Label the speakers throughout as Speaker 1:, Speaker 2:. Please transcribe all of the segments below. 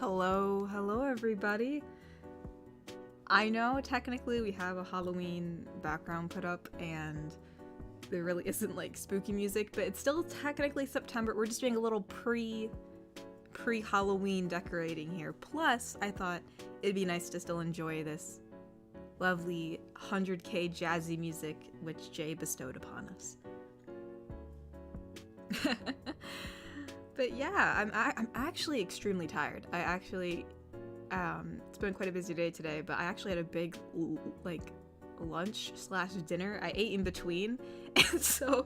Speaker 1: Hello everybody. I know technically we have a Halloween background put up and there really isn't like spooky music, but it's still technically September. We're just doing a little pre-Halloween decorating here. Plus, I thought it'd be nice to still enjoy this lovely 100K jazzy music which Jay bestowed upon us. But yeah, I'm actually extremely tired. It's been quite a busy day today, but I actually had a big like lunch / dinner. I ate in between, and so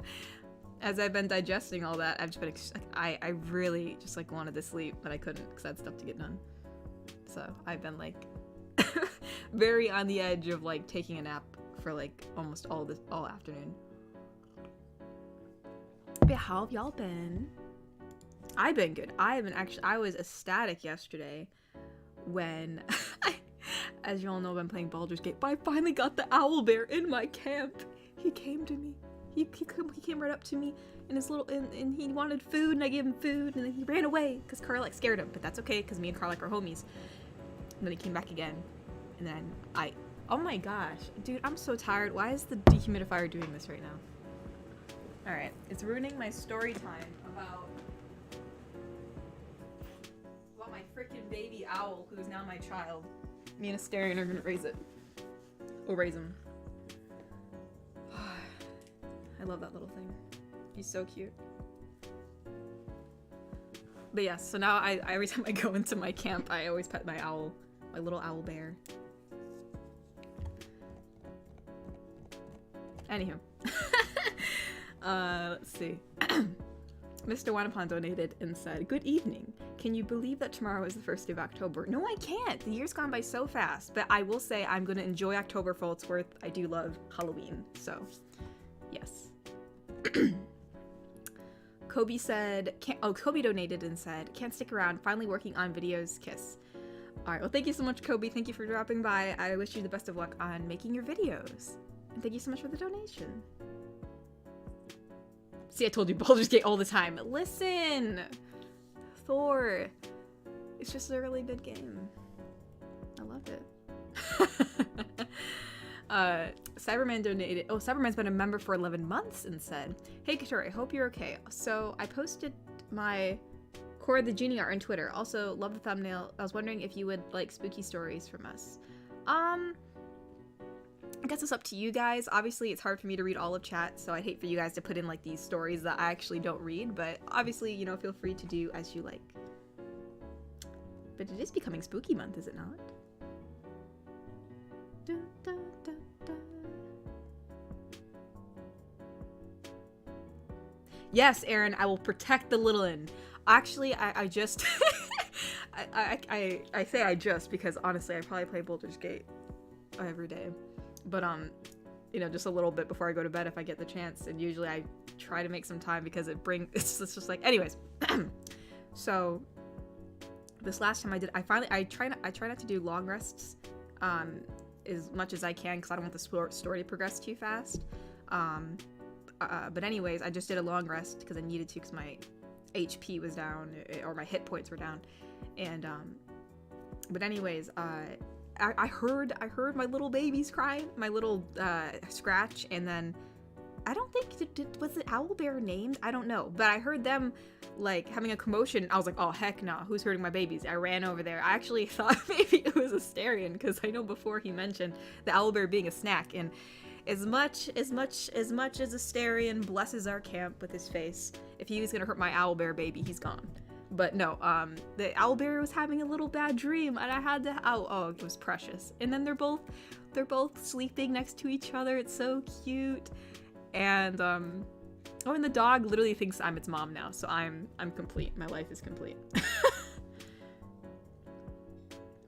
Speaker 1: as I've been digesting all that, I've just been I really just like wanted to sleep, but I couldn't because I had stuff to get done. So I've been like very on the edge of like taking a nap for like almost all afternoon. But how have y'all been? I've been good. I was ecstatic yesterday when, as you all know, I've been playing Baldur's Gate, but I finally got the owlbear in my camp. He came to me. He came right up to me in his little, and he wanted food, and I gave him food, and then he ran away because Karlach scared him, but that's okay because me and Karlach are homies. And then he came back again, and then oh my gosh, dude, I'm so tired. Why is the dehumidifier doing this right now? Alright, it's ruining my story time about my freaking baby owl, who is now my child. Me and Asterion are gonna raise it. We'll raise him. I love that little thing. He's so cute. But yes, so now every time I go into my camp, I always pet my owl, my little owl bear. Anywho. Let's see. Mr. Wanapon donated and said, "Good evening. Can you believe that tomorrow is the 1st of October?" No, I can't. The year's gone by so fast. But I will say I'm going to enjoy October for what it's worth. I do love Halloween. So, yes. Kobe said, Kobe donated and said, "Can't stick around. Finally working on videos. Kiss." Alright, well, thank you so much, Kobe. Thank you for dropping by. I wish you the best of luck on making your videos. And thank you so much for the donation. See, I told you Baldur's Gate all the time. Listen! Thor. It's just a really good game. I loved it. Cyberman donated. Oh, Cyberman's been a member for 11 months and said, "Hey, Katori, I hope you're okay. So, I posted my Cora the Genie art on Twitter. Also, love the thumbnail. I was wondering if you would like spooky stories from us." I guess it's up to you guys. Obviously, it's hard for me to read all of chat, so I'd hate for you guys to put in like these stories that I actually don't read, but obviously, you know, feel free to do as you like. But it is becoming spooky month, is it not? Da, da, da, da. Yes, Aaron, I will protect the little one. Actually, I just I say I just because honestly, I probably play Baldur's Gate every day. But, you know, just a little bit before I go to bed if I get the chance. And usually I try to make some time because it's just like, anyways. So, this last time I try not to do long rests, as much as I can because I don't want the story to progress too fast. But anyways, I just did a long rest because I needed to because my HP was down, or my hit points were down. And, but anyways, I heard my little babies crying, my little scratch, and then I don't think was the owlbear named? I don't know, but I heard them like having a commotion. I was like, oh heck no, who's hurting my babies? I ran over there. I actually thought maybe it was Asterion because I know before he mentioned the owlbear being a snack, and as much as Asterion blesses our camp with his face, if he was gonna hurt my owlbear baby, he's gone. But no, the owlbear was having a little bad dream, and I had to, oh, it was precious. And then they're both sleeping next to each other. It's so cute. And, and the dog literally thinks I'm its mom now, so I'm complete. My life is complete.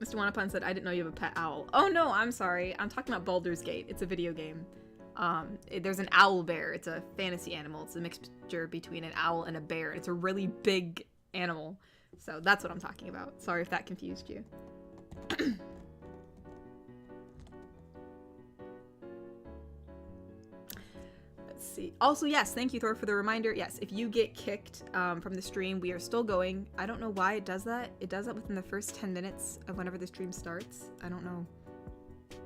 Speaker 1: Mr. Wanapun said, "I didn't know you have a pet owl." Oh no, I'm sorry. I'm talking about Baldur's Gate. It's a video game. There's an owlbear. It's a fantasy animal. It's a mixture between an owl and a bear. It's a really big animal, so that's what I'm talking about. Sorry if that confused you. Let's see. Also, yes, thank you, Thor, for the reminder. Yes, if you get kicked from the stream, we are still going. I don't know why it does that. It does that within the first 10 minutes of whenever the stream starts. I don't know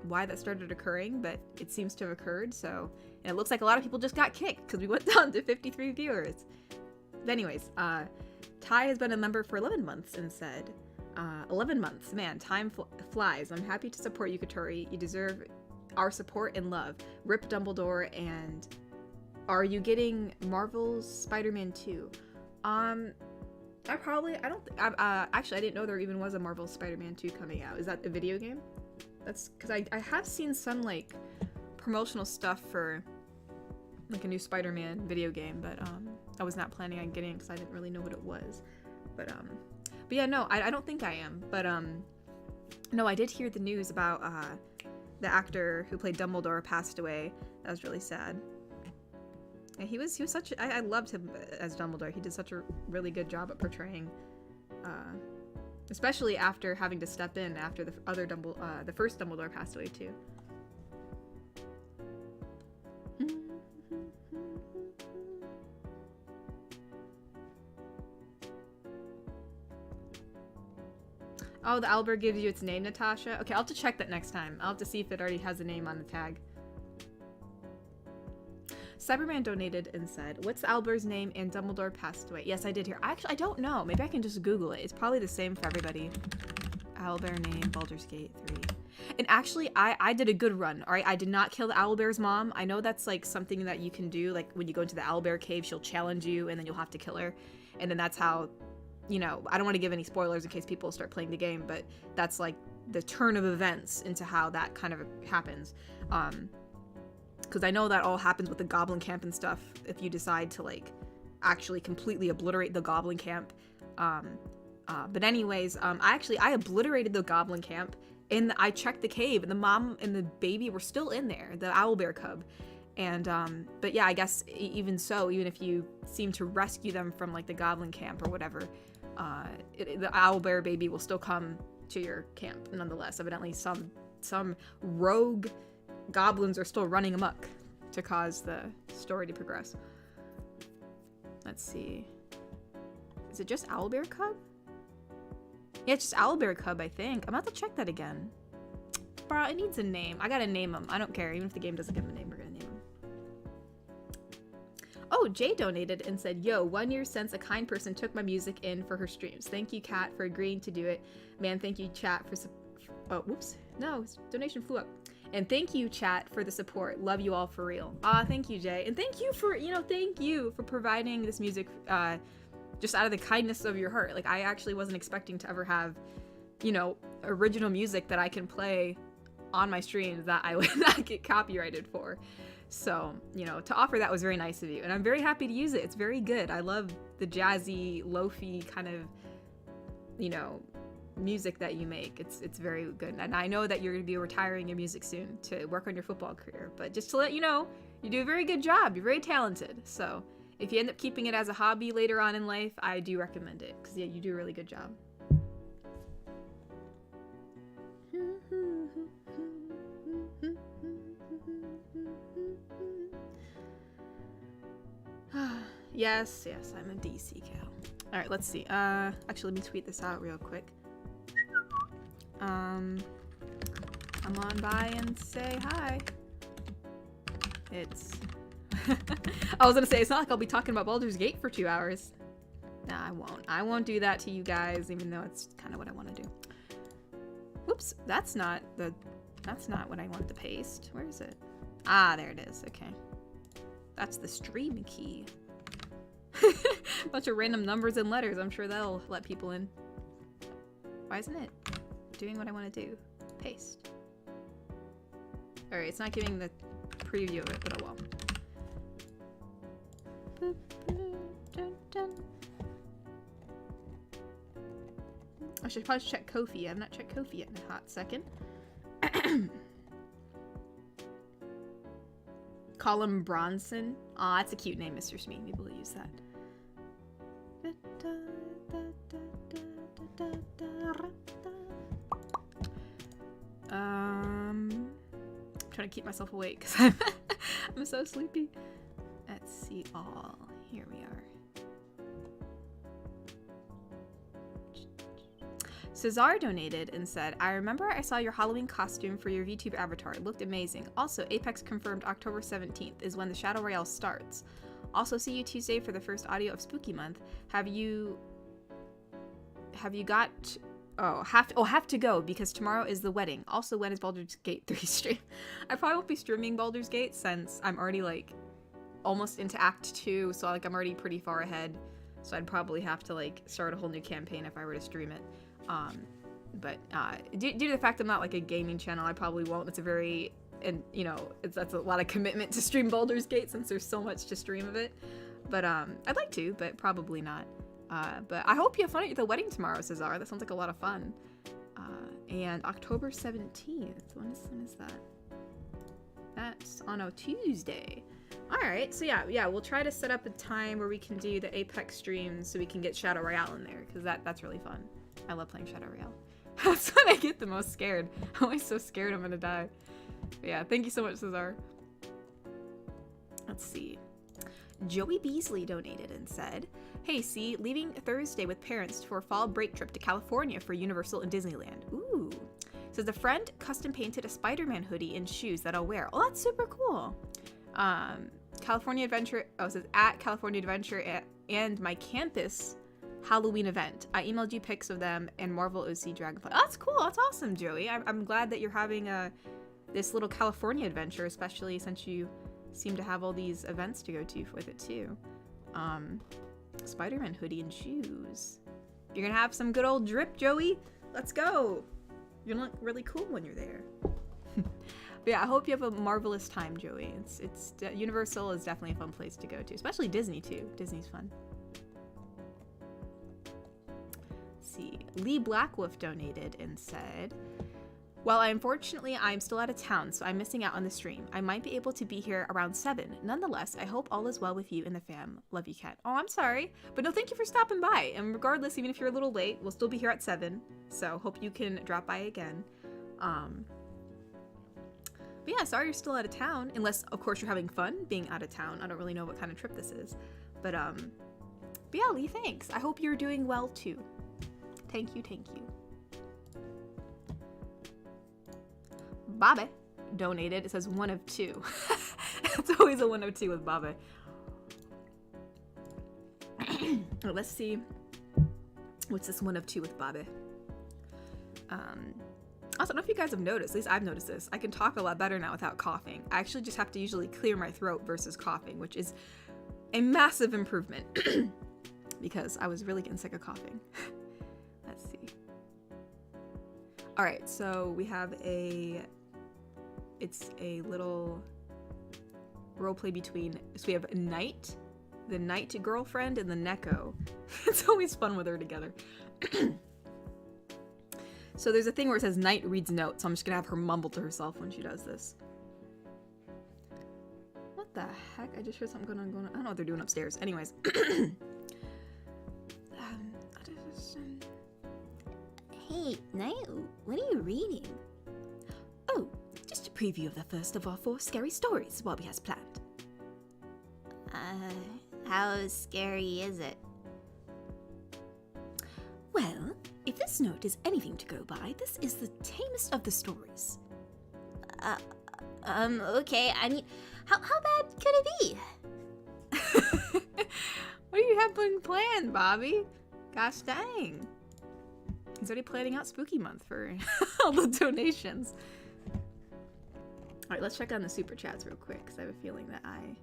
Speaker 1: why that started occurring, but it seems to have occurred. So, and it looks like a lot of people just got kicked because we went down to 53 viewers. But anyways, Ty has been a member for 11 months and said, 11 months, man, time flies. I'm happy to support you, Katori. You deserve our support and love. Rip Dumbledore. And are you getting Marvel's Spider-Man 2? Actually, I didn't know there even was a Marvel Spider-Man 2 coming out. Is that a video game? That's because I have seen some like promotional stuff for like a new Spider-Man video game, but I was not planning on getting it because I didn't really know what it was. But yeah, no, I don't think I am. But no, I did hear the news about the actor who played Dumbledore passed away. That was really sad. And he was such I loved him as Dumbledore. He did such a really good job at portraying, especially after having to step in after the other the first Dumbledore passed away too. Oh, the Owlbear gives you its name, Natasha? Okay, I'll have to check that next time. I'll have to see if it already has a name on the tag. Cyberman donated and said, what's the Owlbear's name and Dumbledore passed away? Yes, I did hear. Actually, I don't know. Maybe I can just Google it. It's probably the same for everybody. Owlbear name, Baldur's Gate 3. And actually, I did a good run, alright? I did not kill the Owlbear's mom. I know that's like something that you can do. Like when you go into the Owlbear cave, she'll challenge you and then you'll have to kill her. And then that's how... You know, I don't want to give any spoilers in case people start playing the game, but that's like the turn of events into how that kind of happens. Because I know that all happens with the Goblin Camp and stuff if you decide to like actually completely obliterate the Goblin Camp. But anyways, I obliterated the Goblin Camp and I checked the cave and the mom and the baby were still in there, the Owlbear cub. And, but yeah, I guess even so, even if you seem to rescue them from like the Goblin Camp or whatever, the Owlbear baby will still come to your camp nonetheless. Evidently some rogue goblins are still running amok to cause the story to progress. Let's see. Is it just Owlbear cub? Yeah, it's just Owlbear cub, I think. I'm about to check that again. Bro, it needs a name. I gotta name him. I don't care. Even if the game doesn't give him a name, we're gonna name him. Oh, Jay donated and said, yo, 1 year since a kind person took my music in for her streams. Thank you, Kat, for agreeing to do it. Man, thank you, chat, for... Oh, whoops. No, donation flew up. And thank you, chat, for the support. Love you all for real. Thank you, Jay. And thank you for, thank you for providing this music just out of the kindness of your heart. Like, I actually wasn't expecting to ever have, original music that I can play on my streams that I would not get copyrighted for. So, to offer that was very nice of you. And I'm very happy to use it. It's very good. I love the jazzy, lo-fi kind of, music that you make. It's very good. And I know that you're going to be retiring your music soon to work on your football career. But just to let you know, you do a very good job. You're very talented. So if you end up keeping it as a hobby later on in life, I do recommend it. Because, yeah, you do a really good job. Yes, I'm a DC cow. Alright, let's see. Actually, let me tweet this out real quick. Come on by and say hi. It's... I was gonna say, it's not like I'll be talking about Baldur's Gate for 2 hours. Nah, I won't. I won't do that to you guys, even though it's kind of what I want to do. Whoops, that's not what I want to paste. Where is it? Ah, there it is. Okay. That's the stream key. Bunch of random numbers and letters. I'm sure that'll let people in. Why isn't it doing what I want to do? Paste. Alright, it's not giving the preview of it, but oh well. I should probably check Ko-fi. I've not checked Ko-fi yet in a hot second. Colin Bronson. Aw, that's a cute name, Mr. Smee. Maybe we'll use that. I'm trying to keep myself awake because I'm so sleepy. see all. Here we are. Cesar donated and said, I remember I saw your Halloween costume for your VTuber avatar. It looked amazing. Also, Apex confirmed October 17th is when the Shadow Royale starts. Also, see you Tuesday for the first audio of Spooky Month. Have you got... have to go because tomorrow is the wedding. Also, when is Baldur's Gate 3 stream? I probably won't be streaming Baldur's Gate since I'm already, like, almost into Act 2, so, like, I'm already pretty far ahead. So I'd probably have to, like, start a whole new campaign if I were to stream it. But due to the fact I'm not like a gaming channel, I probably won't. It's a very, and you know, that's a lot of commitment to stream Baldur's Gate since there's so much to stream of it. But I'd like to, but probably not. But I hope you have fun at the wedding tomorrow, Cesar. That sounds like a lot of fun. And October 17th. When is that? That's on a Tuesday. Alright, so yeah, we'll try to set up a time where we can do the Apex streams so we can get Shadow Royale in there, because that's really fun. I love playing Shadow Royale. That's when I get the most scared. I'm always so scared I'm gonna die. But yeah, thank you so much, Cesar. Let's see. Joey Beasley donated and said, hey, C, leaving Thursday with parents for a fall break trip to California for Universal and Disneyland. Ooh. Says a friend custom painted a Spider-Man hoodie and shoes that I'll wear. Oh, that's super cool. California Adventure, it says at California Adventure and my campus Halloween event. I emailed you pics of them and Marvel OC Dragonfly. Oh, that's cool. That's awesome, Joey. I'm glad that you're having this little California adventure, especially since you seem to have all these events to go to with it too. Spider-Man hoodie and shoes. You're gonna have some good old drip, Joey. Let's go. You're gonna look really cool when you're there. But yeah, I hope you have a marvelous time, Joey. Universal is definitely a fun place to go to, especially Disney too. Disney's fun. See, Lee Blackwolf donated and said, well, unfortunately, I'm still out of town, so I'm missing out on the stream. I might be able to be here around 7. Nonetheless, I hope all is well with you and the fam. Love you, Kat. Oh, I'm sorry. But no, thank you for stopping by. And regardless, even if you're a little late, we'll still be here at 7. So hope you can drop by again. But yeah, sorry you're still out of town. Unless, of course, you're having fun being out of town. I don't really know what kind of trip this is. But yeah, Lee, thanks. I hope you're doing well, too. Thank you, thank you. Bobby donated. It says 1 of 2. It's always a 1 of 2 with Bobby. Let's see. What's this 1 of 2 with Bobby? Also, I don't know if you guys have noticed, at least I've noticed this, I can talk a lot better now without coughing. I actually just have to usually clear my throat versus coughing, which is a massive improvement because I was really getting sick of coughing. Let's see. All right, so we have it's a little roleplay between, so we have Knight, the Knight girlfriend, and the Neko. It's always fun with her together. So there's a thing where it says Knight reads notes, so I'm just gonna have her mumble to herself when she does this. What the heck? I just heard something going on. I don't know what they're doing upstairs. Anyways.
Speaker 2: Hey, Knight, what are you reading? Oh, just a preview of the first of our 4 scary stories Bobby has planned. How scary is it? Well, if this note is anything to go by, this is the tamest of the stories. Okay, I mean, how bad could it be?
Speaker 1: What do you have planned, Bobby? Gosh dang. He's already planning out Spooky Month for all the donations. Alright, let's check on the super chats real quick, because I have a feeling that I'm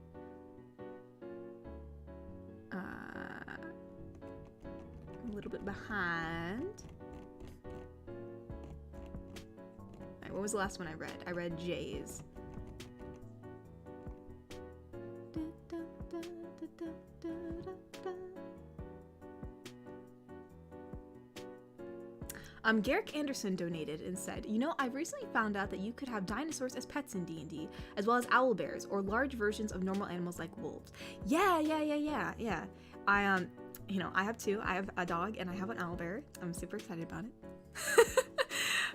Speaker 1: a little bit behind. Alright, what was the last one I read? I read Jay's. Garrick Anderson donated and said, you know, I've recently found out that you could have dinosaurs as pets in D&D, as well as owl bears, or large versions of normal animals like wolves. Yeah. I, you know, I have 2. I have a dog and I have an owl bear. I'm super excited about it.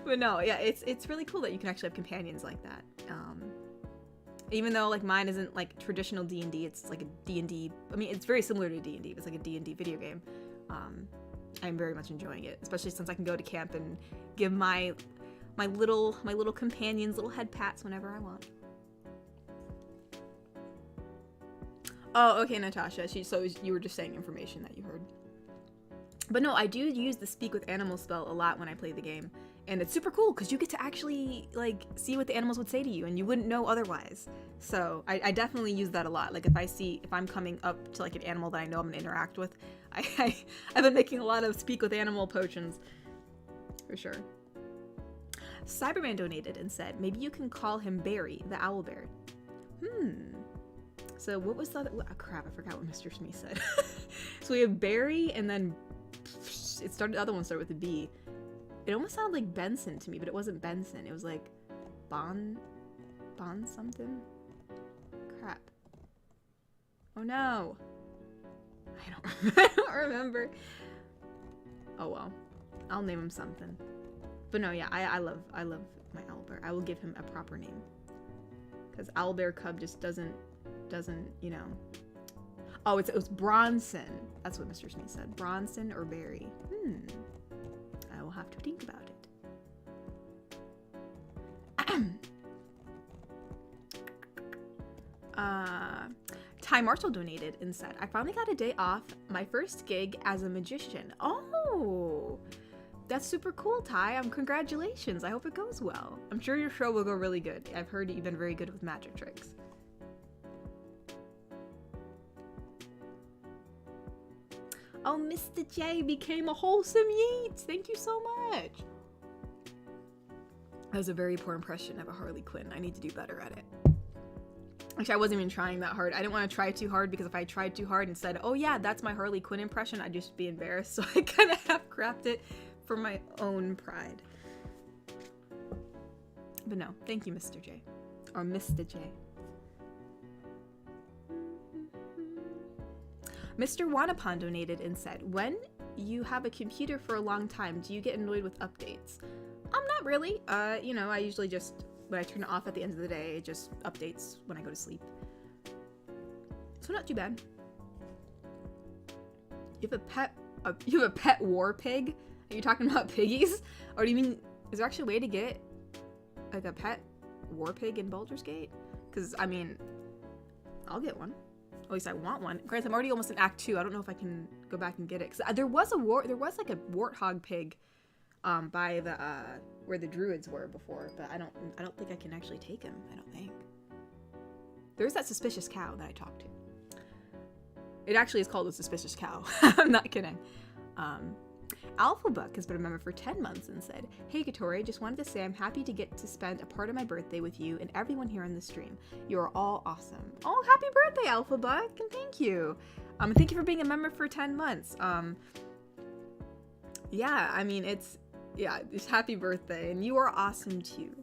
Speaker 1: But no, yeah, it's really cool that you can actually have companions like that. Even though like mine isn't like traditional D&D, it's like a D&D. I mean, it's very similar to D&D, but it's like a D&D video game. I'm very much enjoying it, especially since I can go to camp and give my little companions little head pats whenever I want. Oh, okay, Natasha. So you were just saying information that you heard. But no, I do use the speak with animals spell a lot when I play the game. And it's super cool because you get to actually like see what the animals would say to you and you wouldn't know otherwise. So I definitely use that a lot. Like if I'm coming up to like an animal that I know I'm gonna interact with, I've been making a lot of speak with animal potions. For sure. Cyberman donated and said, maybe you can call him Barry, the owlbear. So what was the other, oh crap, I forgot what Mr. Smith said. So we have Barry and then the other one started with a B. It almost sounded like Benson to me, but it wasn't Benson. It was like Bon something? Crap. Oh no. I don't remember. Oh well. I'll name him something. But no, yeah, I love my owlbear. I will give him a proper name. Because owlbear cub just doesn't, you know. Oh, it was Bronson. That's what Mr. Smith said. Bronson or Barry. I will have to think about it. Ty Marshall donated and said, I finally got a day off my first gig as a magician. Oh, that's super cool, Ty. Congratulations. I hope it goes well. I'm sure your show will go really good. I've heard you've been very good with magic tricks. Oh, Mr. J became a wholesome yeet. Thank you so much. That was a very poor impression of a Harley Quinn. I need to do better at it. Actually, I wasn't even trying that hard. I didn't want to try too hard because if I tried too hard and said, oh yeah, that's my Harley Quinn impression, I'd just be embarrassed. So I kind of half-crapped it for my own pride. But no, thank you, Mr. J. Or Mr. J. Mr. Wanapon donated and said, when you have a computer for a long time, do you get annoyed with updates? Not really. You know, I usually just, when I turn it off at the end of the day, it just updates when I go to sleep. So not too bad. You have a pet war pig? Are you talking about piggies? Or do you mean, is there actually a way to get like a pet war pig in Baldur's Gate? Because, I mean, I'll get one. At least I want one. Granted, I'm already almost in Act 2. I don't know if I can go back and get it. Because there was like a warthog pig by the where the druids were before, but I don't think I can actually take him. I don't think. There's that suspicious cow that I talked to. It actually is called a suspicious cow. I'm not kidding. Alpha Buck has been a member for 10 months and said, hey Katori, just wanted to say I'm happy to get to spend a part of my birthday with you and everyone here on the stream. You are all awesome. Oh, happy birthday, Alpha Buck, and thank you. Thank you for being a member for 10 months. Yeah, I mean, it's happy birthday, and you are awesome too.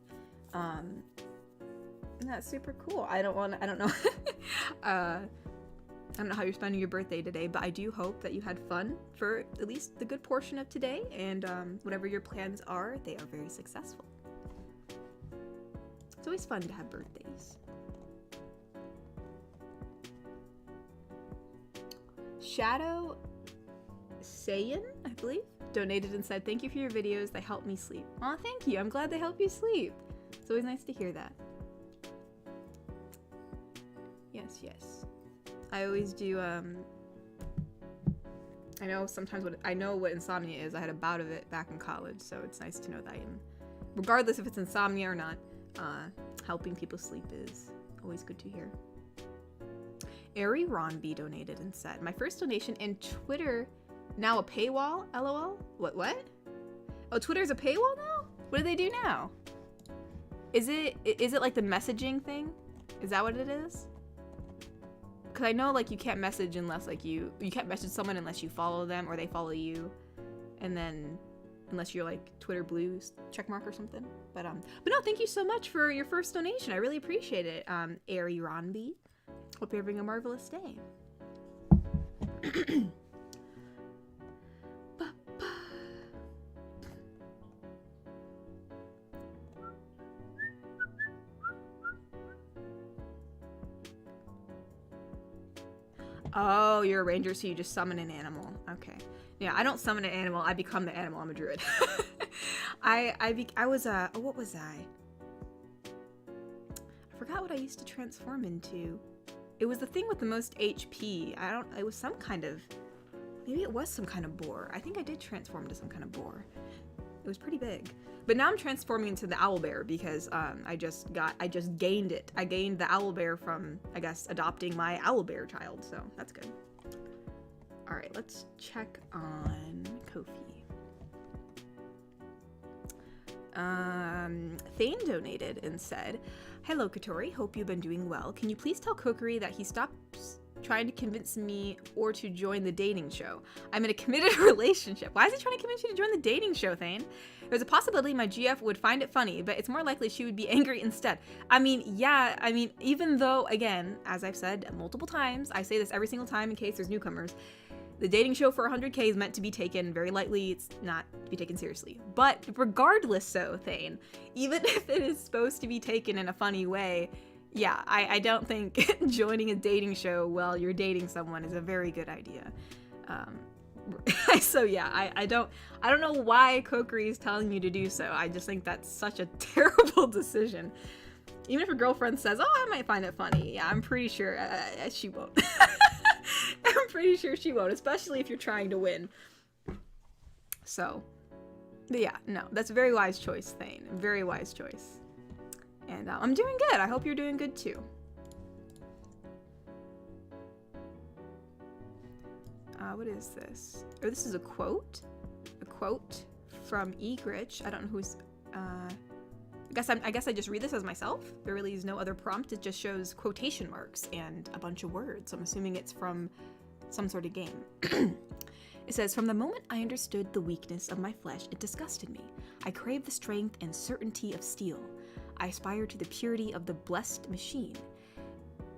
Speaker 1: And that's super cool. I don't know. I don't know how you're spending your birthday today, but I do hope that you had fun for at least the good portion of today, and whatever your plans are, they are very successful. It's always fun to have birthdays. Shadow Sayan, I believe, donated and said, thank you for your videos. They help me sleep. Aw, thank you. I'm glad they help you sleep. It's always nice to hear that. Yes. I always do, I know sometimes I know what insomnia is. I had a bout of it back in college, so it's nice to know that I am, regardless if it's insomnia or not, helping people sleep is always good to hear. Ari Ronby donated and said, my first donation in Twitter, now a paywall? LOL? What? Oh, Twitter's a paywall now? What do they do now? Is it like the messaging thing? Is that what it is? Because I know, like, you can't message unless, like, you can't message someone unless you follow them or they follow you. And then, unless you're, like, Twitter Blue checkmark or something. But no, thank you so much for your first donation. I really appreciate it, Ari Ronby. Hope you're having a marvelous day. Oh, you're a ranger, so you just summon an animal. Okay. Yeah, I don't summon an animal. I become the animal. I'm a druid. I was what was I? I forgot what I used to transform into. It was the thing with the most HP. It was some kind of, maybe it was some kind of boar. I think I did transform into some kind of boar. It was pretty big. But now I'm transforming into the owlbear because I just gained it. I gained the owlbear from, I guess, adopting my owlbear child, so that's good. All right, let's check on Ko-fi. Thane donated and said, "Hello, Katori. Hope you've been doing well. Can you please tell Kokiri that he stops trying to convince me or to join the dating show? I'm in a committed relationship." Why is he trying to convince you to join the dating show, Thane? "There's a possibility my GF would find it funny, but it's more likely she would be angry instead." I mean, yeah, even though, again, as I've said multiple times, I say this every single time in case there's newcomers, the dating show for 100K is meant to be taken very lightly. It's not to be taken seriously. But regardless so, Thane, even if it is supposed to be taken in a funny way, yeah, I don't think joining a dating show while you're dating someone is a very good idea. So yeah, I don't know why Kokiri is telling you to do so. I just think that's such a terrible decision. Even if your girlfriend says, "Oh, I might find it funny," yeah, I'm pretty sure she won't. I'm pretty sure she won't, especially if you're trying to win. So, but yeah, no, that's a very wise choice, Thane. Very wise choice. And I'm doing good. I hope you're doing good too. What is this? Oh, this is a quote. A quote from Egritch. I don't know who's. I guess I just read this as myself. There really is no other prompt. It just shows quotation marks and a bunch of words. I'm assuming it's from some sort of game. It says, "From the moment I understood the weakness of my flesh, it disgusted me. I crave the strength and certainty of steel. I aspire to the purity of the blessed machine.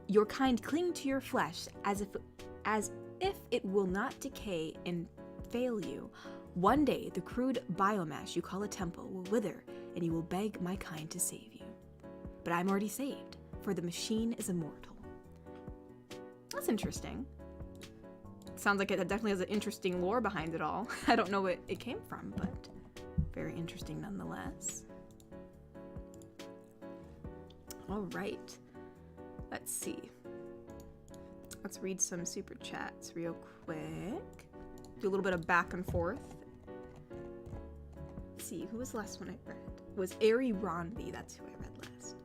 Speaker 1: Your kind cling to your flesh as if it will not decay and fail you. One day, the crude biomass you call a temple will wither, and you will beg my kind to save you. But I'm already saved, for the machine is immortal." That's interesting. Sounds like it definitely has an interesting lore behind it all. I don't know what it came from, but very interesting nonetheless. All right. Let's see. Let's read some super chats real quick. Do a little bit of back and forth. Let's see, who was the last one I read? It was Ari Ronby. That's who I read last.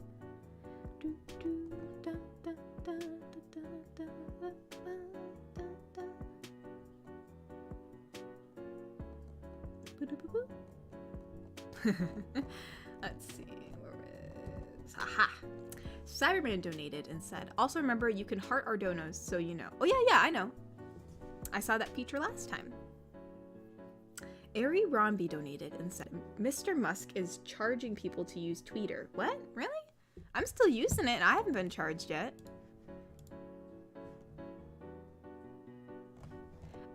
Speaker 1: Let's see, where is... Aha! Cyberman donated and said, "Also remember, you can heart our donos, so you know." Oh yeah, I know. I saw that feature last time. Ari Ronby donated and said, "Mr. Musk is charging people to use Twitter." What? Really? I'm still using it and I haven't been charged yet.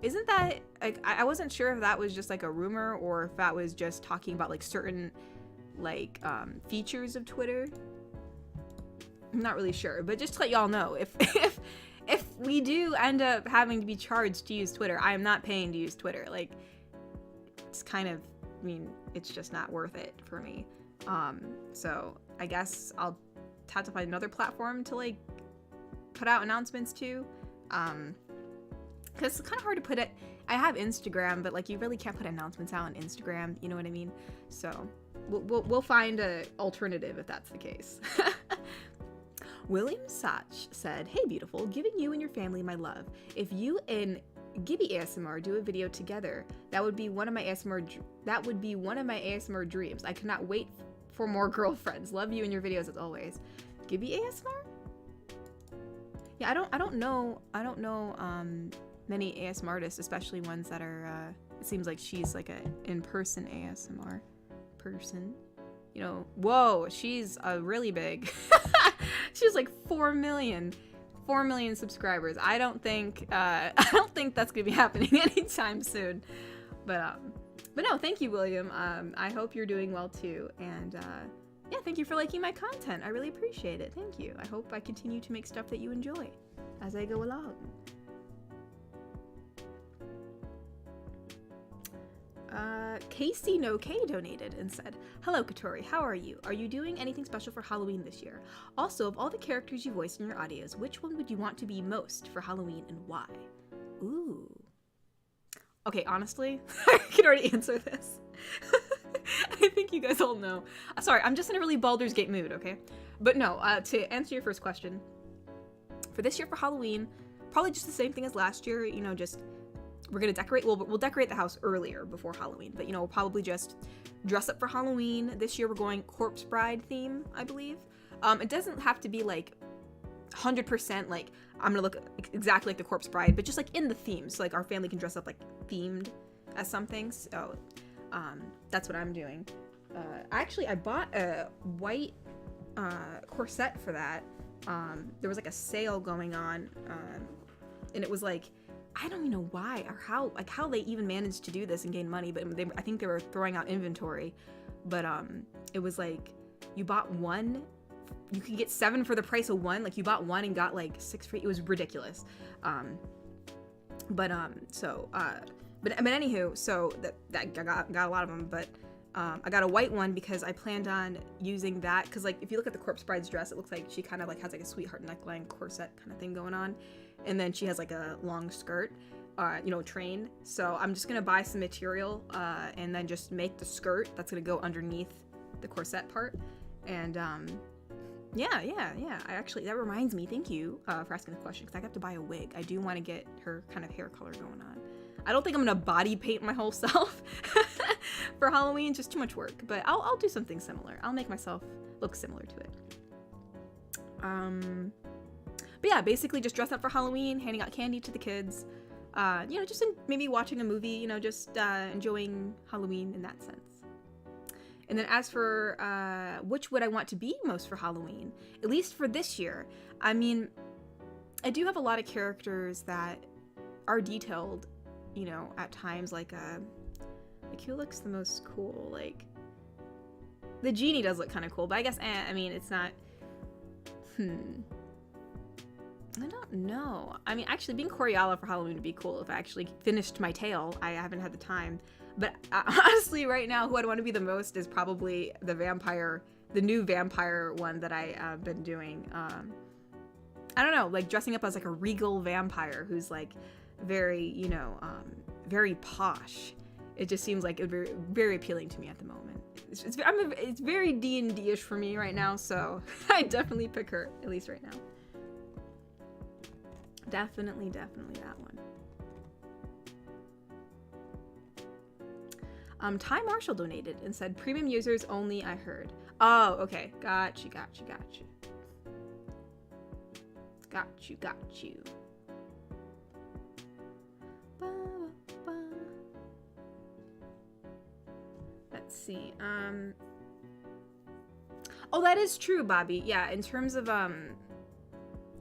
Speaker 1: Isn't that, like, I wasn't sure if that was just like a rumor or if that was just talking about like certain like features of Twitter. I'm not really sure, but just to let y'all know, if we do end up having to be charged to use Twitter, I am not paying to use Twitter. Like, it's kind of, it's just not worth it for me. So I guess I'll have to find another platform to like put out announcements to. Because it's kind of hard to put it. I have Instagram, but like you really can't put announcements out on Instagram. You know what I mean? So we'll find a alternative if that's the case. William Sach said, "Hey beautiful, giving you and your family my love. If you and Gibby ASMR do a video together, that would be one of my ASMR dreams. I cannot wait for more girlfriends. Love you and your videos as always." Gibby ASMR? Yeah, I don't know many ASMR artists, especially ones that are it seems like she's like a in-person ASMR person. You know, whoa, she's really big. She's like 4 million subscribers. I don't think that's gonna be happening anytime soon. But no, thank you, William. I hope you're doing well too. And yeah, thank you for liking my content. I really appreciate it. Thank you. I hope I continue to make stuff that you enjoy as I go along. Casey No K donated and said, "Hello, Katori. How are you? Are you doing anything special for Halloween this year? Also, of all the characters you voiced in your audios, which one would you want to be most for Halloween and why?" Ooh. Okay, honestly, I can already answer this. I think you guys all know. Sorry, I'm just in a really Baldur's Gate mood, okay? But no, to answer your first question, for this year for Halloween, probably just the same thing as last year, you know, just we're gonna decorate, we'll decorate the house earlier before Halloween, but you know, we'll probably just dress up for Halloween. This year we're going Corpse Bride theme, I believe. It doesn't have to be like 100% like I'm gonna look exactly like the Corpse Bride, but just like in the theme, so like our family can dress up like themed as something. So that's what I'm doing. Actually, I bought a white corset for that. There was like a sale going on, and it was like, I don't even know why or how they even managed to do this and gain money, but I think they were throwing out inventory. But it was like you bought one, you could get 7 for the price of one. Like you bought one and got like 6 free. It was ridiculous. But anywho, so that I got a lot of them, but I got a white one because I planned on using that, because like if you look at the Corpse Bride's dress, it looks like she kind of like has like a sweetheart neckline corset kind of thing going on, and then she has like a long skirt, you know, train. So I'm just gonna buy some material and then just make the skirt that's gonna go underneath the corset part. And yeah. I actually, that reminds me, thank you for asking the question, because I have to buy a wig. I do want to get her kind of hair color going on. I don't think I'm gonna body paint my whole self for Halloween, just too much work, but I'll do something similar. I'll make myself look similar to it. But yeah, basically just dress up for Halloween, handing out candy to the kids, you know, just maybe watching a movie, you know, just enjoying Halloween in that sense. And then as for which would I want to be most for Halloween, at least for this year, I mean, I do have a lot of characters that are detailed, you know, at times, like who looks the most cool? Like the genie does look kind of cool, but I guess I mean, it's not. I don't know. I mean, actually, being Coriala for Halloween would be cool if I actually finished my tail. I haven't had the time. But honestly, right now, who I'd want to be the most is probably the vampire, the new vampire one that I've been doing. I don't know, like dressing up as like a regal vampire who's like very, you know, very posh. It just seems like it would be very appealing to me at the moment. It's very D&D-ish for me right now, so I definitely pick her, at least right now. Definitely that one. Ty Marshall donated and said, "Premium users only, I heard." Oh, okay. Got you. Got you. Let's see. Oh, that is true, Bobby. Yeah, in terms of,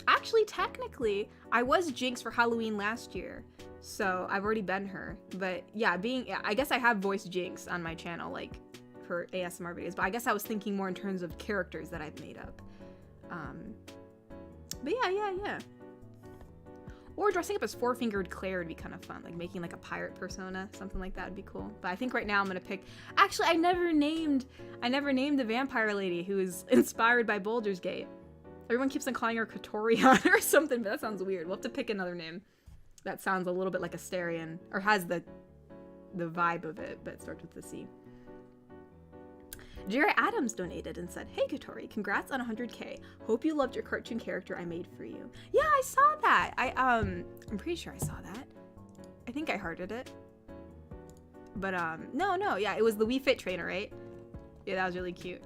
Speaker 1: actually, technically, I was Jinx for Halloween last year. So I've already been her, but yeah, I guess I have voiced Jinx on my channel, like for ASMR videos, but I guess I was thinking more in terms of characters that I've made up. But yeah. Or dressing up as Four-Fingered Claire would be kind of fun, like making like a pirate persona, something like that would be cool. But I think right now I'm gonna pick, actually I never named the vampire lady who is inspired by Baldur's Gate. Everyone keeps on calling her Katorian or something, but that sounds weird. We'll have to pick another name that sounds a little bit like Asterion, or has the vibe of it, but starts with the C. Jerry Adams donated and said, "Hey Katori, congrats on 100K. Hope you loved your cartoon character I made for you." Yeah, I saw that. I'm pretty sure I saw that. I think I hearted it. But no, yeah, it was the Wii Fit trainer, right? Yeah, that was really cute.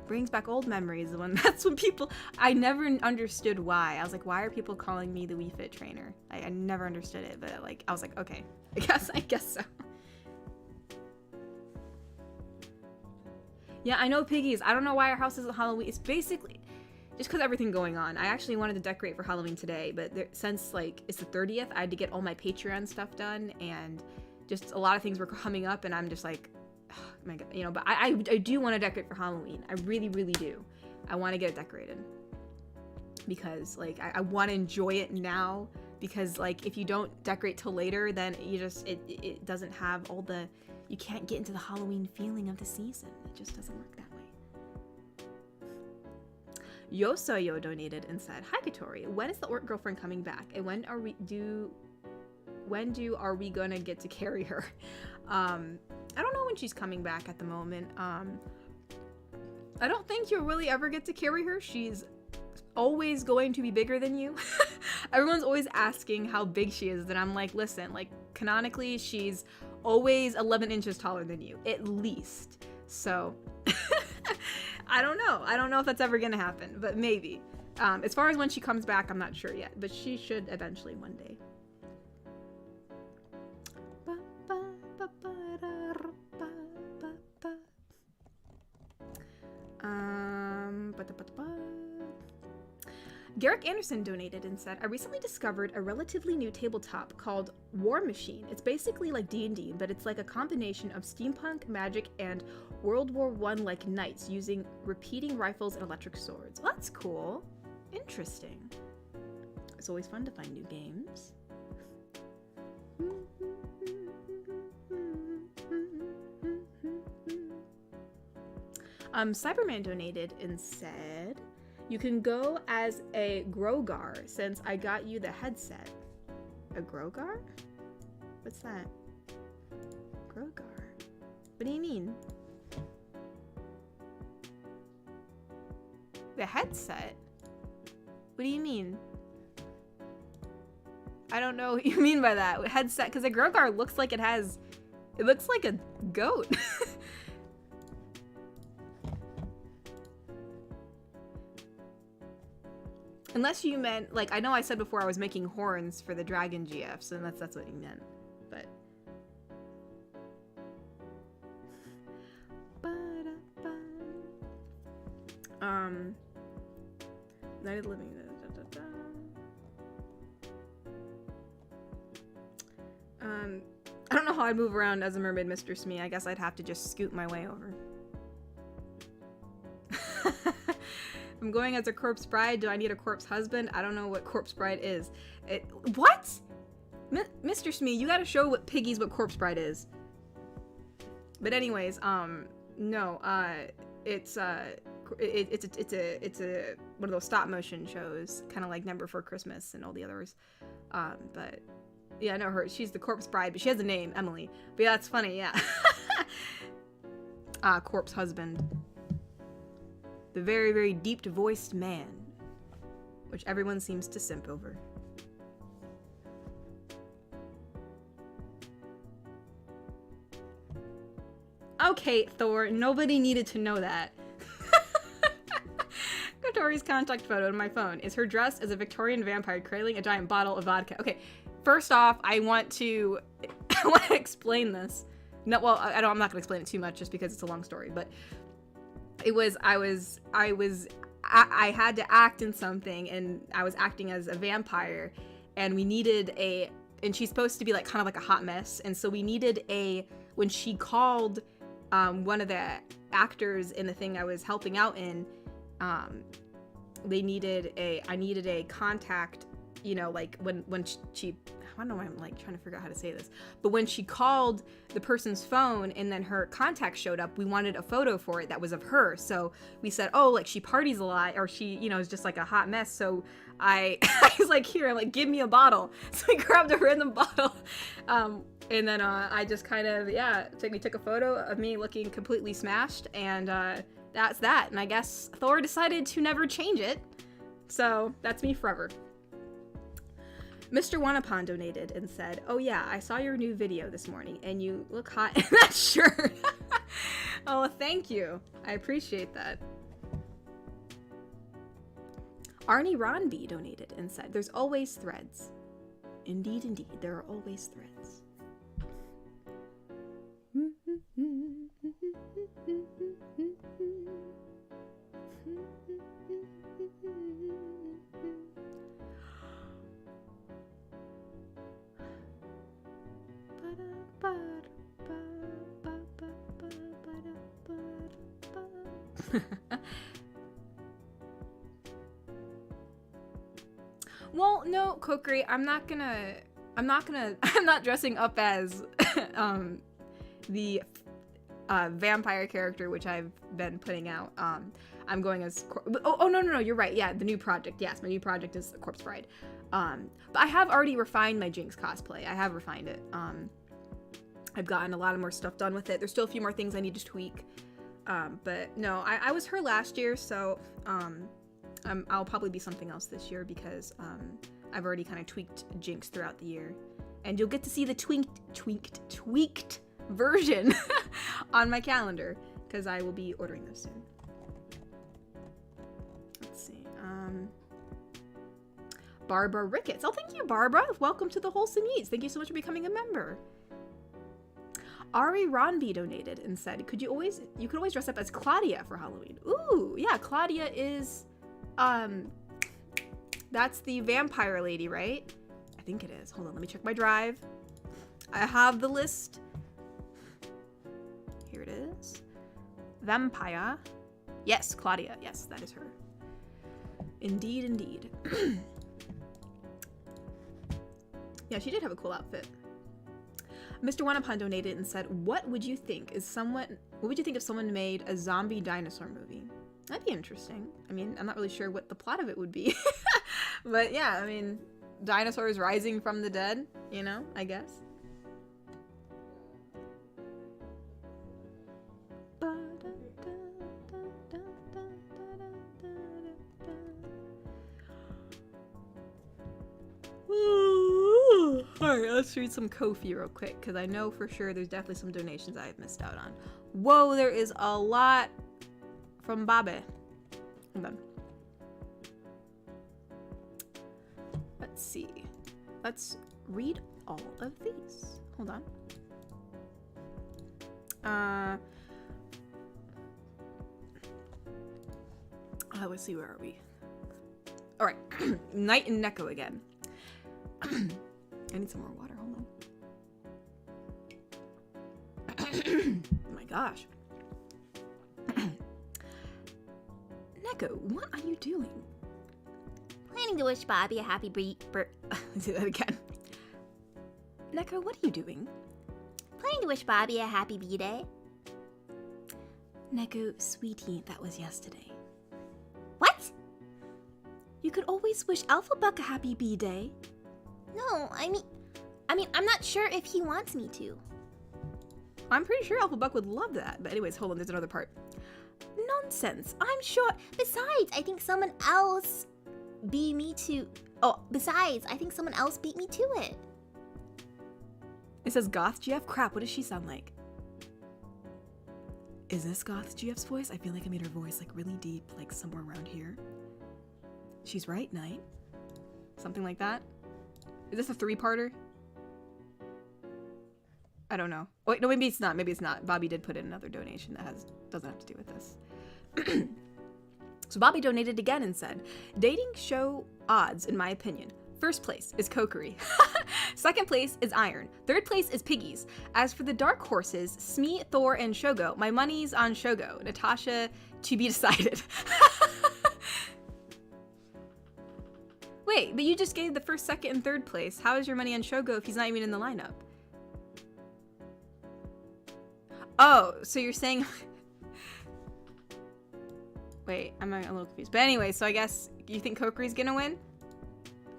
Speaker 1: Brings back old memories. That's when people, I never understood why. I was like, why are people calling me the Wii Fit trainer? I never understood it, but like, I was like, okay, I guess so. Yeah, I know, piggies. I don't know why our house isn't Halloween. It's basically just because everything going on. I actually wanted to decorate for Halloween today, but since like it's the 30th, I had to get all my Patreon stuff done, and just a lot of things were coming up, and I'm just like, oh my god, you know. But I do want to decorate for Halloween. I really do. I want to get it decorated because like I want to enjoy it now because like if you don't decorate till later, then you just it doesn't have all the, you can't get into the Halloween feeling of the season. It just doesn't work that way. Yosoyo donated and said, "Hi Katori, when is the orc girlfriend coming back, and when are we gonna get to carry her?" I don't know when she's coming back at the moment. I don't think you'll really ever get to carry her. She's always going to be bigger than you. Everyone's always asking how big she is, and I'm like, listen, like canonically she's always 11 inches taller than you, at least. So I don't know if that's ever gonna happen, but maybe. As far as when she comes back, I'm not sure yet, but she should eventually one day. Garrick Anderson donated and said, "I recently discovered a relatively new tabletop called War Machine. It's basically like D&D, but it's like a combination of steampunk, magic, and World War I like knights using repeating rifles and electric swords." Well, that's cool. Interesting. It's always fun to find new games. Cyberman donated and said, "You can go as a Grogar since I got you the headset." A Grogar? What's that? Grogar. What do you mean? The headset? What do you mean? I don't know what you mean by that. Headset, because a Grogar looks like it looks like a goat. Unless you meant, like, I know I said before I was making horns for the dragon GF, so that's what you meant, but. Night of the Living. I don't know how I'd move around as a mermaid, Mr. Smee. I guess I'd have to just scoot my way over. I'm going as a corpse bride. Do I need a corpse husband? I don't know what corpse bride is. What? Mr. Smee, you gotta show Piggies what corpse bride is. But anyways, no, it's a one of those stop motion shows, kind of like Never Before Christmas and all the others. But yeah, I know her. She's the corpse bride, but she has a name, Emily. But yeah, that's funny. Yeah. Corpse husband. The very, very deep-voiced man, which everyone seems to simp over. Okay, Thor, nobody needed to know that. Kotori's contact photo on my phone is her dressed as a Victorian vampire cradling a giant bottle of vodka. Okay, first off, I want to explain this. No, well, I'm not going to explain it too much just because it's a long story, but I had to act in something, and I was acting as a vampire, and we needed and she's supposed to be like kind of like a hot mess, and so we needed when she called one of the actors in the thing I was helping out in, I needed a contact, you know, like when she I don't know why I'm like trying to figure out how to say this, but when she called the person's phone and then her contact showed up, we wanted a photo for it that was of her. So we said, oh, like she parties a lot, or she, you know, is just like a hot mess. So I was like, here, like, give me a bottle. So we grabbed a random bottle. And then I just kind of, we took a photo of me looking completely smashed, and that's that. And I guess Thor decided to never change it. So that's me forever. Mr. Wanapan donated and said, "Oh yeah, I saw your new video this morning and you look hot in that shirt." Oh, thank you. I appreciate that. Arnie Ronby donated and said, "There's always threads." Indeed, indeed, there are always threads. Well, No, Kokiri, I'm not dressing up as the vampire character, which I've been putting out. I'm going as, no, you're right. Yeah, the new project. Yes, my new project is Corpse Bride. But I have already refined my Jinx cosplay. I have refined it. I've gotten a lot of more stuff done with it. There's still a few more things I need to tweak. But no, I was her last year, so I'll probably be something else this year because I've already kind of tweaked Jinx throughout the year. And you'll get to see the tweaked version on my calendar because I will be ordering those soon. Let's see. Barbara Ricketts. Oh, thank you, Barbara. Welcome to the Wholesome Eats. Thank you so much for becoming a member. Ari Ronby donated and said, you could always dress up as Claudia for Halloween. Ooh, yeah, Claudia is, that's the vampire lady, right? I think it is. Hold on, let me check my drive. I have the list. Here it is. Vampire. Yes, Claudia. Yes, that is her. Indeed, indeed. Yeah, she did have a cool outfit. Mr. Wanapan donated and said, what would you think if someone made a zombie dinosaur movie? That'd be interesting. I mean, I'm not really sure what the plot of it would be. But yeah, I mean, dinosaurs rising from the dead, you know, I guess. Alright, let's read some Ko-fi real quick, because I know for sure there's definitely some donations I've missed out on. Whoa, there is a lot from Babe. Hold on. Let's see. Let's read all of these. Hold on. Let's see, where are we? Alright, Night and Neko again. I need some more water, hold on. Oh my gosh. Neko, what are you doing?
Speaker 2: Planning to wish Bobby a happy
Speaker 1: Let's do that again. Neko, what are you doing?
Speaker 2: Planning to wish Bobby a happy B-Day.
Speaker 1: Neko, sweetie, that was yesterday.
Speaker 2: What?
Speaker 1: You could always wish Alpha Buck a happy B-Day.
Speaker 2: No, I mean, I'm not sure if he wants me to.
Speaker 1: I'm pretty sure Alpha Buck would love that. But anyways, hold on, there's another part. Nonsense, I'm sure.
Speaker 2: Besides, I think someone else beat me to it.
Speaker 1: It says Goth GF? Crap, what does she sound like? Is this Goth GF's voice? I feel like I made her voice like really deep, like somewhere around here. She's right, Knight. Something like that. Is this a three-parter? I don't know. Wait, no, maybe it's not. Maybe it's not. Bobby did put in another donation that doesn't have to do with this. So Bobby donated again and said, dating show odds, in my opinion. First place is Kokiri. Second place is Iron. Third place is Piggies. As for the dark horses, Smee, Thor, and Shogo, my money's on Shogo. Natasha, to be decided. Wait, but you just gave the first, second, and third place. How is your money on Shogo if he's not even in the lineup? Oh, so you're saying... Wait, I'm a little confused. But anyway, so I guess you think Kokiri's gonna win?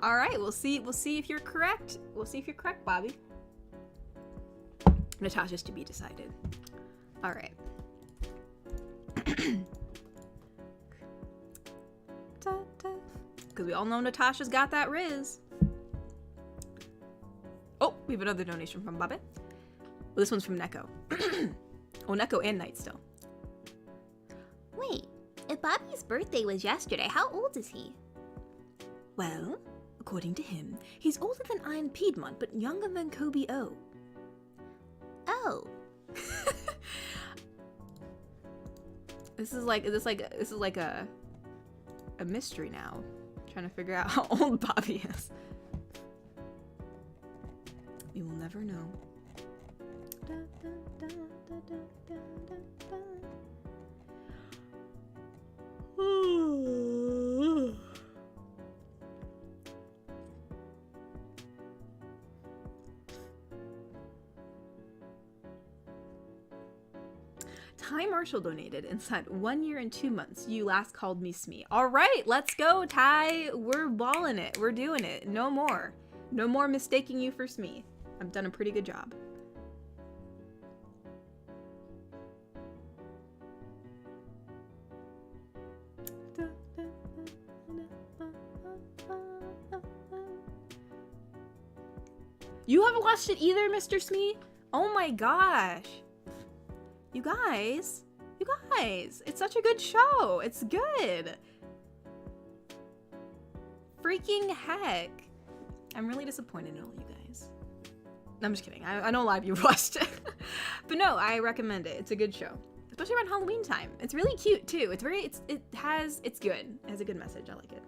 Speaker 1: All right, we'll see if you're correct. We'll see if you're correct, Bobby. Natasha's to be decided. All right. Because we all know Natasha's got that Riz. Oh, we have another donation from Bobby. Well, this one's from Neko. Oh, Neko and Knight still.
Speaker 2: Wait, if Bobby's birthday was yesterday, how old is he?
Speaker 1: Well, according to him, he's older than Iron Piedmont, but younger than Kobe O.
Speaker 2: Oh.
Speaker 1: This is like a mystery now. I'm trying to figure out how old Bobby is. We will never know. Ty Marshall donated and said, 1 year and 2 months. You last called me Smee. All right, let's go, Ty. We're balling it. We're doing it. No more. No more mistaking you for Smee. I've done a pretty good job. You haven't watched it either, Mr. Smee? Oh my gosh. You guys, it's such a good show. It's good. Freaking heck. I'm really disappointed in all you guys. No, I'm just kidding. I know a lot of you watched it. But no, I recommend it. It's a good show. Especially around Halloween time. It's really cute too. It's good. It has a good message. I like it.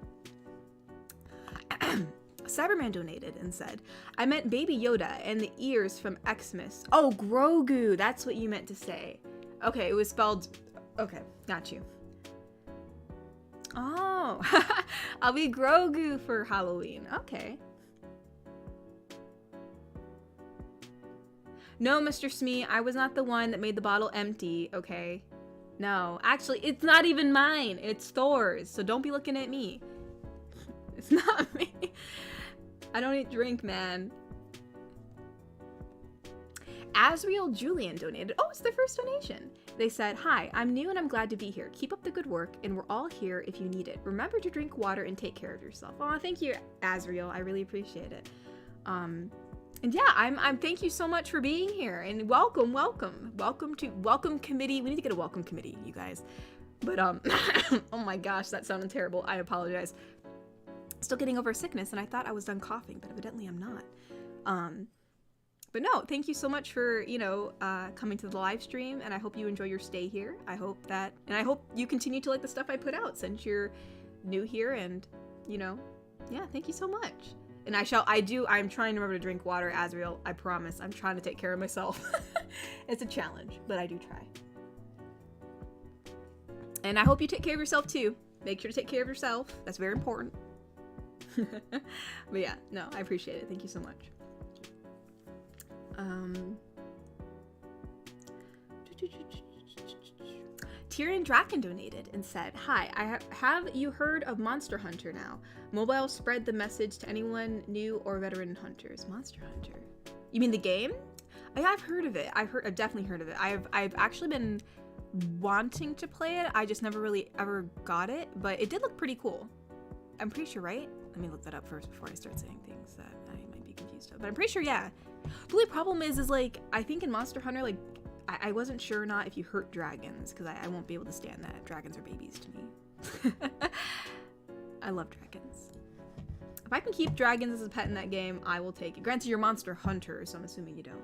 Speaker 1: Cyberman donated and said, I meant Baby Yoda and the ears from Xmas. Oh, Grogu. That's what you meant to say. Okay, it was spelled... Okay, got you. Oh, I'll be Grogu for Halloween. Okay. No, Mr. Smee, I was not the one that made the bottle empty, okay? No, actually, it's not even mine. It's Thor's, so don't be looking at me. It's not me. I don't eat drink, man. Asriel Julian donated. Oh, it's their first donation. They said, hi, I'm new and I'm glad to be here. Keep up the good work, and we're all here if you need it. Remember to drink water and take care of yourself. Oh, thank you, Asriel. I really appreciate it. And yeah, I'm thank you so much for being here, and welcome committee. We need to get a welcome committee, you guys. But oh my gosh, that sounded terrible. I apologize. Still getting over sickness, and I thought I was done coughing, but evidently I'm not. But no, thank you so much for, coming to the live stream, and I hope you enjoy your stay here. I hope you continue to like the stuff I put out since you're new here, and, yeah, thank you so much. And I'm trying to remember to drink water, Asriel. I promise. I'm trying to take care of myself. It's a challenge, but I do try. And I hope you take care of yourself too. Make sure to take care of yourself. That's very important. But yeah, no, I appreciate it. Thank you so much. Tyrion Draken donated and said, hi, have you heard of Monster Hunter now? Mobile spread the message to anyone new or veteran hunters. Monster Hunter. You mean the game? I've heard of it. I've definitely heard of it. I've actually been wanting to play it. I just never really ever got it, but it did look pretty cool. I'm pretty sure, right? Let me look that up first before I start saying things that I might be confused of. But I'm pretty sure, yeah. The only problem is like, I think in Monster Hunter, like, I wasn't sure or not if you hurt dragons, because I won't be able to stand that. Dragons are babies to me. I love dragons. If I can keep dragons as a pet in that game, I will take it. Granted, you're Monster Hunter, so I'm assuming you don't.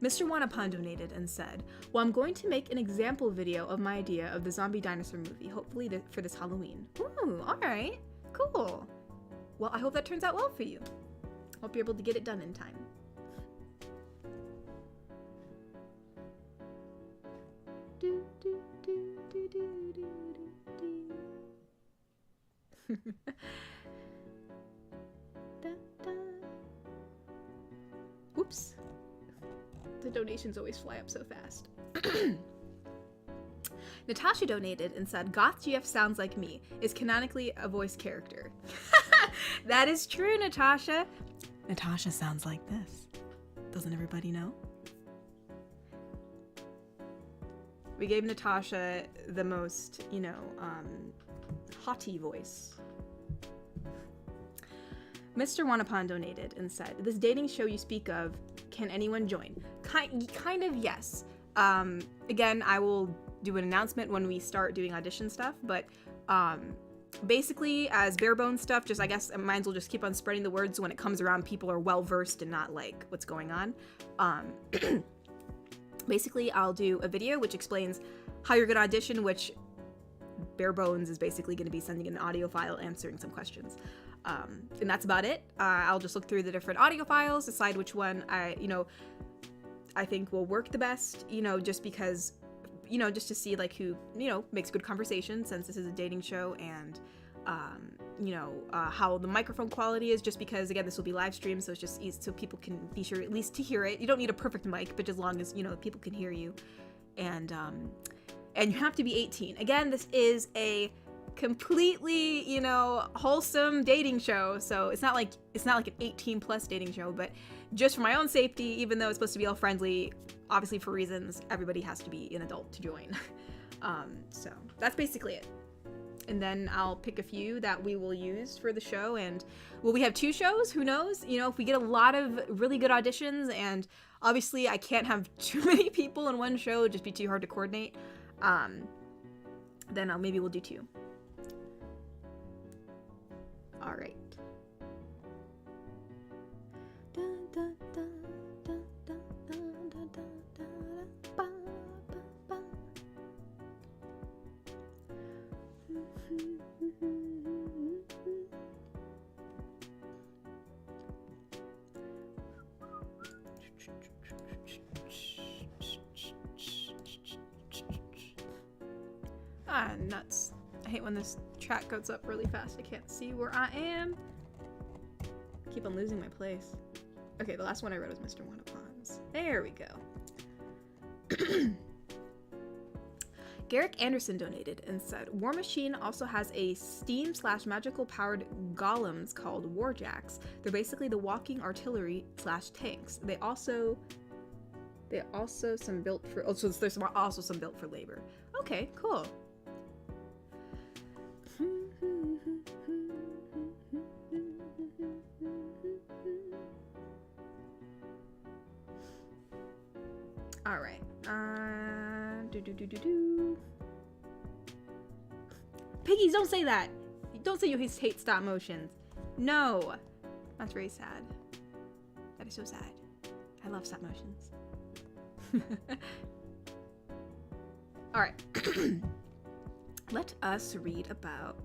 Speaker 1: Mr. Wanapon donated and said, well, I'm going to make an example video of my idea of the zombie dinosaur movie, hopefully for this Halloween. Ooh, alright. Cool. Well, I hope that turns out well for you. Hope you're able to get it done in time. Oops. The donations always fly up so fast. Natasha donated and said, Goth GF sounds like me, is canonically a voice character. That is true, Natasha. Natasha sounds like this. Doesn't everybody know? We gave Natasha the most, haughty voice. Mr. Wanapon donated and said, this dating show you speak of, can anyone join? Kind of, yes. Again, I will do an announcement when we start doing audition stuff, but basically as bare bones stuff, I guess might as well just keep on spreading the word so when it comes around, people are well versed and not like what's going on. Basically, I'll do a video which explains how you're gonna audition, which bare bones is basically gonna be sending an audio file, answering some questions. And that's about it. I'll just look through the different audio files, decide which one I think will work the best, just because you know, just to see like who, you know, makes good conversation, since this is a dating show, and you know, how the microphone quality is, just because again this will be live streamed, so it's just easy, so people can be sure at least to hear it. You don't need a perfect mic, but as long as, you know, people can hear you. And you have to be 18. Again, this is a completely, you know, wholesome dating show, so it's not like an 18 plus dating show, but just for my own safety, even though it's supposed to be all friendly, obviously for reasons, everybody has to be an adult to join. So that's basically it. And then I'll pick a few that we will use for the show. And will we have 2 shows? Who knows? You know, if we get a lot of really good auditions, and obviously I can't have too many people in one show, it'd just be too hard to coordinate, then maybe we'll do 2. All right. Ah, nuts. I hate when this track goes up really fast. I can't see where I am. I keep on losing my place. Okay, the last one I read was Mr. Wannapon's. There we go. Garrick Anderson donated and said, War Machine also has a steam/magical powered golems called Warjacks. They're basically the walking artillery/tanks. They also some built for, oh, so there's also some built for labor. Okay, cool. All right. Piggies, don't say that. Don't say you hate stop motions. No. That's very sad. That is so sad. I love stop motions. All right. Let us read about...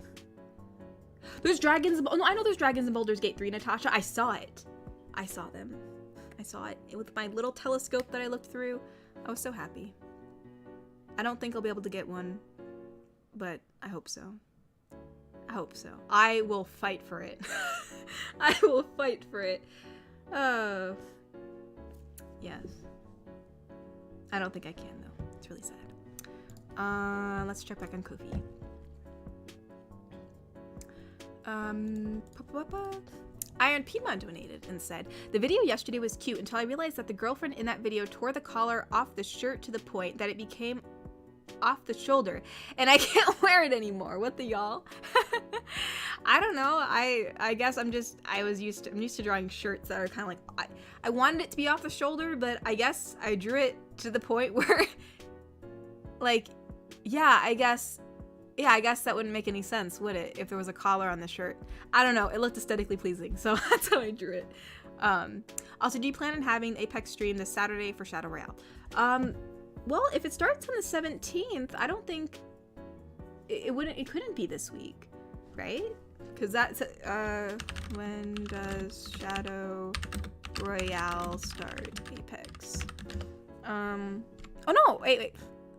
Speaker 1: There's dragons... Oh, no, I know there's dragons in Baldur's Gate 3, Natasha. I saw it. I saw them. I saw it with my little telescope that I looked through. I was so happy. I don't think I'll be able to get one, but I hope so. I hope so. I will fight for it. I will fight for it. Yes. I don't think I can, though. It's really sad. Let's check back on Kofi. Iron Piedmont donated and said, the video yesterday was cute until I realized that the girlfriend in that video tore the collar off the shirt to the point that it became off the shoulder and I can't wear it anymore. What the y'all? I don't know. I guess I'm used to drawing shirts that are kind of like, I wanted it to be off the shoulder, but I guess I drew it to the point where like, I guess that wouldn't make any sense, would it, if there was a collar on the shirt? I don't know. It looked aesthetically pleasing, so that's how I drew it. Also, do you plan on having Apex stream this Saturday for Shadow Royale? Well, if it starts on the 17th, I don't think it couldn't be this week, right? Because that's when does Shadow Royale start? Apex. Oh no, wait.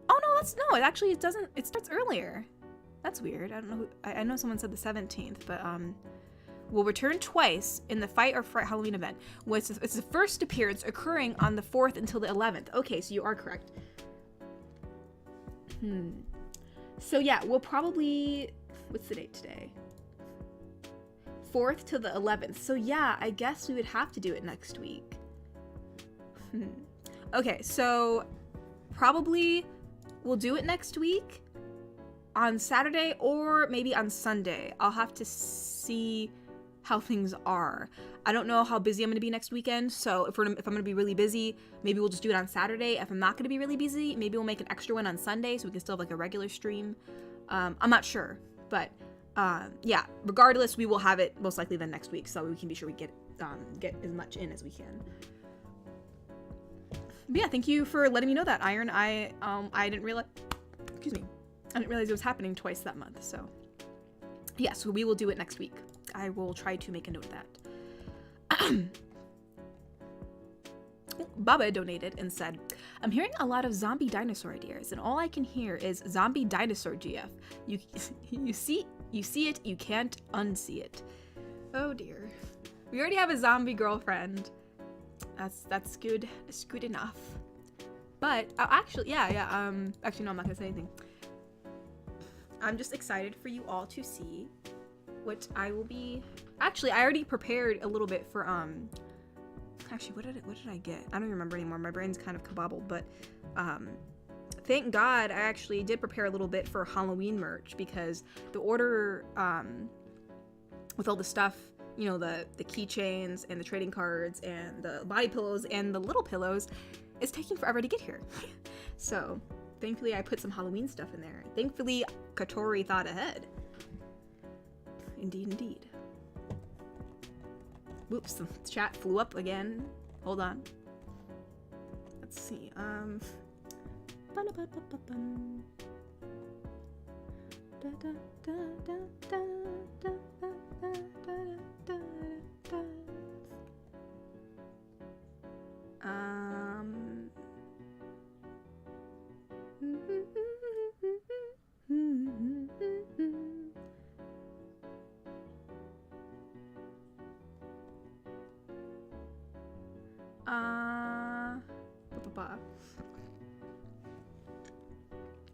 Speaker 1: Oh no, it doesn't. It starts earlier. That's weird. I don't know. I know someone said the 17th, but will return twice in the Fight or Fright Halloween event. It's the first appearance occurring on the 4th until the 11th. Okay, so you are correct. So yeah, we'll probably... What's the date today? 4th to the 11th. So yeah, I guess we would have to do it next week. Okay, so probably we'll do it next week on Saturday or maybe on Sunday. I'll have to see how things are. I don't know how busy I'm going to be next weekend, so if I'm going to be really busy, maybe we'll just do it on Saturday. If I'm not going to be really busy, maybe we'll make an extra one on Sunday so we can still have like a regular stream. I'm not sure, but yeah, regardless, we will have it most likely then next week, so we can be sure we get as much in as we can. But yeah, thank you for letting me know that, Iron. I didn't realize, excuse me, I didn't realize it was happening twice that month, so yes, we will do it next week. I will try to make a note of that. Baba donated and said, I'm hearing a lot of zombie dinosaur ideas, and all I can hear is zombie dinosaur GF. You see it, you can't unsee it. Oh dear. We already have a zombie girlfriend. That's good. It's good enough. But actually, actually no, I'm not gonna say anything. I'm just excited for you all to see what I will be. Actually, I already prepared a little bit for Actually, what did I get? I don't remember anymore. My brain's kind of kabobbled, but thank God I actually did prepare a little bit for Halloween merch, because the order with all the stuff, you know, the keychains and the trading cards and the body pillows and the little pillows is taking forever to get here. So thankfully I put some Halloween stuff in there. Thankfully Katori thought ahead. Indeed, indeed. Whoops, the chat flew up again. Hold on. Let's see.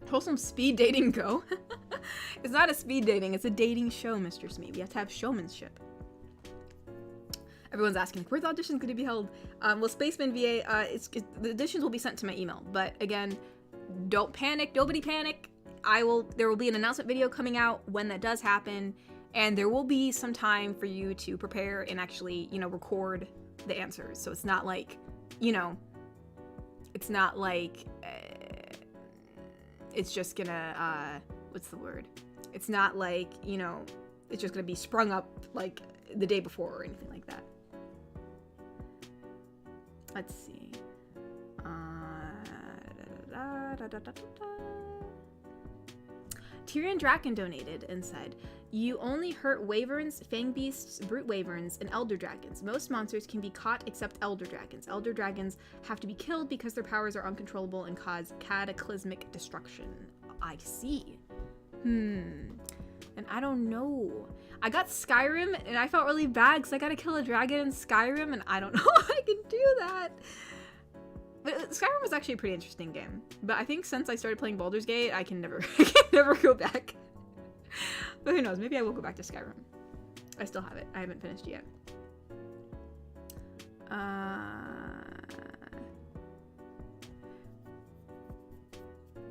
Speaker 1: Wholesome speed dating go? It's not a speed dating, it's a dating show, Mr. Smee. We have to have showmanship. Everyone's asking, like, where's the auditions going to be held? Well, Spaceman VA, the auditions will be sent to my email. But again, don't panic. Nobody panic. There will be an announcement video coming out when that does happen. And there will be some time for you to prepare and actually, you know, record the answers. So it's not like, you know, it's not like it's just gonna, what's the word? It's not like, you know, it's just gonna be sprung up like the day before or anything like that. Let's see. Tyrion Draken donated and said, you only hurt wyverns, fang beasts, brute wyverns, and elder dragons. Most monsters can be caught except elder dragons. Elder dragons have to be killed because their powers are uncontrollable and cause cataclysmic destruction. I see. And I don't know. I got Skyrim and I felt really bad because I gotta kill a dragon in Skyrim and I don't know if I can do that. But Skyrim was actually a pretty interesting game. But I think since I started playing Baldur's Gate, I can never go back. But who knows, maybe I will go back to Skyrim. I still have it. I haven't finished yet.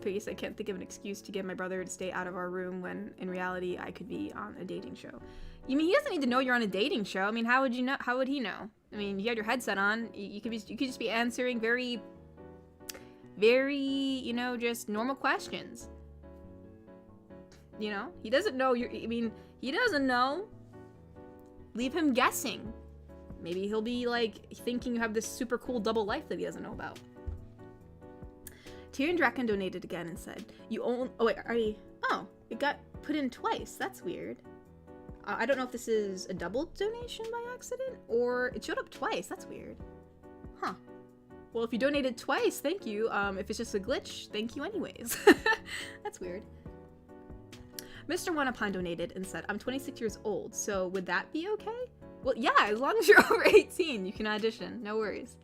Speaker 1: Please, I can't think of an excuse to get my brother to stay out of our room when in reality I could be on a dating show. You mean he doesn't need to know you're on a dating show? I mean, how would you know? How would he know? I mean, you had your headset on. You could just be answering very, you know, just normal questions. You know, he doesn't know he doesn't know. Leave him guessing. Maybe he'll be like thinking you have this super cool double life that he doesn't know about. Tyrion Draken donated again and said, it got put in twice. That's weird. I don't know if this is a double donation by accident or it showed up twice. That's weird. Huh. Well, if you donated twice, thank you. If it's just a glitch, thank you anyways. That's weird. Mr. Wanapon donated and said, I'm 26 years old, so would that be okay? Well, yeah, as long as you're over 18, you can audition. No worries.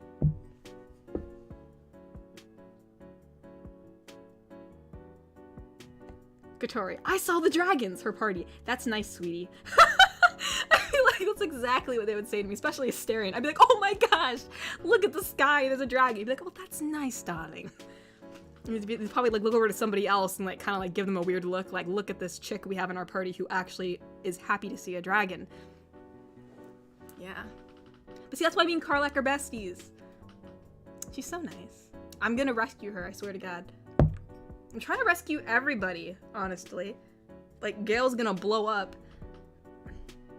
Speaker 1: Katori, I saw the dragons, her party. That's nice, sweetie. I feel like that's exactly what they would say to me, especially staring. I'd be like, oh my gosh, look at the sky, there's a dragon. You'd be like, oh, that's nice, darling. They'd probably like look over to somebody else and like kind of like give them a weird look, like, look at this chick we have in our party who actually is happy to see a dragon. Yeah. But see, that's why me and Karlak are besties. She's so nice. I'm gonna rescue her, I swear to God. I'm trying to rescue everybody, honestly. Like, Gale's gonna blow up.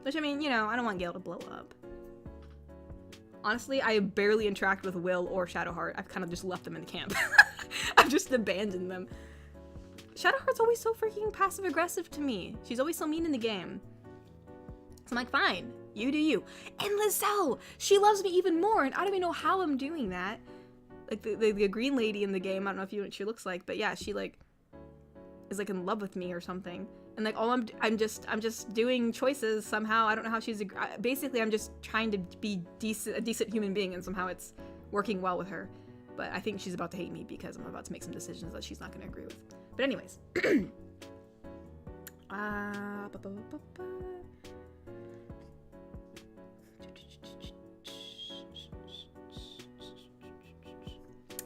Speaker 1: Which, I mean, you know, I don't want Gale to blow up. Honestly, I barely interact with Will or Shadowheart. I've kind of just left them in the camp. I've just abandoned them. Shadowheart's always so freaking passive-aggressive to me. She's always so mean in the game. So I'm like, fine. You do you. And Lizelle, she loves me even more, and I don't even know how I'm doing that. Like the green lady in the game, I don't know if you know what she looks like, but yeah, she like is like in love with me or something. And like all I'm just doing choices somehow. I don't know how she's basically I'm just trying to be a decent human being, and somehow it's working well with her. But I think she's about to hate me because I'm about to make some decisions that she's not going to agree with. But anyways.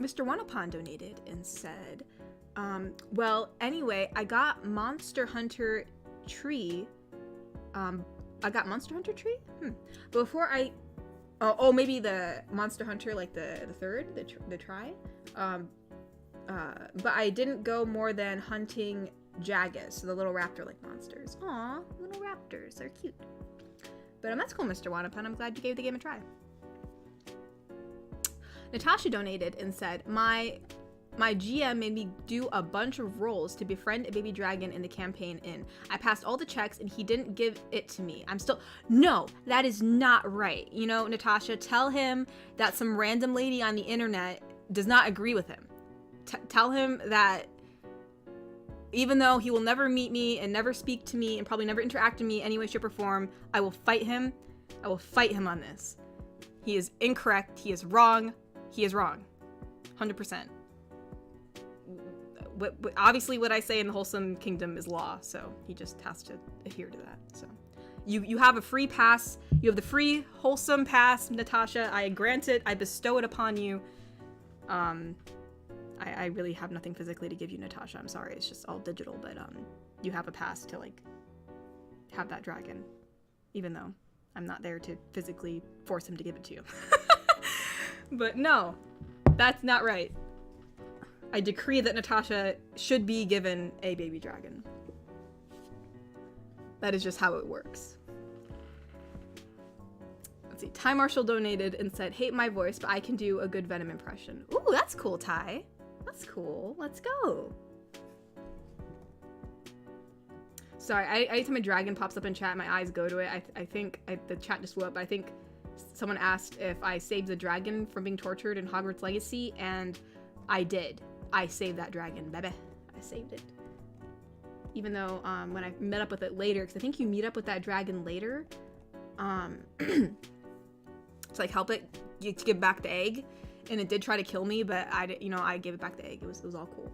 Speaker 1: Mr. Wanapan donated and said, well, anyway, I got Monster Hunter Tree. I got Monster Hunter Tree? Before I... Oh, maybe the Monster Hunter, like the third, the try. But I didn't go more than hunting Jagus, so the little raptor-like monsters. Aw, little raptors, they're cute. But that's cool, Mr. Wanapan. I'm glad you gave the game a try. Natasha donated and said, my GM made me do a bunch of roles to befriend a baby dragon in the campaign in. I passed all the checks and he didn't give it to me. No, that is not right. You know, Natasha, tell him that some random lady on the internet does not agree with him. Tell him that even though he will never meet me and never speak to me and probably never interact with me in any way, shape, or form, I will fight him. I will fight him on this. He is incorrect. He is wrong. He is wrong. 100%. Obviously what I say in the Wholesome Kingdom is law, so he just has to adhere to that. So you have a free pass. You have the free Wholesome pass, Natasha. I grant it. I bestow it upon you. I really have nothing physically to give you, Natasha. I'm sorry. It's just all digital, but you have a pass to like have that dragon, even though I'm not there to physically force him to give it to you. But no, that's not right. I decree that Natasha should be given a baby dragon. That is just how it works. Let's see. Ty Marshall donated and said, hate my voice, but I can do a good Venom impression. Ooh, that's cool, Ty. That's cool. Let's go. Sorry, anytime a dragon pops up in chat, my eyes go to it. I think the chat just blew up. I think someone asked if I saved the dragon from being tortured in Hogwarts Legacy, and I did. I saved that dragon, baby. I saved it. Even though when I met up with it later, because I think you meet up with that dragon later, to like help it to give back the egg, and it did try to kill me, but I gave it back the egg. It was all cool.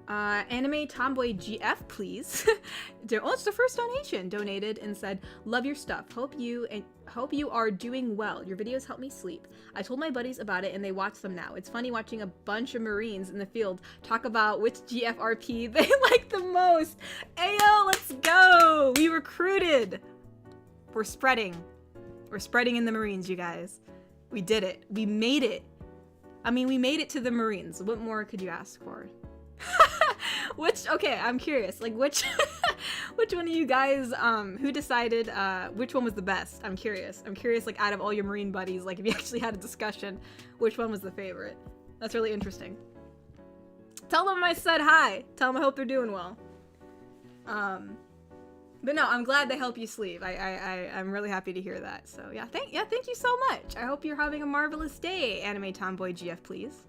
Speaker 1: Anime Tomboy GF, please. Oh, it's the first donation. Donated and said, love your stuff. Hope you are doing well. Your videos help me sleep. I told my buddies about it and they watch them now. It's funny watching a bunch of Marines in the field talk about which GFRP they like the most. Ayo, let's go. We recruited. We're spreading. We're spreading in the Marines, you guys. We did it. We made it. I mean, we made it to the Marines. What more could you ask for? Okay, I'm curious, like which one of you guys who decided which one was the best? I'm curious like out of all your Marine buddies, like if you actually had a discussion, which one was the favorite? That's really interesting. Tell them I said hi. Tell them I hope they're doing well. But no, I'm glad they help you sleep. I'm really happy to hear that. So yeah, thank you so much. I hope you're having a marvelous day, Anime Tomboy GF, please.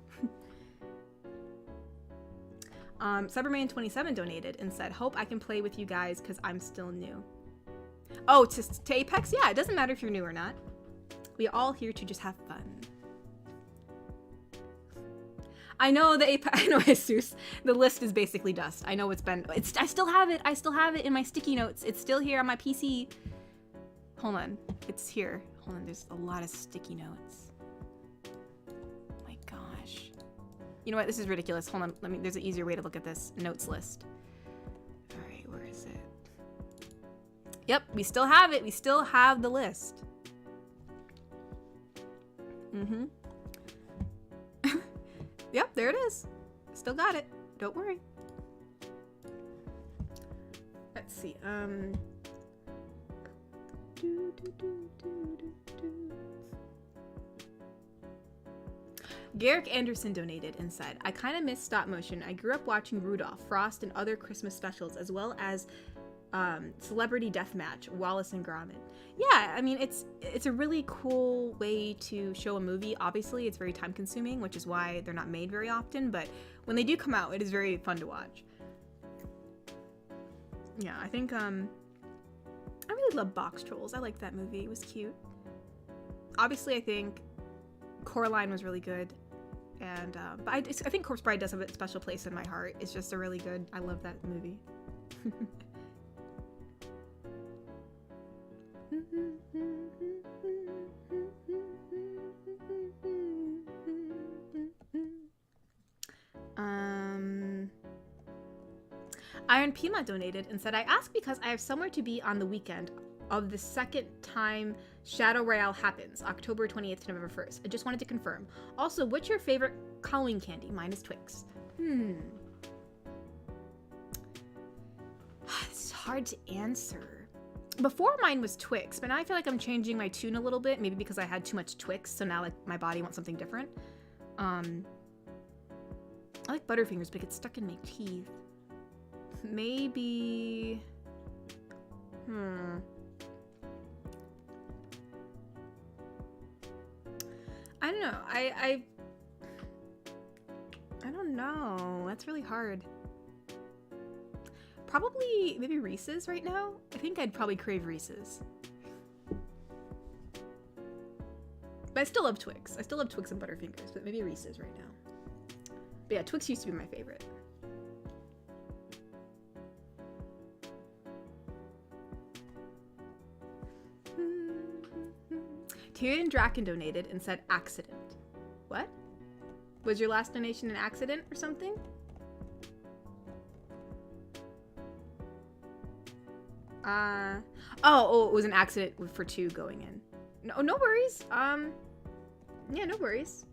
Speaker 1: Cyberman27 donated and said, hope I can play with you guys because I'm still new. Oh, to Apex? Yeah, it doesn't matter if you're new or not. We're all here to just have fun. I know I know, Jesus. The list is basically dust. I know I still have it. I still have it in my sticky notes. It's still here on my PC. Hold on. It's here. Hold on. There's a lot of sticky notes. You know what? This is ridiculous. Hold on. There's an easier way to look at this notes list. All right, where is it? Yep, we still have it. We still have the list. Yep, there it is. Still got it. Don't worry. Let's see. Garrick Anderson donated and said, I kind of miss stop motion. I grew up watching Rudolph, Frost, and other Christmas specials, as well as Celebrity Deathmatch, Wallace and Gromit. Yeah, I mean, it's a really cool way to show a movie. Obviously, it's very time consuming, which is why they're not made very often, but when they do come out, it is very fun to watch. Yeah, I think, I really love Box Trolls. I liked that movie. It was cute. Obviously, I think Coraline was really good, and but I think Corpse Bride does have a special place in my heart. It's just a really good. I love that movie. Iron Pima donated and said, I ask because I have somewhere to be on the weekend of the second time Shadow Royale happens, October 28th to November 1st. I just wanted to confirm. Also, what's your favorite Halloween candy? Mine is Twix. It's hard to answer. Before mine was Twix, but now I feel like I'm changing my tune a little bit, maybe because I had too much Twix, so now like my body wants something different. I like Butterfingers, but it gets stuck in my teeth. Maybe... I don't know. I don't know. That's really hard. Probably maybe Reese's right now. I think I'd probably crave Reese's. But I still love Twix. I still love Twix and Butterfingers, but maybe Reese's right now. But yeah, Twix used to be my favorite. Tyrion Draken donated and said accident. What? Was your last donation an accident or something? Oh, it was an accident for 2 going in. No worries. Yeah, no worries.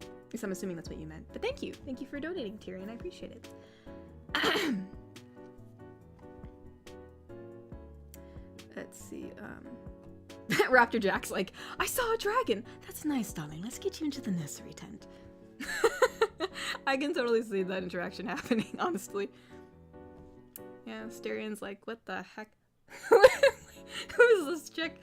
Speaker 1: At least I'm assuming that's what you meant. But thank you. Thank you for donating, Tyrion. I appreciate it. Let's see. Raptor Jack's like, I saw a dragon. That's nice, darling. Let's get you into the nursery tent. I can totally see that interaction happening, honestly. Yeah, Sterion's like, what the heck? Who is this chick?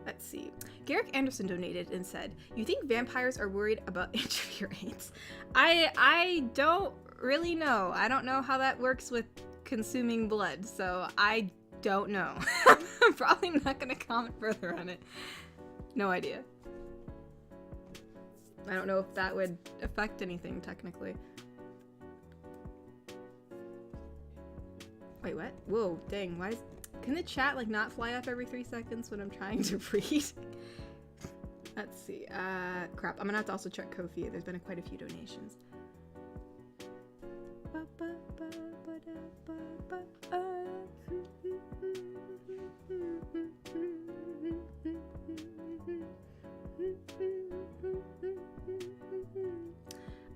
Speaker 1: Let's see. Garrick Anderson donated and said, you think vampires are worried about injury rates? I don't really know. I don't know how that works with consuming blood, so I don't know. I'm probably not going to comment further on it. No idea. I don't know if that would affect anything, technically. Wait, what? Whoa, dang, why is... Can the chat, like, not fly up every 3 seconds when I'm trying to read? Let's see. Crap. I'm gonna have to also check Ko-fi. There's been quite a few donations.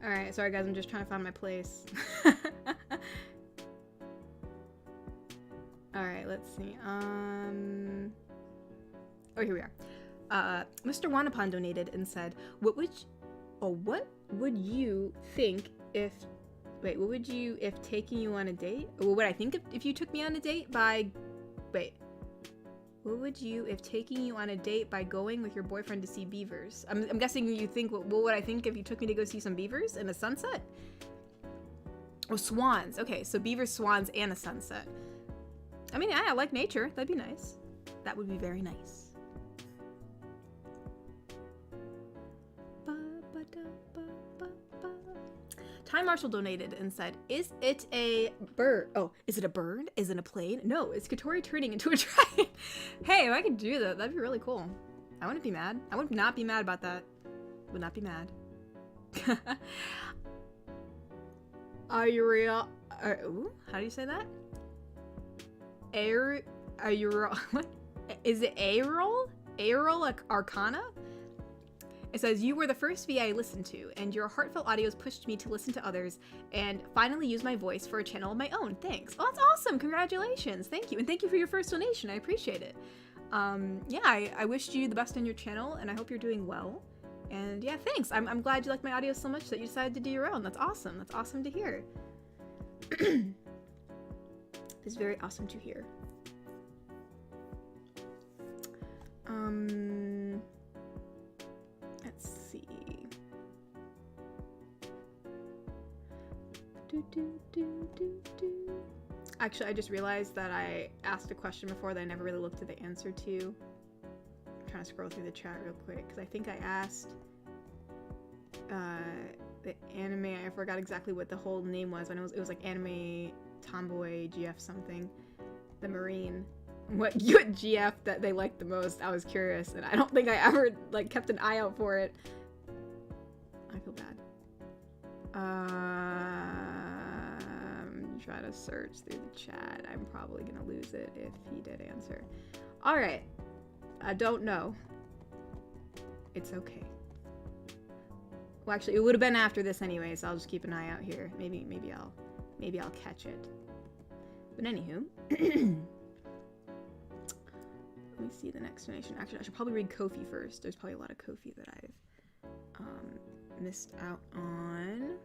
Speaker 1: Alright, sorry guys, I'm just trying to find my place. Alright, let's see. Oh, here we are. Mr. Wanapon donated and said, what would you think if... Wait, what would you, if taking you on a date? What would I think if you took me on a date by... Wait. What would you, if taking you on a date by going with your boyfriend to see beavers? I'm guessing you think, what would I think if you took me to go see some beavers in a sunset? Oh, swans. Okay, so beavers, swans, and a sunset. I mean, yeah, I like nature. That'd be nice. That would be very nice. Time Marshall donated and said, is it a bird? Oh, is it a bird? Is it a plane? No, it's Katori turning into a dragon. Hey, if I could do that, that'd be really cool. I wouldn't be mad. I would not be mad about that. Would not be mad. Are you real? Ooh, how do you say that? What? Is it Aerol? Aerol Arcana? It says, you were the first VA I listened to, and your heartfelt audios pushed me to listen to others and finally use my voice for a channel of my own. Thanks. Oh, that's awesome. Congratulations. Thank you. And thank you for your first donation. I appreciate it. Yeah, I wished you the best on your channel, and I hope you're doing well. And yeah, thanks. I'm glad you like my audio so much that you decided to do your own. That's awesome. That's awesome to hear. It's very awesome to hear. Let's see. Actually, I just realized that I asked a question before that I never really looked at the answer to. I'm trying to scroll through the chat real quick because I think I asked the anime. I forgot exactly what the whole name was. I know it was like Anime Tomboy GF something. The Marine. What GF that they liked the most. I was curious, and I don't think I ever like kept an eye out for it. I feel bad. Try to search through the chat. I'm probably gonna lose it if he did answer. All right. I don't know. It's okay. Well, actually, it would have been after this anyway, so I'll just keep an eye out here. Maybe I'll catch it. But anywho. Let me see the next donation. Actually, I should probably read Ko-fi first. There's probably a lot of Ko-fi that I've missed out on.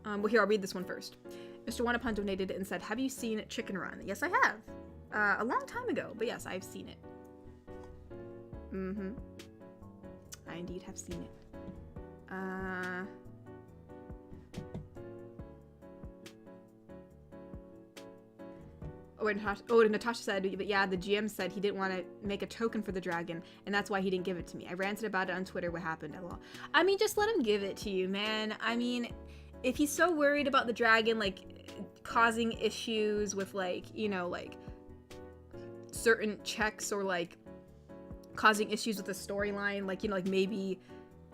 Speaker 1: Well, here, I'll read this one first. Mr. Wanapun donated and said, have you seen Chicken Run? Yes, I have. A long time ago, but yes, I've seen it. Mm-hmm. I indeed have seen it. Natasha said, but yeah, the GM said he didn't want to make a token for the dragon, and that's why he didn't give it to me. I ranted about it on Twitter. What happened? I mean, just let him give it to you, man. I mean, if he's so worried about the dragon, like, causing issues with, like, you know, like, certain checks or, like, causing issues with the storyline, like, you know, like, maybe,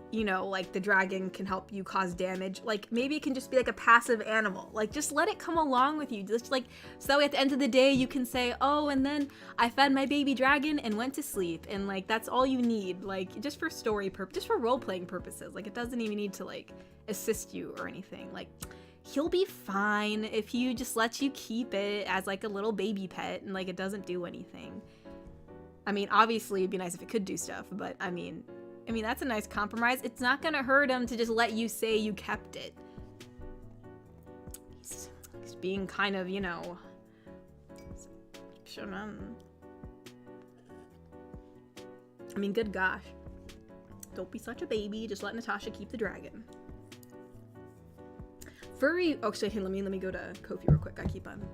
Speaker 1: you know, like, the dragon can help you cause damage. Like, maybe it can just be, like, a passive animal. Like, just let it come along with you. Just, like, so that way at the end of the day, you can say, oh, and then I fed my baby dragon and went to sleep. And, like, that's all you need. Like, just for story just for role-playing purposes. Like, it doesn't even need to, like, assist you or anything. Like, he'll be fine if he just lets you keep it as, like, a little baby pet and, like, it doesn't do anything. I mean, obviously, it'd be nice if it could do stuff, but, I mean, that's a nice compromise. It's not gonna hurt him to just let you say you kept it. He's being kind of, you know... I mean, good gosh. Don't be such a baby. Just let Natasha keep the dragon. Furry... Oh, actually, let me go to Ko-fi real quick. I keep on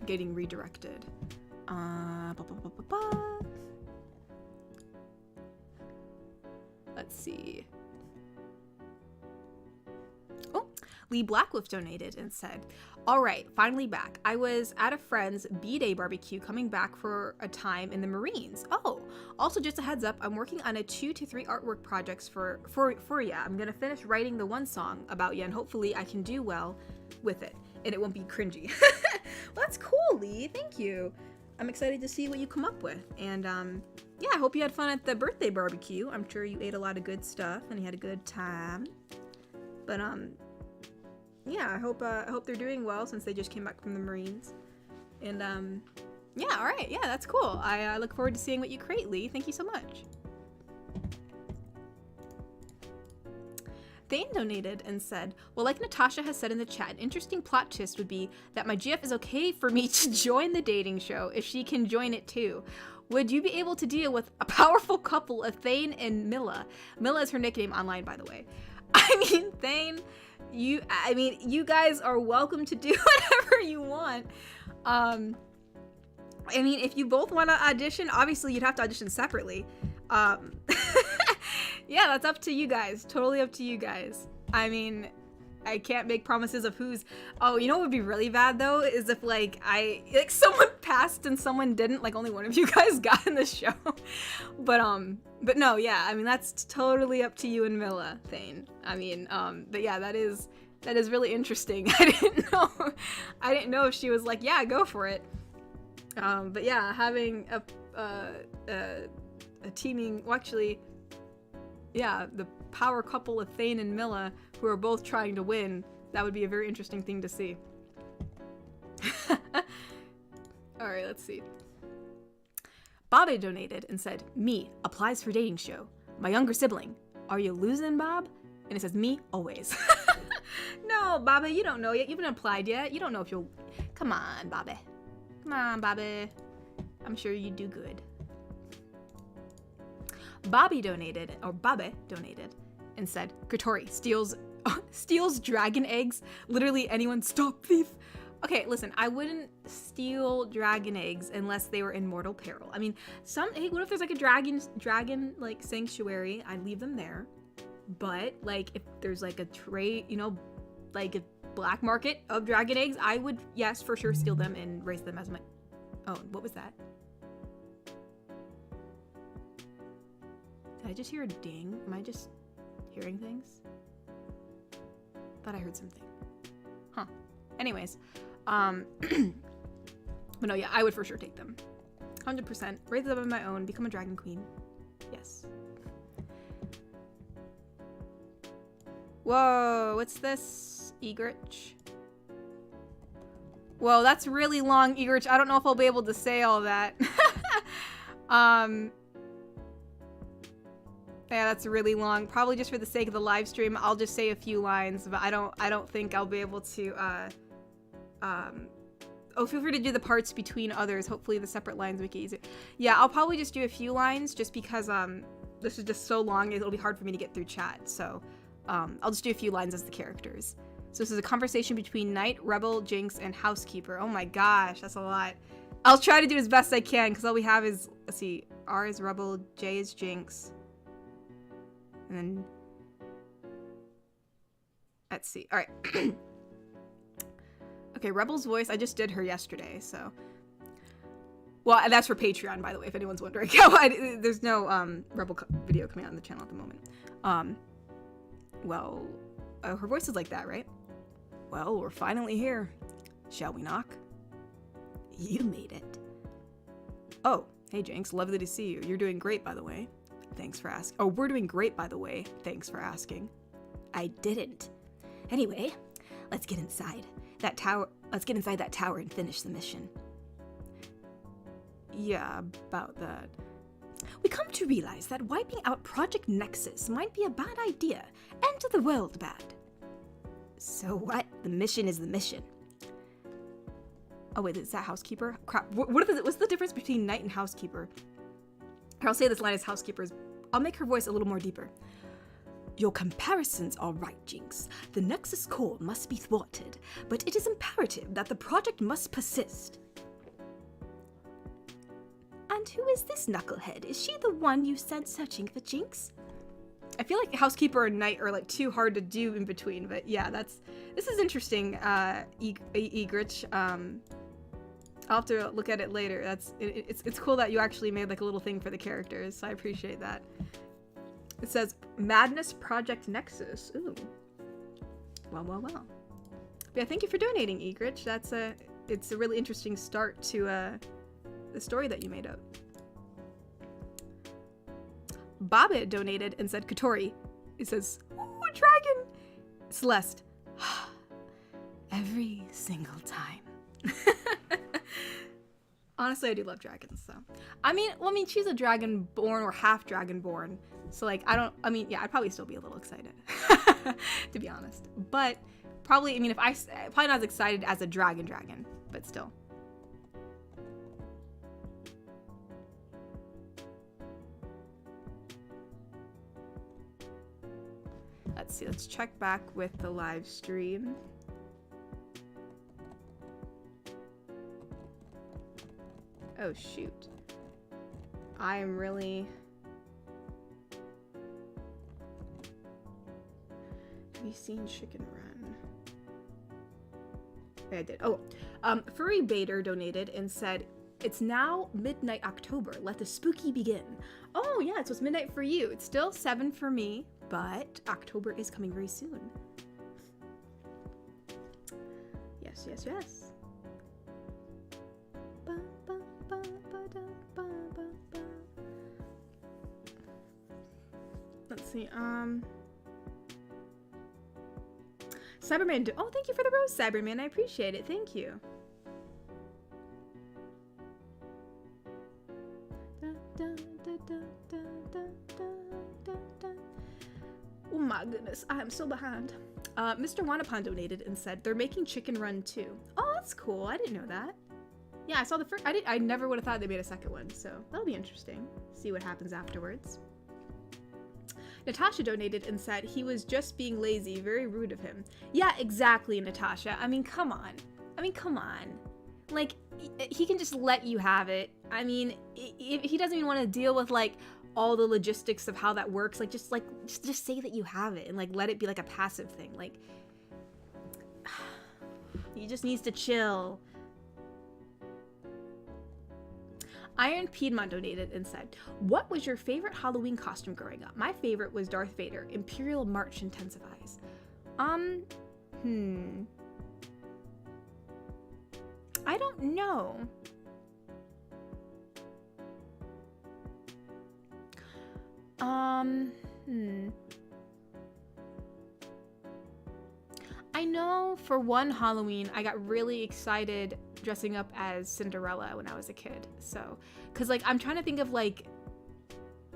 Speaker 1: getting redirected. Let's see. Oh, Lee Blackwolf donated and said, all right, finally back. I was at a friend's B-Day barbecue coming back for a time in the Marines. Oh, also just a heads up, I'm working on a 2 to 3 artwork projects for ya. I'm gonna finish writing the one song about ya, and hopefully I can do well with it, and it won't be cringy. Well, that's cool, Lee. Thank you. I'm excited to see what you come up with, and yeah, I hope you had fun at the birthday barbecue. I'm sure you ate a lot of good stuff and you had a good time. But yeah, I hope they're doing well since they just came back from the Marines. And yeah, all right, yeah, that's cool. I look forward to seeing what you create, Lee. Thank you so much. Thane donated and said, well, like Natasha has said in the chat, an interesting plot twist would be that my GF is okay for me to join the dating show if she can join it too. Would you be able to deal with a powerful couple of Thane and Milla? Milla is her nickname online, by the way. I mean, Thane, you guys are welcome to do whatever you want. I mean, if you both want to audition, obviously you'd have to audition separately. Yeah, that's up to you guys. Totally up to you guys. I mean, I can't make promises of who's... Oh, you know what would be really bad, though? Is if, like, someone passed and someone didn't. Like, only one of you guys got in the show. But no, yeah. I mean, that's totally up to you and Milla, Thane. I mean, but yeah, that is really interesting. I didn't know if she was like, yeah, go for it. But yeah, having a teaming, well actually, yeah, the power couple of Thane and Milla, who are both trying to win. That would be a very interesting thing to see. Alright, let's see. Bobby donated and said, me, applies for dating show. My younger sibling. Are you losing, Bob? And it says, me, always. No, Bobby, you don't know yet. You haven't applied yet. You don't know if you'll... Come on, Bobby. Come on, Bobby. I'm sure you do good. Bobby donated, and said, Katori steals dragon eggs. Literally anyone, stop thief. Okay, listen, I wouldn't steal dragon eggs unless they were in mortal peril. I mean, hey, what if there's like a dragon like sanctuary? I'd leave them there. But like if there's like a trade, you know, like a black market of dragon eggs, I would, yes, for sure steal them and raise them as my... Oh, what was that? Did I just hear a ding? Am I just hearing things? Thought I heard something. Huh. Anyways, but no, yeah, I would for sure take them. 100%. Raise them on my own. Become a dragon queen. Yes. Whoa, what's this? Egrich. Whoa, that's really long, Egrich. I don't know if I'll be able to say all that. Yeah, that's really long. Probably just for the sake of the live stream, I'll just say a few lines, but I don't think I'll be able to, oh, feel free to do the parts between others. Hopefully the separate lines make it easier. Yeah, I'll probably just do a few lines just because, this is just so long, it'll be hard for me to get through chat, so, I'll just do a few lines as the characters. So this is a conversation between Knight, Rebel, Jinx, and Housekeeper. Oh my gosh, that's a lot. I'll try to do as best I can, because all we have is, let's see, R is Rebel, J is Jinx, and then, let's see, alright. Okay, Rebel's voice, I just did her yesterday, so. Well, that's for Patreon, by the way, if anyone's wondering. There's no Rebel video coming out on the channel at the moment. Well, her voice is like that, right? Well, we're finally here. Shall we knock? You made it. Oh, hey Jinx, lovely to see you. You're doing great, by the way. Thanks for asking. Oh, we're doing great, by the way. Thanks for asking. I didn't. Anyway, let's get inside that tower. Let's get inside that tower and finish the mission. Yeah, about that. We come to realize that wiping out Project Nexus might be a bad idea, and to the world bad. So what? The mission is the mission. Oh wait, is that Housekeeper? Crap, what's the difference between Knight and Housekeeper? Or I'll say this line as Housekeeper's. I'll make her voice a little more deeper. Your comparisons are right, Jinx. The Nexus core must be thwarted, but it is imperative that the project must persist. And who is this knucklehead? Is she the one you sent searching for Jinx? I feel like Housekeeper and Knight are like too hard to do in between, but yeah, this is interesting, Egrich. I'll have to look at it later. It's cool that you actually made like a little thing for the characters, so I appreciate that. It says Madness Project Nexus. Ooh. Well. But yeah, thank you for donating, Egrich. It's a really interesting start to the story that you made up. Bobbit donated and said Katori. It says, ooh, dragon! Celeste. Every single time. Honestly, I do love dragons, so. I mean, she's a dragonborn or half dragonborn. So, like, yeah, I'd probably still be a little excited. To be honest. But, probably, probably not as excited as a dragon, but still. Let's see, let's check back with the live stream. Oh shoot. I am really... Have you seen Chicken Run? Yeah, I did. Oh, Furry Bader donated and said, it's now midnight October. Let the spooky begin. Oh yeah, so it's midnight for you. It's still 7 for me, but October is coming very soon. Yes. let's see. Cyberman. Oh, thank you for the rose, Cyberman. I appreciate it. Thank you. Oh my goodness, I am so behind. Mr. Wanapan donated and said they're making Chicken Run 2. Oh, that's cool. I didn't know that. Yeah, I saw the first. I never would have thought they made a second one, so that'll be interesting. See what happens afterwards. Natasha donated and said he was just being lazy. Very rude of him. Yeah, exactly, Natasha. I mean, come on. Like, he can just let you have it. I mean, if he doesn't even want to deal with like all the logistics of how that works, like just say that you have it and like let it be like a passive thing. Like, he just needs to chill. Iron Piedmont donated and said, what was your favorite Halloween costume growing up? My favorite was Darth Vader. Imperial March intensifies. I don't know. I know for one Halloween, I got really excited dressing up as Cinderella when I was a kid. So, cause like, I'm trying to think of like,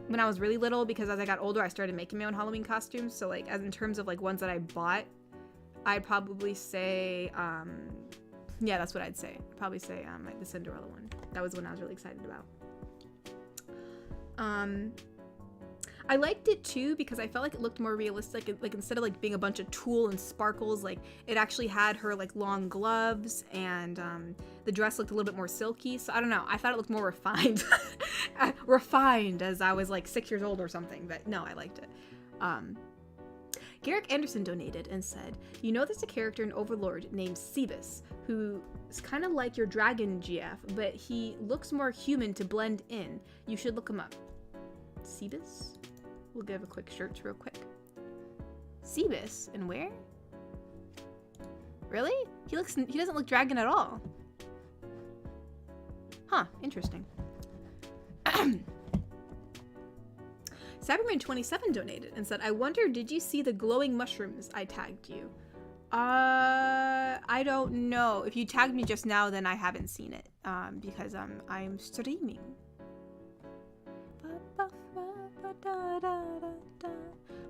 Speaker 1: when I was really little, because as I got older, I started making my own Halloween costumes. So like, as in terms of like ones that I bought, I'd probably say, yeah, that's what I'd say. I'd probably say, like the Cinderella one. That was one I was really excited about. I liked it too because I felt like it looked more realistic. Like instead of like being a bunch of tulle and sparkles, like it actually had her like long gloves, and the dress looked a little bit more silky. So I don't know. I thought it looked more refined, refined as I was like 6 years old or something. But no, I liked it. Garrick Anderson donated and said, you know there's a character in Overlord named Cebus who is kind of like your dragon GF, but he looks more human to blend in. You should look him up. Cebus? We'll give a quick search real quick. Cebus? And where? Really? He doesn't look dragon at all. Huh, interesting. Cyberman27 donated and said, I wonder, did you see the glowing mushrooms I tagged you? I don't know. If you tagged me just now, then I haven't seen it, because I'm streaming.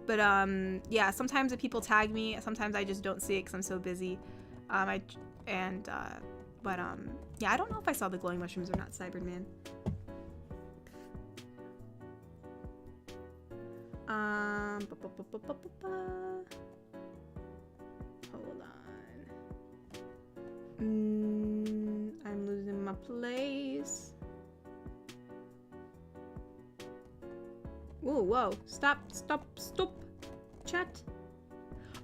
Speaker 1: But yeah, sometimes if people tag me, sometimes I just don't see it because I'm so busy. Yeah, I don't know if I saw the glowing mushrooms or not, Cyberman. Hold on. I'm losing my place. Whoa, stop, chat.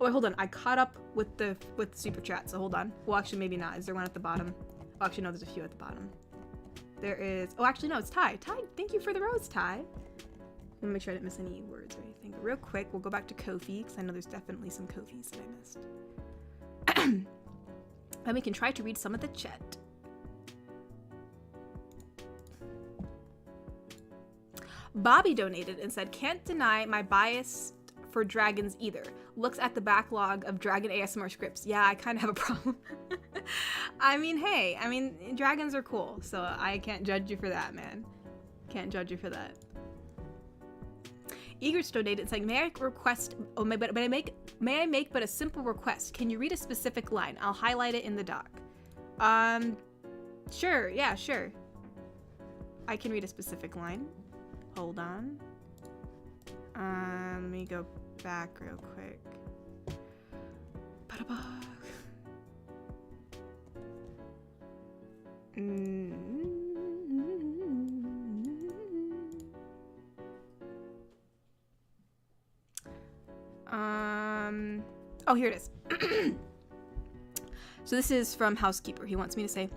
Speaker 1: Oh wait, hold on, I caught up with the super chat, so hold on. Well, actually, maybe not. Is there one at the bottom? Oh, actually, no, there's a few at the bottom. There is, oh, actually, no, it's Ty. Ty, thank you for the rose, Ty. I'm gonna make sure I didn't miss any words or anything. But real quick, we'll go back to Ko-fi, because I know there's definitely some Ko-fis that I missed. Then we can try to read some of the chat. Bobby donated and said, can't deny my bias for dragons either. Looks at the backlog of dragon ASMR scripts. Yeah, I kind of have a problem. I mean, hey, dragons are cool, so I can't judge you for that, man. Can't judge you for that. Eagers donated saying, may I request, oh, may I make but a simple request? Can you read a specific line? I'll highlight it in the doc. Sure, yeah, sure. I can read a specific line. Hold on. Let me go back real quick. Oh, here it is. So this is from Housekeeper. He wants me to say,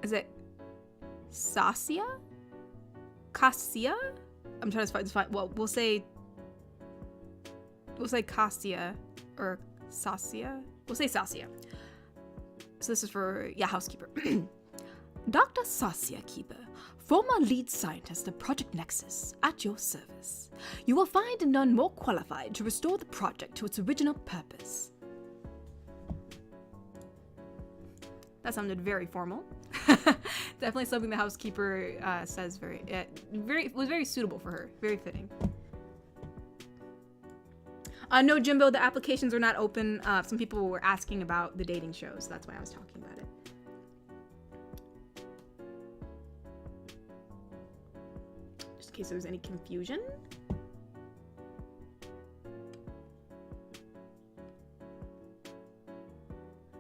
Speaker 1: is it Sasia? Cassia? I'm trying to find, well, we'll say Cassia or Sasia. We'll say Sasia. So this is for, yeah, Housekeeper. Dr. Sasia Keeper,
Speaker 2: former lead scientist of Project Nexus, at your service. You will find none more qualified to restore the project to its original purpose.
Speaker 1: That sounded very formal. Definitely something the housekeeper says was very suitable for her. Very fitting. No, Jimbo, the applications are not open. Some people were asking about the dating shows. That's why I was talking about it. Just in case there was any confusion.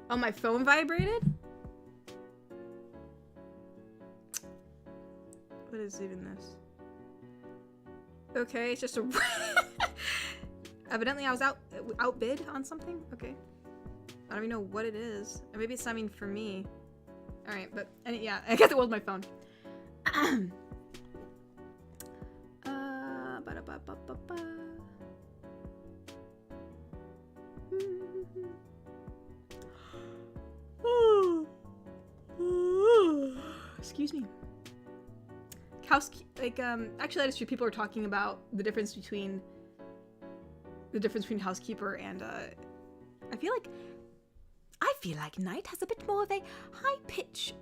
Speaker 1: Oh, my phone vibrated? What is even this? Okay, it's just a... Evidently I was outbid on something? Okay. I don't even know what it is. Or maybe it's something for me. Alright, but... yeah, I guess it was my phone. Excuse me. Actually, that is true. People are talking about the difference between housekeeper and I feel like Knight has a bit more of a high pitch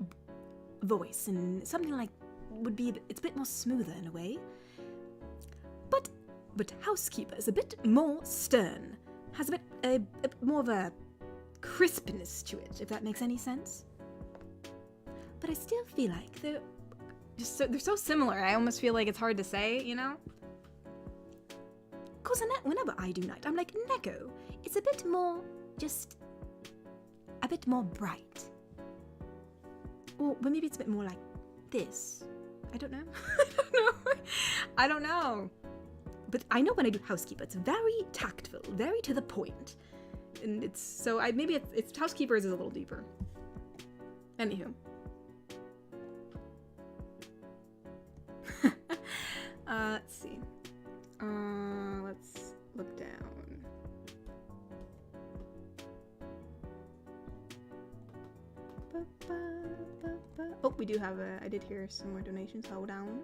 Speaker 1: voice, and something like it's a bit more smoother in a way. But housekeeper is a bit more stern, has a bit more of a crispness to it, if that makes any sense. But I still feel like they're so similar. I almost feel like it's hard to say, you know? Because whenever I do Knight, I'm like, Neko, it's a bit more bright. Or maybe it's a bit more like this. I don't know. I don't know. But I know when I do housekeeper, it's very tactful, very to the point. And it's housekeepers is a little deeper. Anywho. Let's see. Let's look down. Oh, we do have I did hear some more donations. Hold on.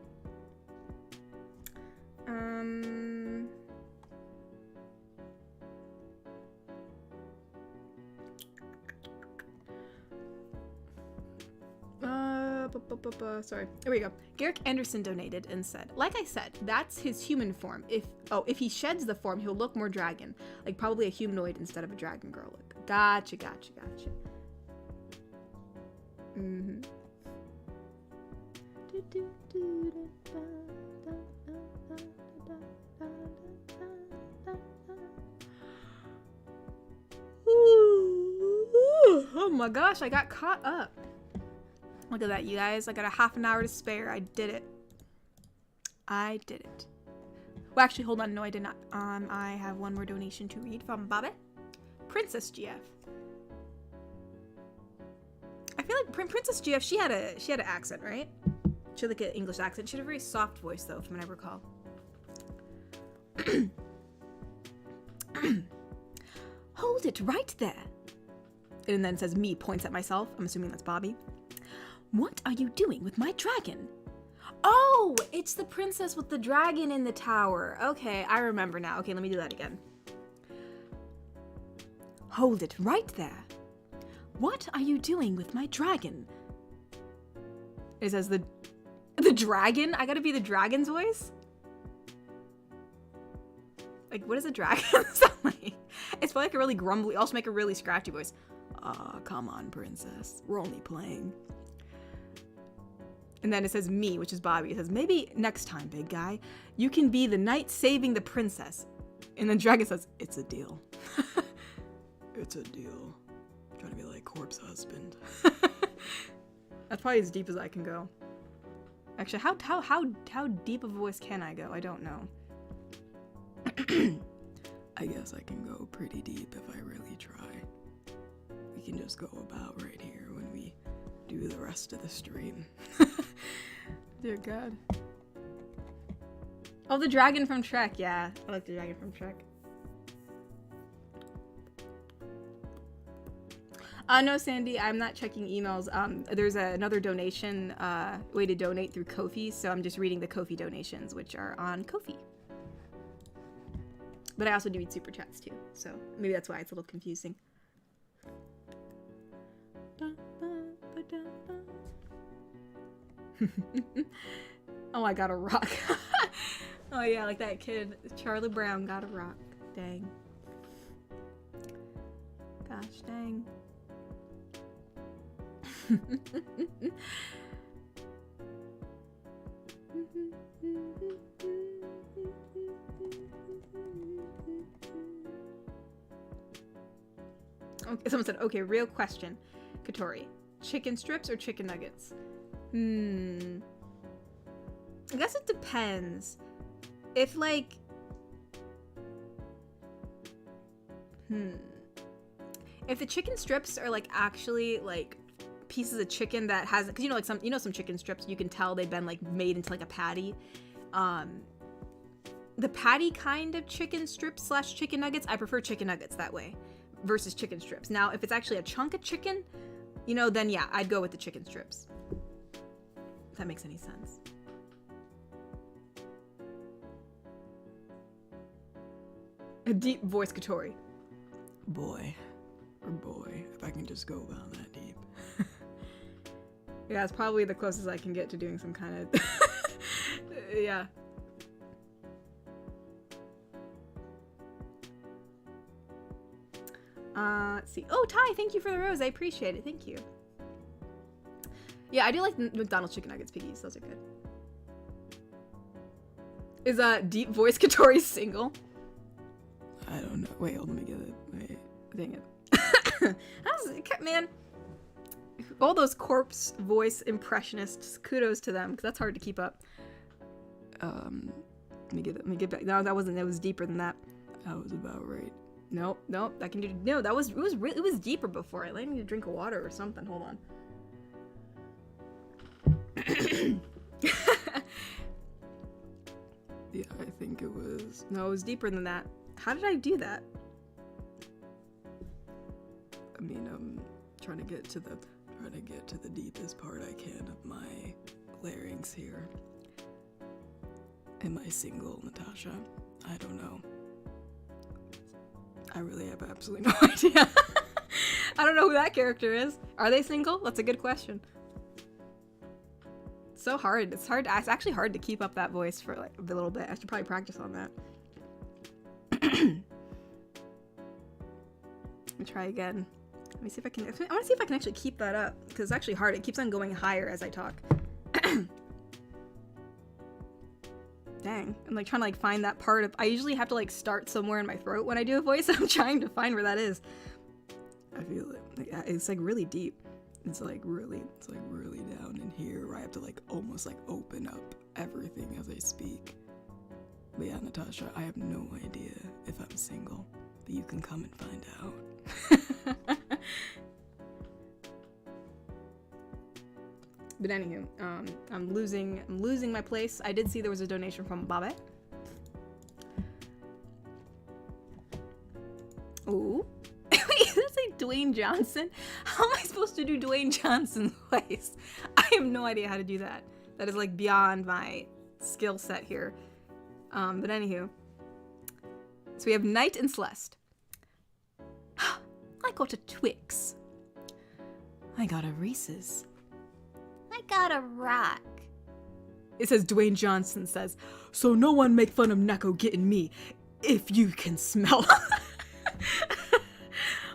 Speaker 1: Sorry. Here we go. Garrick Anderson donated and said, like I said, that's his human form. If he sheds the form, he'll look more dragon. Like probably a humanoid instead of a dragon girl look. Gotcha. Mm-hmm. Oh my gosh, I got caught up. Look at that, you guys. I got a half an hour to spare. I did it. Well, actually, hold on. No, I did not. I have one more donation to read from Bobby. Princess GF. I feel like Princess GF, she had an accent, right? She had like an English accent. She had a very soft voice, though, from what I recall.
Speaker 2: Hold it right there.
Speaker 1: And then it says me, points at myself. I'm assuming that's Bobby.
Speaker 2: What are you doing with my dragon?
Speaker 1: Oh, it's the princess with the dragon in the tower. Okay, I remember now. Okay, let me do that again.
Speaker 2: Hold it right there. What are you doing with my dragon?
Speaker 1: It says the dragon? I gotta be the dragon's voice? Like, what does a dragon sound like? It's probably like a really grumbly, also make a really scratchy voice. Come on, princess. We're only playing. And then it says me, which is Bobby. It says, maybe next time, big guy, you can be the knight saving the princess. And then Dragon says, it's a deal. It's a deal. I'm trying to be like corpse husband. That's probably as deep as I can go. Actually, how deep of a voice can I go? I don't know. I guess I can go pretty deep if I really try. We can just go about right here when we do the rest of the stream. Dear God. Oh, the dragon from Trek. Yeah, I like the dragon from Trek. No, Sandy, I'm not checking emails. There's another donation way to donate through Ko-fi, so I'm just reading the Ko-fi donations, which are on Ko-fi. But I also do read super chats too, so maybe that's why it's a little confusing. Oh, I got a rock. Oh yeah, like that kid, Charlie Brown got a rock. Dang. Gosh dang. Okay, someone said, okay, real question. Katori, chicken strips or chicken nuggets? I guess it depends. If like... If the chicken strips are like actually like pieces of chicken that has, because you know, like some chicken strips, you can tell they've been like made into like a patty. The patty kind of chicken strips / chicken nuggets, I prefer chicken nuggets that way versus chicken strips. Now, if it's actually a chunk of chicken, you know, then yeah, I'd go with the chicken strips. If that makes any sense. A deep voice, Katori.
Speaker 3: Boy, if I can just go about that deep.
Speaker 1: Yeah, it's probably the closest I can get to doing some kind of... yeah. Let's see. Oh, Ty, thank you for the rose. I appreciate it. Thank you. Yeah, I do like McDonald's chicken nuggets, piggies. Those are good. Is deep voice Katori single?
Speaker 3: I don't know. Wait, hold on, let me get it. Wait.
Speaker 1: Dang it. Man, all those corpse voice impressionists, kudos to them, because that's hard to keep up. Let me get back. No, that wasn't. It was deeper than that.
Speaker 3: That was about right.
Speaker 1: Nope. I can do. No, it was deeper before. I need to drink water or something. Hold on.
Speaker 3: Yeah, I think it was.
Speaker 1: No, it was deeper than that. How did I do that?
Speaker 3: I mean, I'm trying to get to the deepest part I can of my larynx here. Am I single, Natasha? I don't know. I really have absolutely no idea.
Speaker 1: I don't know who that character is. Are they single? That's a good question. It's so hard. It's actually hard to keep up that voice for like a little bit. I should probably practice on that. Let me try again. Let me see if I can. I want to see if I can actually keep that up because it's actually hard. It keeps on going higher as I talk. Dang, I'm like trying to like find that part of. I usually have to like start somewhere in my throat when I do a voice. I'm trying to find where that is.
Speaker 3: I feel it. It's like really deep. It's like really down in here where I have to like almost like open up everything as I speak. But yeah, Natasha, I have no idea if I'm single, but you can come and find out.
Speaker 1: But anywho, I'm losing my place. I did see there was a donation from Babe. Ooh. Wait, that's like Dwayne Johnson? How am I supposed to do Dwayne Johnson's voice? I have no idea how to do that. That is like beyond my skill set here. But anywho. So we have Knight and Celeste. I got a Twix. I got a Reese's.
Speaker 2: I got a rock.
Speaker 1: It says Dwayne Johnson says, so no one make fun of Neko getting me if you can smell.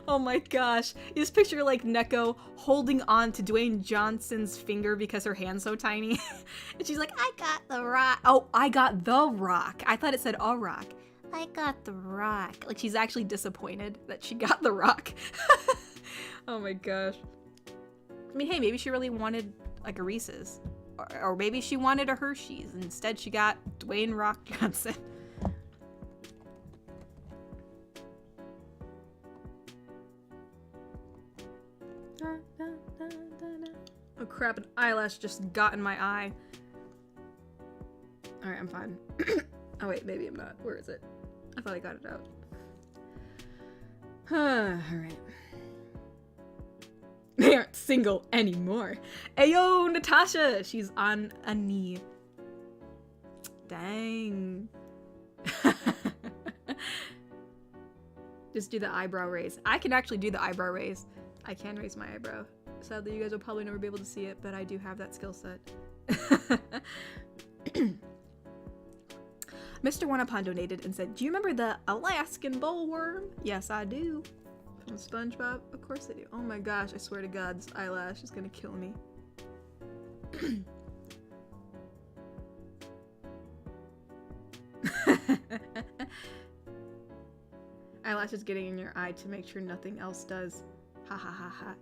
Speaker 1: Oh my gosh. You just picture like Neko holding on to Dwayne Johnson's finger because her hand's so tiny. And she's like, I got the rock. Oh, I got the rock. I thought it said a rock.
Speaker 2: I got the rock.
Speaker 1: Like she's actually disappointed that she got the rock. Oh my gosh. I mean, hey, maybe she really wanted like a Reese's. Or maybe she wanted a Hershey's. And instead she got Dwayne Rock Johnson. Oh crap, an eyelash just got in my eye. Alright, I'm fine. Oh wait, maybe I'm not. Where is it? I thought I got it out. Alright. single anymore. Ayo, Natasha! She's on a knee. Dang. Just do the eyebrow raise. I can actually do the eyebrow raise. I can raise my eyebrow. Sadly, you guys will probably never be able to see it, but I do have that skill set. Mr. One-Upon donated and said, do you remember the Alaskan bullworm? Yes, I do. From SpongeBob? Of course I do. Oh my gosh, I swear to God, this eyelash is gonna kill me. Eyelash is getting in your eye to make sure nothing else does. Ha ha ha ha.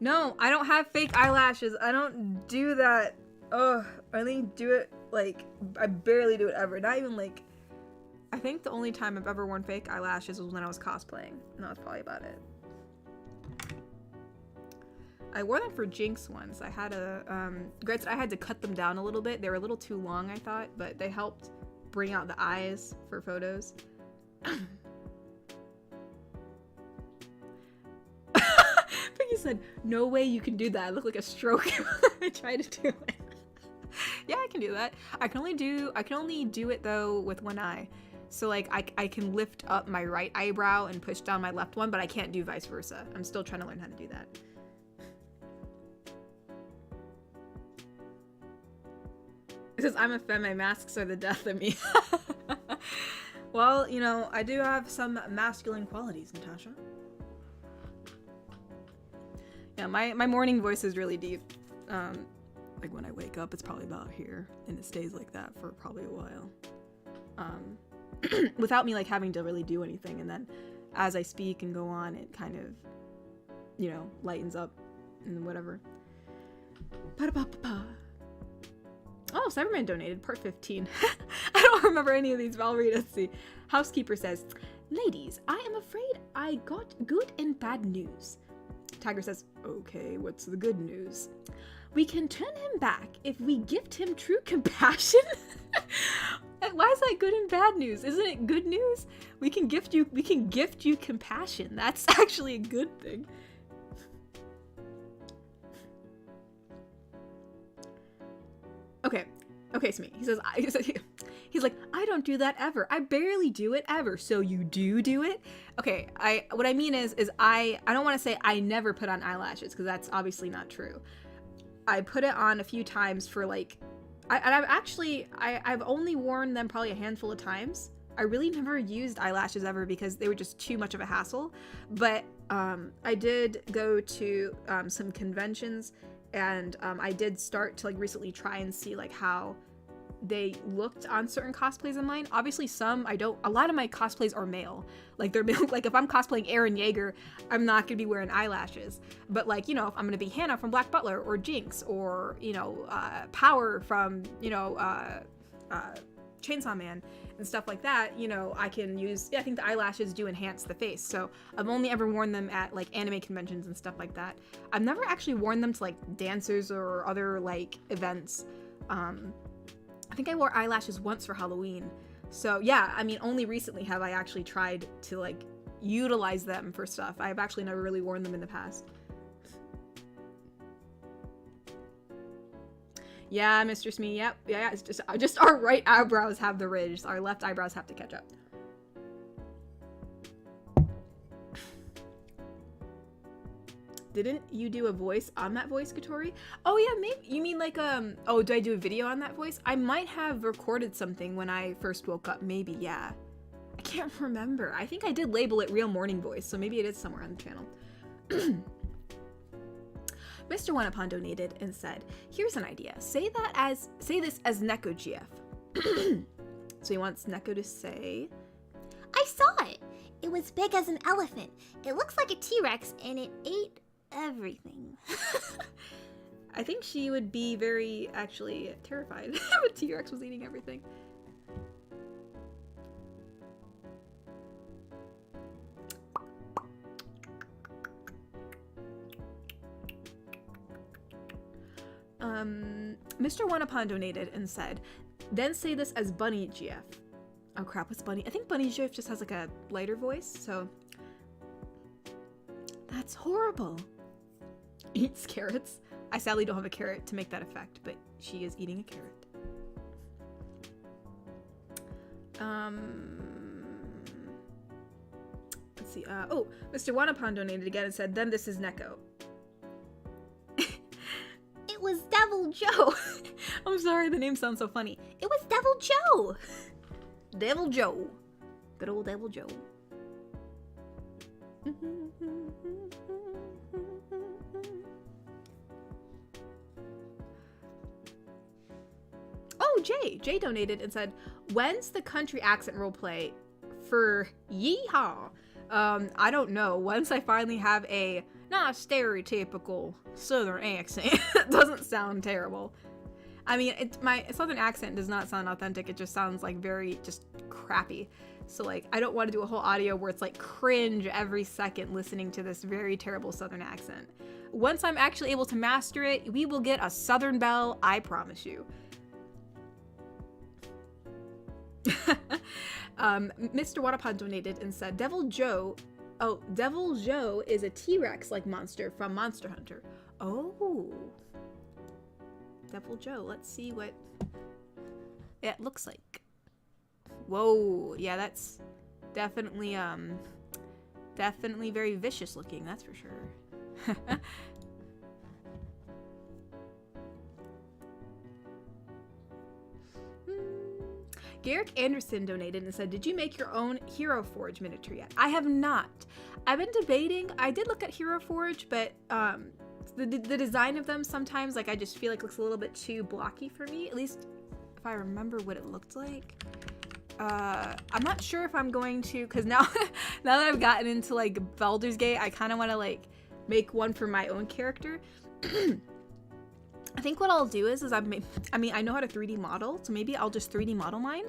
Speaker 1: No, I don't have fake eyelashes. I don't do that. Ugh, I only do it, like, I barely do it ever. Not even, like, I think the only time I've ever worn fake eyelashes was when I was cosplaying. And that was probably about it. I wore them for Jinx once. I had a, granted, I had to cut them down a little bit. They were a little too long, I thought, but they helped bring out the eyes for photos. Piggy said, no way you can do that. I look like a stroke. I tried to do it. Yeah, I can do that. I can only do it though with one eye. So like I can lift up my right eyebrow and push down my left one, but I can't do vice versa. I'm still trying to learn how to do that. It says, I'm a femme, my masks are the death of me. Well, you know, I do have some masculine qualities, Natasha. Yeah, my morning voice is really deep.
Speaker 3: Like when I wake up, it's probably about here, and it stays like that for probably a while.
Speaker 1: Without me like having to really do anything, and then as I speak and go on, it kind of, you know, lightens up and whatever. Pa-da-pa-pa-pa. Oh, Cyberman donated, part 15. I don't remember any of these, but I'll read it. Let's see. Housekeeper says, ladies, I am afraid I got good and bad news. Tiger says, okay, what's the good news? We can turn him back if we gift him true compassion. Why is that good and bad news? Isn't it good news? We can gift you compassion. That's actually a good thing. Okay, Smee. He's like, I don't do that ever. I barely do it ever. So you do it? Okay, what I mean is I don't want to say I never put on eyelashes, because that's obviously not true. I put it on a few times for like, I've only worn them probably a handful of times. I really never used eyelashes ever because they were just too much of a hassle. But I did go to some conventions, and I did start to like recently try and see like how they looked on certain cosplays of mine. Obviously a lot of my cosplays are male. Like they're like if I'm cosplaying Aaron Yeager, I'm not gonna be wearing eyelashes. But like, you know, if I'm gonna be Hannah from Black Butler, or Jinx, or, you know, Power from, you know, Chainsaw Man and stuff like that, you know, I can use, I think the eyelashes do enhance the face. So I've only ever worn them at like anime conventions and stuff like that. I've never actually worn them to like dancers or other like events. I think I wore eyelashes once for Halloween. So yeah, I mean, only recently have I actually tried to like utilize them for stuff. I've actually never really worn them in the past. Yeah, Mr. Smee, yep. Yeah, it's just our right eyebrows have the ridge. Our left eyebrows have to catch up. Didn't you do a voice on that voice, Katori? Oh yeah, maybe. You mean like, oh, do I do a video on that voice? I might have recorded something when I first woke up, maybe, yeah. I can't remember. I think I did label it Real Morning Voice, so maybe it is somewhere on the channel. Mr. One-Upon donated and said, here's an idea. Say this as Neko GF. So he wants Neko to say,
Speaker 2: I saw it. It was big as an elephant. It looks like a T-Rex, and it ate everything.
Speaker 1: I think she would be very, actually, terrified if a T-Rex was eating everything. Mr. One-Upon donated and said, then say this as Bunny GF. Oh crap, what's Bunny? I think Bunny GF just has like a lighter voice, so... That's horrible. eats carrots. I sadly don't have a carrot to make that effect, but she is eating a carrot. Let's see. Oh, Mr. Wanapan donated again and said, "Then this is Neko."
Speaker 2: It was Devil Joe.
Speaker 1: I'm sorry, the name sounds so funny.
Speaker 2: It was Devil Joe.
Speaker 1: Devil Joe. Good old Devil Joe. Oh, Jay donated and said, "When's the country accent roleplay for Yeehaw?" I don't know. Once I finally have a not stereotypical southern accent. It doesn't sound terrible. I mean, my southern accent does not sound authentic. It just sounds like very just crappy. So like, I don't want to do a whole audio where it's like cringe every second listening to this very terrible southern accent. Once I'm actually able to master it, we will get a southern belle, I promise you. Mr. Wadapan donated and said, Devil Joe is a T-Rex like monster from Monster Hunter. Oh, Devil Joe, let's see what it looks like. Whoa, yeah, that's definitely very vicious looking, that's for sure. Garrick Anderson donated and said, "Did you make your own Hero Forge miniature yet?" I have not. I've been debating. I did look at Hero Forge, but the design of them sometimes, like, I just feel like looks a little bit too blocky for me. At least if I remember what it looked like. I'm not sure if I'm going to, because now that I've gotten into like Baldur's Gate, I kind of want to like make one for my own character. I think what I'll do is I know how to 3D model, so maybe I'll just 3D model mine,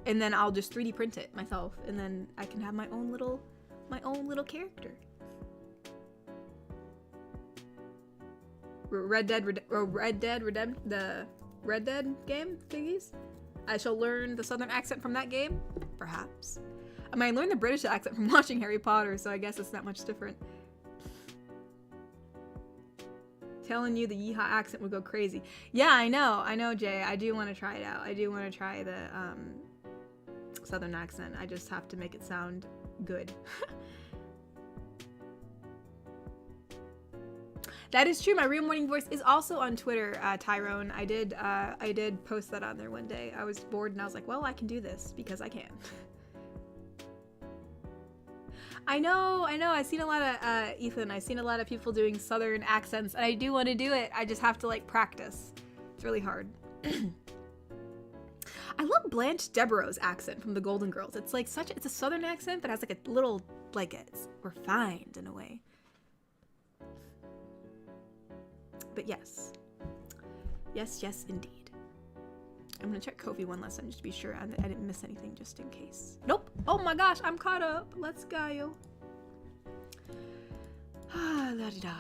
Speaker 1: and then I'll just 3D print it myself, and then I can have my own little character. Red Dead Redemption, the Red Dead game thingies. I shall learn the southern accent from that game, perhaps. I mean, I learned the British accent from watching Harry Potter, so I guess it's not much different. Telling you the yeehaw accent would go crazy. Yeah, I know, Jay. I do want to try it out. I do want to try the southern accent. I just have to make it sound good. That is true. My real morning voice is also on Twitter, Tyrone. I did post that on there one day. I was bored and I was like, well, I can do this because I can. I know. I've seen a lot of, Ethan, I've seen a lot of people doing southern accents, and I do want to do it. I just have to, like, practice. It's really hard. I love Blanche Devereaux's accent from The Golden Girls. It's, like, it's a southern accent, but has, like, a little, like, it's refined in a way. But yes. Yes, indeed. I'm gonna check Kofi one last time just to be sure I didn't miss anything just in case. Nope. Oh my gosh, I'm caught up. Let's go. Ah, la di da.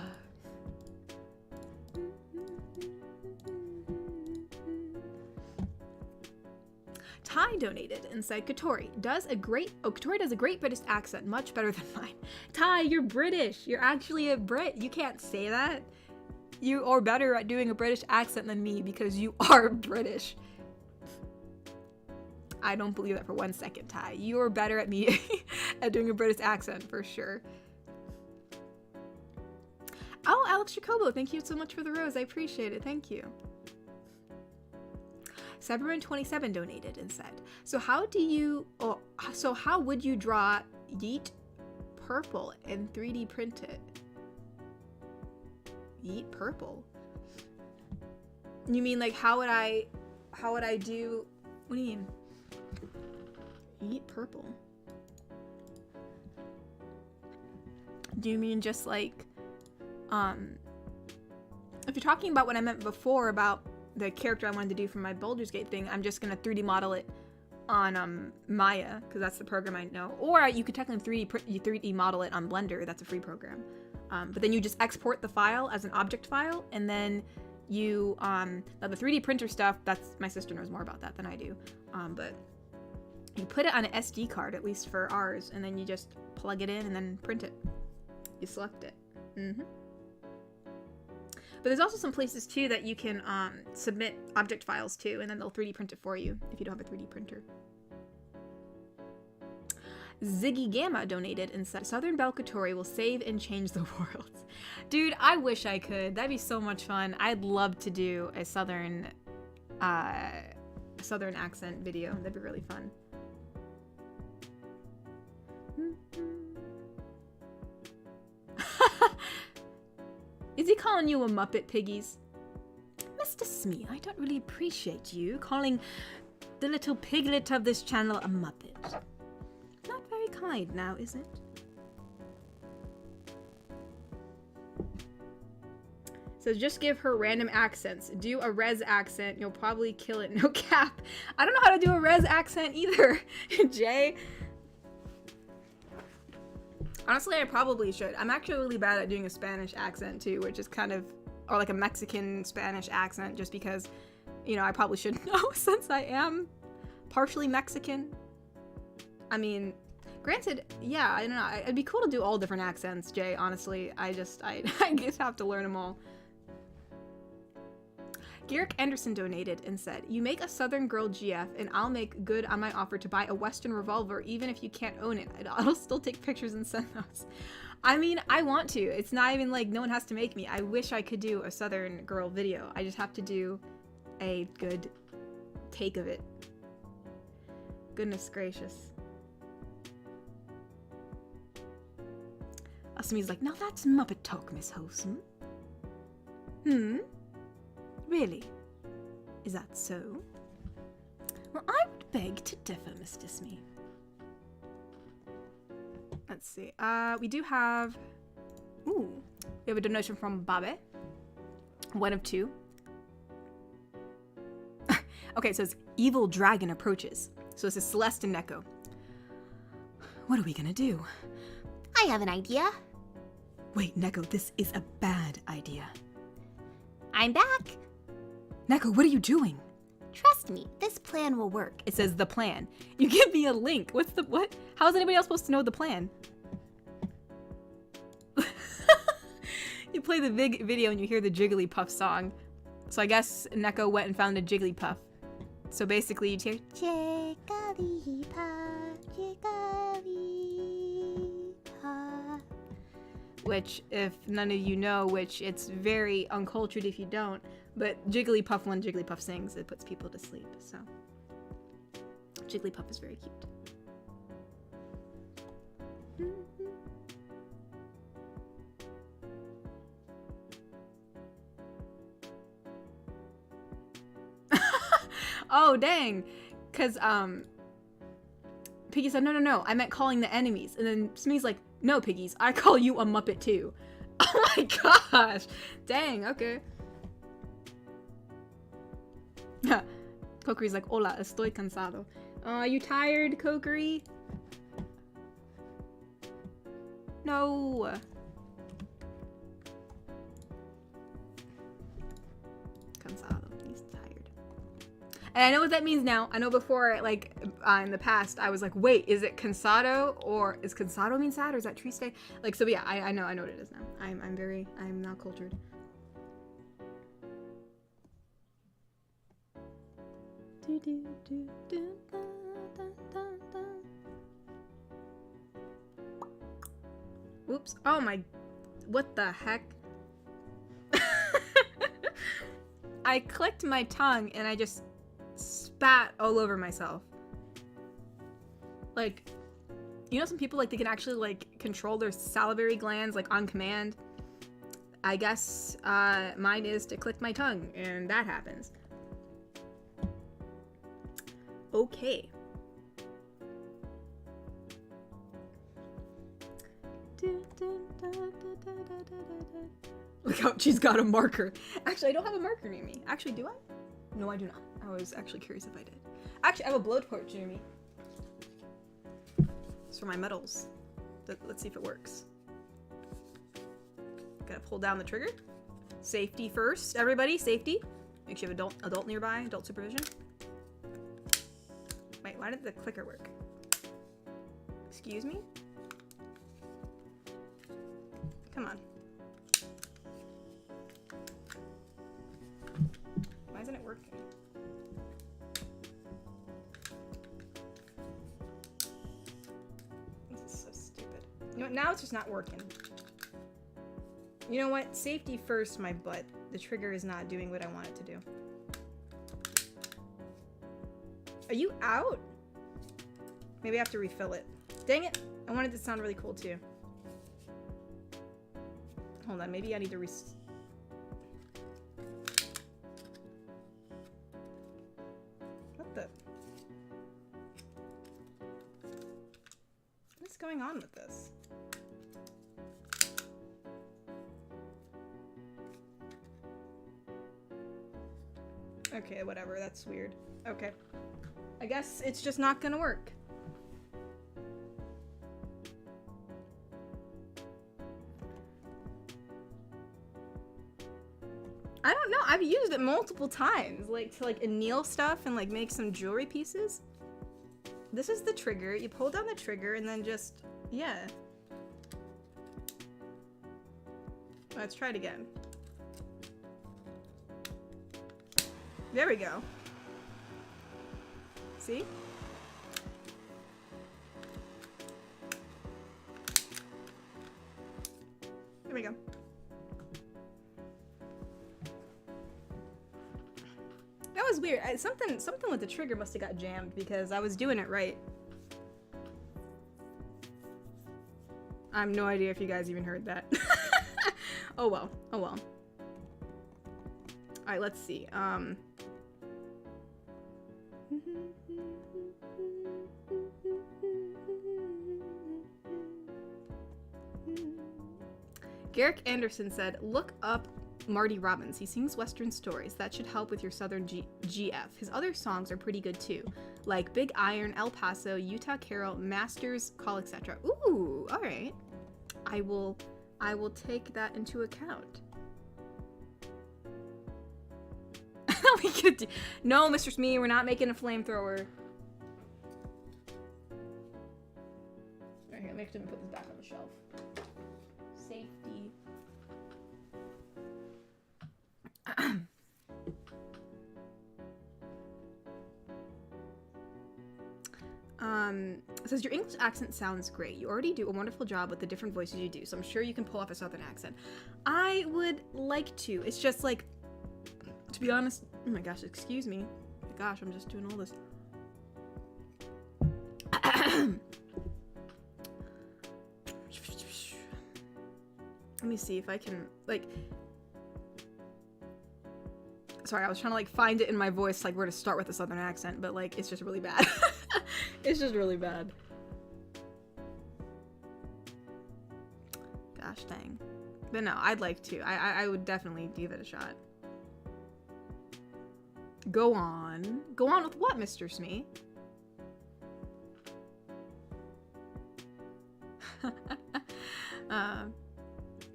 Speaker 1: Ty donated and said, Katori does a great British accent, much better than mine. Ty, you're British. You're actually a Brit. You can't say that. You are better at doing a British accent than me because you are British. I don't believe that for 1 second, Ty. You are better at me at doing a British accent for sure. Oh, Alex Jacobo, thank you so much for the rose. I appreciate it. Thank you. Cyberman27 donated and said, so how would you draw Yeet Purple and 3D print it? Yeet Purple? You mean like how would I do, what do you mean? Yeet Purple. Do you mean just like, if you're talking about what I meant before about the character I wanted to do for my Baldur's Gate thing, I'm just gonna 3D model it on Maya, because that's the program I know. Or you could technically 3D model it on Blender, that's a free program. But then you just export the file as an object file, and then you, now the 3D printer stuff, that's, my sister knows more about that than I do, but you put it on an SD card, at least for ours, and then you just plug it in and then print it. You select it. But there's also some places too that you can submit object files to, and then they'll 3D print it for you if you don't have a 3D printer. Ziggy Gamma donated and said, Southern Belkatori will save and change the world. Dude, I wish I could. That'd be so much fun. I'd love to do a Southern accent video. That'd be really fun. Is he calling you a Muppet, Piggies? Mr. Smee, I don't really appreciate you calling the little piglet of this channel a Muppet. Not very kind now, is it? So just give her random accents. Do a res accent. You'll probably kill it. No cap. I don't know how to do a res accent either, Jay. Honestly, I probably should. I'm actually really bad at doing a Spanish accent too, which is kind of, or like a Mexican Spanish accent, just because, you know, I probably should know since I am partially Mexican. I mean, granted, yeah, I don't know. It'd be cool to do all different accents, Jay, honestly. I just have to learn them all. Garrick Anderson donated and said, you make a Southern Girl GF and I'll make good on my offer to buy a Western revolver even if you can't own it. I'll still take pictures and send those. I mean, I want to. It's not even like no one has to make me. I wish I could do a Southern Girl video. I just have to do a good take of it. Goodness gracious. Asami's like, now that's Muppet talk, Miss Wholesome. Really? Is that so? Well, I would beg to differ, Mr. Smee. Let's see. We do have... Ooh. We have a donation from Babe. One of two. Okay, it says, evil dragon approaches. So it says Celeste and Neko. What are we gonna do?
Speaker 2: I have an idea.
Speaker 3: Wait, Neko, this is a bad idea.
Speaker 2: I'm back.
Speaker 3: Neko, what are you doing?
Speaker 2: Trust me, this plan will work.
Speaker 1: It says the plan. You give me a link. What's the what? How is anybody else supposed to know the plan? You play the big video and you hear the Jigglypuff song. So I guess Neko went and found a Jigglypuff. So basically you hear
Speaker 2: Jigglypuff, Jigglypuff.
Speaker 1: Which, if none of you know, which it's very uncultured if you don't, but Jigglypuff, when Jigglypuff sings, it puts people to sleep, so. Jigglypuff is very cute. Oh, dang. Because, Piggy said, no, I meant calling the enemies. And then Smee's like, no, Piggies, I call you a Muppet too. Oh my gosh. Dang, okay. Kokori's like, hola, estoy cansado. Are you tired, Kokori? No. Cansado. He's tired. And I know what that means now. I know before, like, in the past, I was like, wait, is it cansado? Or is cansado mean sad? Or is that triste? Like, so yeah, I know what it is now. I'm now cultured. Oops. Oh my, what the heck? I clicked my tongue and I just spat all over myself. Like, you know some people, like, they can actually, like, control their salivary glands, like, on command? I guess, mine is to click my tongue, and that happens. Okay. Look out, she's got a marker. Actually, I don't have a marker near me. Actually, do I? No, I do not. I was actually curious if I did. Actually, I have a blowtorch near me. It's for my medals. Let's see if it works. Gotta pull down the trigger. Safety first, everybody, safety. Make sure you have adult nearby, adult supervision. Wait, why didn't the clicker work? Excuse me? Come on. now it's just not working. You know what? Safety first, my butt. The trigger is not doing what I want it to do. Are you out? Maybe I have to refill it. Dang it. I wanted it to sound really cool too. Hold on, maybe I need to What the? What's going on with this? Okay, whatever, that's weird. Okay. I guess it's just not gonna work. I don't know, I've used it multiple times, like to like anneal stuff and like make some jewelry pieces. This is the trigger, you pull down the trigger and then just, yeah. Let's try it again. There we go. See? There we go. That was weird. Something with the trigger must have got jammed because I was doing it right. I have no idea if you guys even heard that. Oh well. Oh well. Alright, let's see. Garrick Anderson said, look up Marty Robbins. He sings Western stories. That should help with your Southern GF. His other songs are pretty good too, like Big Iron, El Paso, Utah Carol, Masters, Call, etc. Ooh, all right. I will take that into account. We could do no, Mr. Smee, we're not making a flamethrower. Right here, let me put this back on the shelf. Safety. It says your English accent sounds great. You already do a wonderful job with the different voices you do, so I'm sure you can pull off a Southern accent. I would like to. It's just like, to be honest, oh my gosh, excuse me. Oh my gosh, I'm just doing all this. Let me see if I can, like, sorry, I was trying to like find it in my voice, like where to start with a Southern accent, but like, it's just really bad. It's just really bad. Gosh dang. But no, I'd like to. I would definitely give it a shot. Go on. Go on with what, Mr. Smee?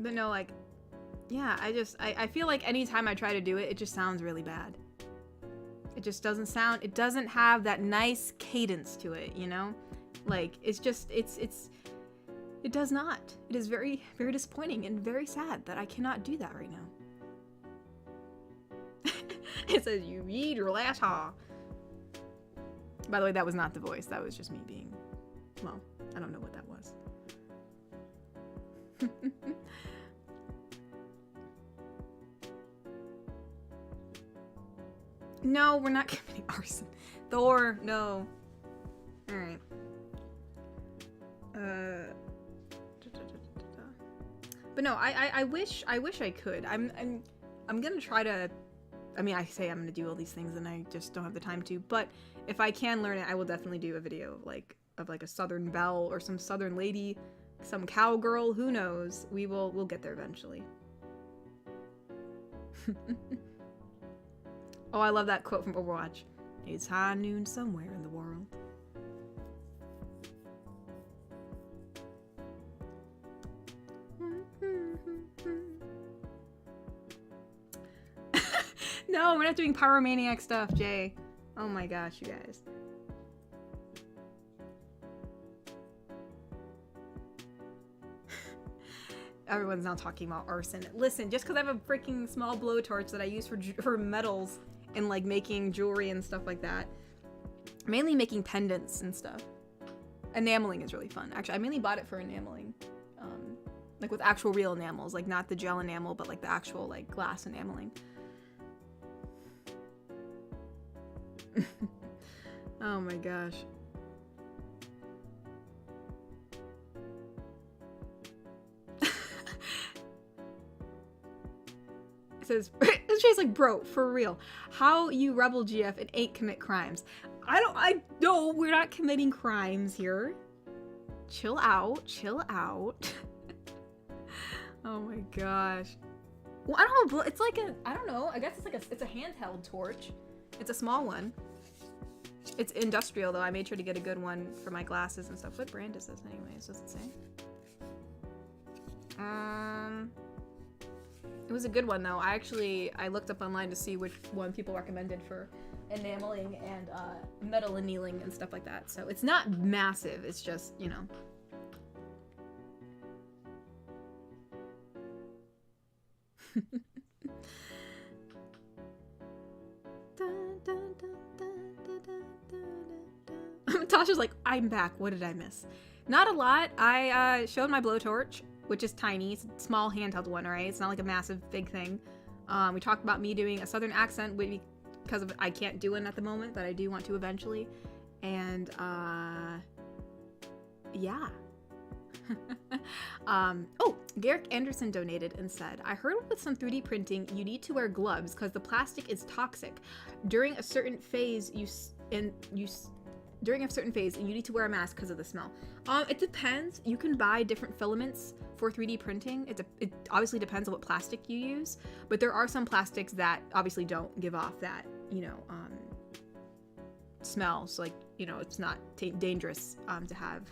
Speaker 1: But no, like, yeah, I feel like anytime I try to do it, it just sounds really bad. It just doesn't sound, it doesn't have that nice cadence to it, you know? Like, it's just, it does not. It is very, very disappointing and very sad that I cannot do that right now. It says, you read your last ha. By the way, that was not the voice. That was just me being, well, I don't know what that was. No, we're not committing arson. Thor, no. Alright. But no, I wish I could. I'm gonna try to, I mean, I say I'm gonna do all these things and I just don't have the time to, but if I can learn it, I will definitely do a video of like a Southern belle or some Southern lady, some cowgirl, who knows. We'll get there eventually. Oh, I love that quote from Overwatch. It's high noon somewhere in the world. No, we're not doing pyromaniac stuff, Jay. Oh my gosh, you guys. Everyone's now talking about arson. Listen, just because I have a freaking small blowtorch that I use for metals and like making jewelry and stuff like that, mainly making pendants and stuff. Enameling is really fun. Actually, I mainly bought it for enameling. Like with actual real enamels, like not the gel enamel, but like the actual like glass enameling. Oh my gosh. It says, this Jay's like, bro, for real. How you rebel GF and 8 commit crimes? I know we're not committing crimes here. Chill out, chill out. Oh my gosh. Well, I don't know, it's like a, I don't know, I guess it's a handheld torch. It's a small one. It's industrial though. I made sure to get a good one for my glasses and stuff. What brand is this anyways? Does it say? It was a good one though. I looked up online to see which one people recommended for enameling and metal annealing and stuff like that. So it's not massive. It's just, you know. Tasha's like, I'm back. What did I miss? Not a lot. I showed my blowtorch, which is tiny. It's a small handheld one, right? It's not like a massive big thing. We talked about me doing a southern accent because of I can't do it at the moment, but I do want to eventually. And yeah. Oh, Garrick Anderson donated and said, I heard with some 3D printing you need to wear gloves because the plastic is toxic. During a certain phase you need to wear a mask because of the smell. It depends. You can buy different filaments for 3D printing. It obviously depends on what plastic you use, but there are some plastics that obviously don't give off that, you know, smell. So like, you know, it's not dangerous to have.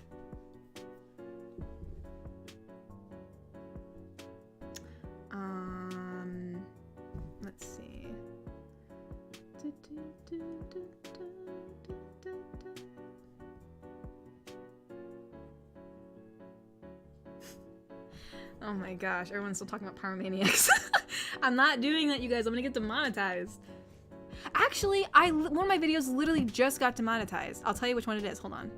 Speaker 1: Let's see. Oh my gosh, everyone's still talking about pyromaniacs. I'm not doing that, you guys. I'm gonna get demonetized. Actually, one of my videos literally just got demonetized. I'll tell you which one it is. Hold on.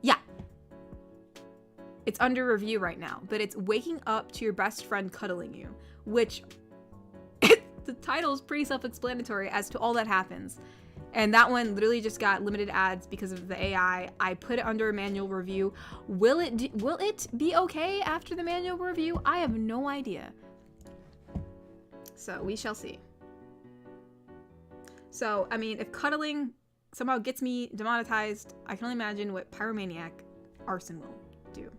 Speaker 1: Yeah. It's under review right now, but it's waking up to your best friend cuddling you, which the title is pretty self-explanatory as to all that happens. And that one literally just got limited ads because of the AI. I put it under a manual review. Will it be okay after the manual review? I have no idea. So we shall see. So, I mean, if cuddling somehow gets me demonetized, I can only imagine what pyromaniac arson will do.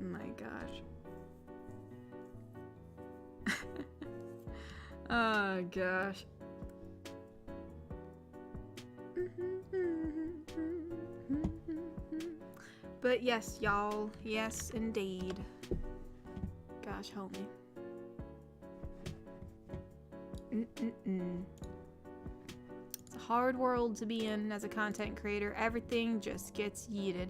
Speaker 1: My gosh. Oh gosh. But yes, y'all. Yes, indeed. Gosh, help me. It's a hard world to be in as a content creator. Everything just gets yeeted.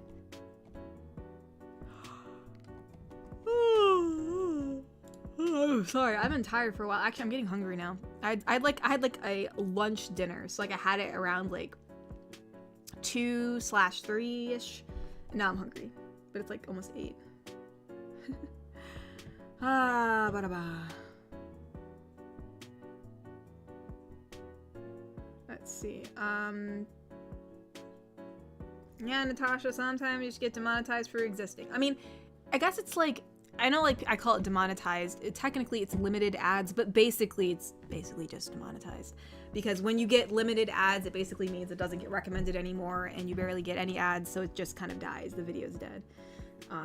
Speaker 1: Oh, sorry, I've been tired for a while. Actually, I'm getting hungry now. I had like a lunch dinner, so like I had it around like 2/3ish. Now I'm hungry, but it's like almost 8. Let's see. Yeah, Natasha, sometimes you just get demonetized for existing. I mean, I guess it's like, I know like I call it demonetized. Technically it's limited ads, but basically it's just demonetized. Because when you get limited ads, it basically means it doesn't get recommended anymore and you barely get any ads, so it just kind of dies. The video's dead. So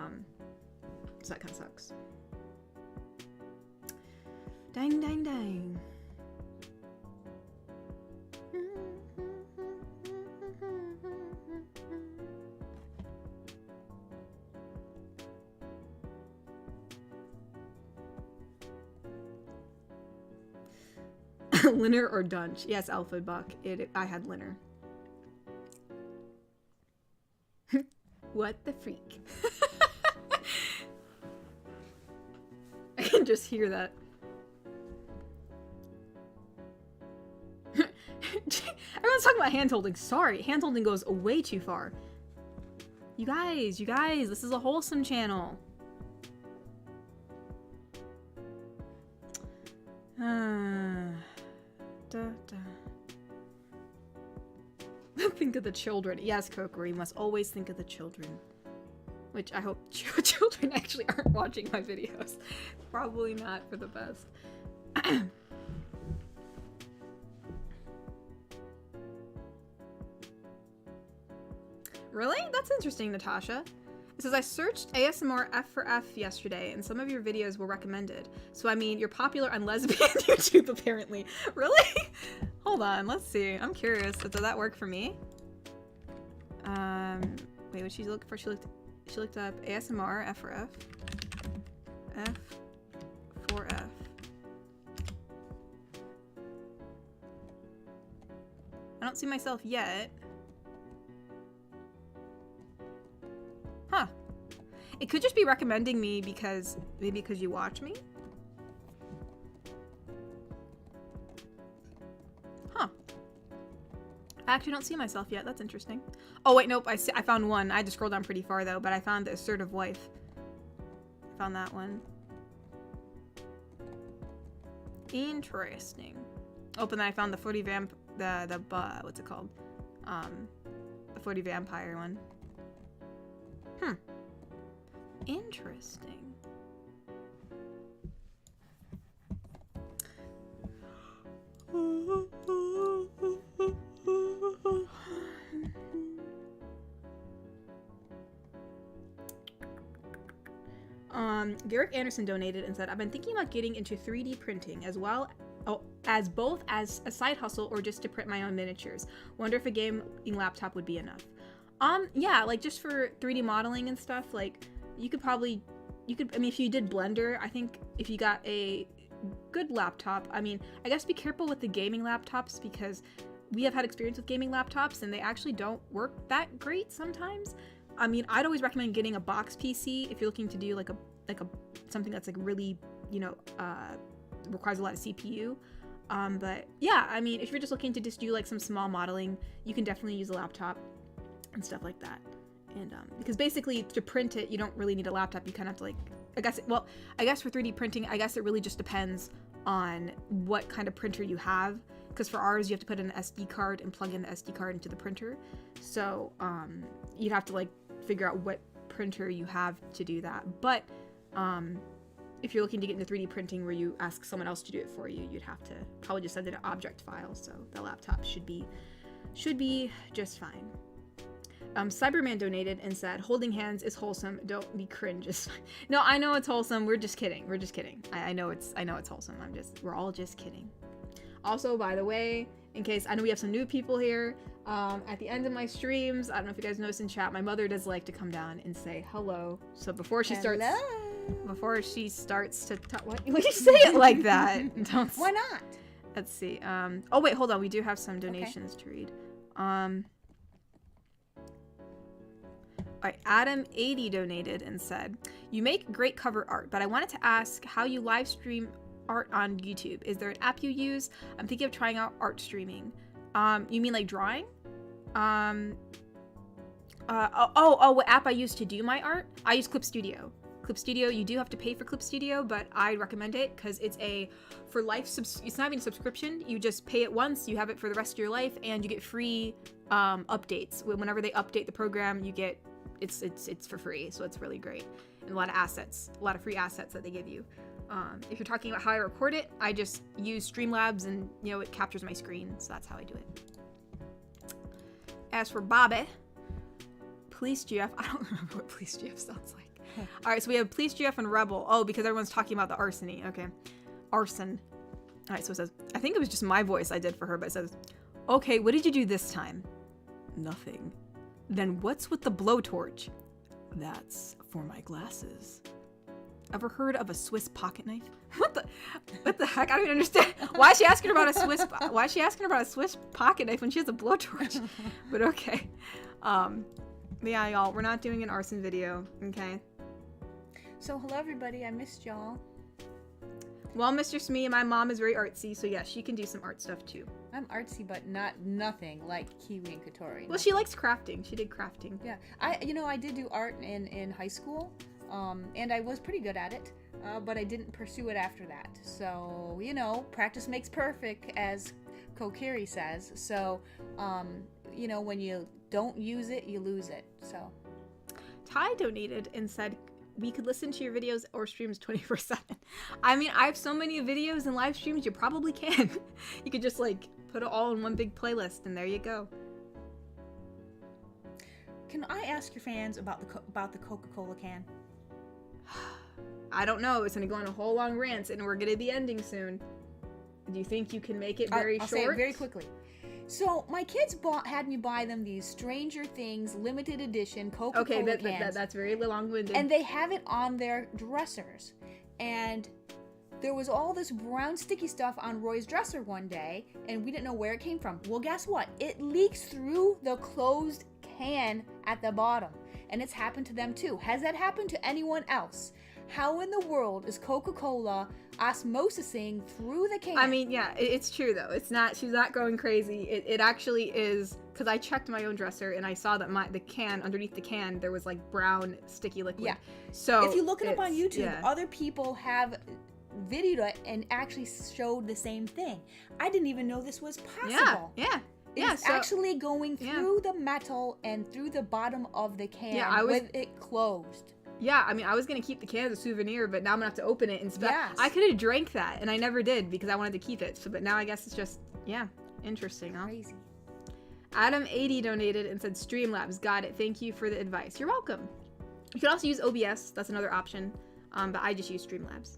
Speaker 1: that kind of sucks. Dang, dang, dang. Linner or Dunch? Yes, Alpha Buck. I had Linner. What the freak? I can just hear that. Everyone's was talking about hand holding. Sorry, hand holding goes way too far. You guys, this is a wholesome channel. Think of the children. Yes, Coker, you must always think of the children. Which I hope children actually aren't watching my videos. Probably not for the best. Really? That's interesting, Natasha. It says, I searched ASMR F for F yesterday, and some of your videos were recommended. So, I mean, you're popular on lesbian YouTube, apparently. Really? Hold on, let's see. I'm curious. Does that work for me? Wait, what she looked for? She looked up ASMR F for F. F for F. I don't see myself yet. Huh. It could just be recommending me because, maybe because you watch me? Huh. I actually don't see myself yet. That's interesting. Oh, wait, nope. I found one. I had to scroll down pretty far, though, but I found the assertive wife. I found that one. Interesting. Oh, but then I found the 40 vamp, what's it called? The 40 vampire one. Hmm. Interesting. Garrick Anderson donated and said, I've been thinking about getting into 3D printing as well as both as a side hustle or just to print my own miniatures. Wonder if a gaming laptop would be enough. Yeah, like just for 3D modeling and stuff, like you could, I mean, if you did Blender, I think if you got a good laptop, I mean, I guess be careful with the gaming laptops because we have had experience with gaming laptops and they actually don't work that great sometimes. I mean, I'd always recommend getting a box PC if you're looking to do like a something that's like really, you know, requires a lot of CPU. But yeah, I mean, if you're just looking to just do like some small modeling, you can definitely use a laptop and stuff like that. And because basically to print it, you don't really need a laptop. You kind of have to like, I guess for 3D printing, I guess it really just depends on what kind of printer you have. Because for ours, you have to put in an SD card and plug in the SD card into the printer. So you'd have to like figure out what printer you have to do that. But if you're looking to get into 3D printing where you ask someone else to do it for you, you'd have to probably just send it an object file. So the laptop should be just fine. Cyberman donated and said, holding hands is wholesome. Don't be cringe. No, I know it's wholesome. We're just kidding. I know it's wholesome. We're all just kidding. Also, by the way, in case, I know we have some new people here, at the end of my streams, I don't know if you guys noticed in chat, my mother does like to come down and say hello. So before she starts to what do you say it like that?
Speaker 4: Why not?
Speaker 1: Let's see. Oh wait, hold on. We do have some donations to read. Alright, Adam80 donated and said, you make great cover art, but I wanted to ask how you live stream art on YouTube. Is there an app you use? I'm thinking of trying out art streaming. You mean like drawing? What app I use to do my art? I use Clip Studio. Clip Studio, you do have to pay for Clip Studio, but I recommend it because it's it's not even a subscription. You just pay it once, you have it for the rest of your life, and you get free updates. Whenever they update the program, you get it's for free, so it's really great. And a lot of free assets that they give you. If you're talking about how I record it, I just use Streamlabs and, you know, it captures my screen, so that's how I do it. As for Bobby, Police GF, I don't remember what Police GF sounds like. Alright, so we have Police GF and Rebel. Oh, because everyone's talking about the arsony. Okay. Arson. Alright, so it says, I think it was just my voice I did for her, but it says, okay, what did you do this time? Nothing. Then what's with the blowtorch? That's for my glasses. Ever heard of a Swiss pocket knife? What the heck? I don't even understand. Why is she asking about a Swiss pocket knife when she has a blowtorch? But okay. Yeah, y'all, we're not doing an arson video, okay?
Speaker 4: So hello everybody, I missed y'all.
Speaker 1: Well, Mr. Smee, my mom is very artsy, so yeah, she can do some art stuff too.
Speaker 4: I'm artsy, but nothing like Kiwi and Katori.
Speaker 1: Well, she likes crafting. She did crafting.
Speaker 4: Yeah, I did do art in high school, and I was pretty good at it, but I didn't pursue it after that. So, practice makes perfect, as Kokiri says. So, when you don't use it, you lose it. So,
Speaker 1: Ty donated and said, we could listen to your videos or streams 24/7. I mean, I have so many videos and live streams, you probably can. You could just like put it all in one big playlist and there you go.
Speaker 4: Can I ask your fans about the Coca-Cola can?
Speaker 1: I don't know. It's going to go on a whole long rant and we're going to be ending soon. Do you think you can make it very
Speaker 4: I'll
Speaker 1: short?
Speaker 4: say it very quickly. So my kids had me buy them these Stranger Things limited edition Coca-Cola cans.
Speaker 1: That's very long-winded.
Speaker 4: And they have it on their dressers. And there was all this brown sticky stuff on Roy's dresser one day, and we didn't know where it came from. Well, guess what? It leaks through the closed can at the bottom. And it's happened to them too. Has that happened to anyone else? How in the world is Coca-Cola osmosising through the can?
Speaker 1: I mean, yeah, it's true though. It's not, she's not going crazy. It actually is, because I checked my own dresser and I saw that the can, underneath the can, there was like brown sticky liquid.
Speaker 4: Yeah.
Speaker 1: So
Speaker 4: if you look it up on YouTube,
Speaker 1: yeah.
Speaker 4: other people have videoed it and actually showed the same thing. I didn't even know this was possible.
Speaker 1: Yeah.
Speaker 4: It's actually going through the metal and through the bottom of the can with it closed.
Speaker 1: Yeah, I mean, I was going to keep the can as a souvenir, but now I'm going to have to open it and
Speaker 4: Yes.
Speaker 1: I could have drank that, and I never did because I wanted to keep it. So, but now I guess it's just, interesting, huh?
Speaker 4: Crazy.
Speaker 1: Adam80 donated and said, Streamlabs, got it. Thank you for the advice. You're welcome. You can also use OBS. That's another option, but I just use Streamlabs.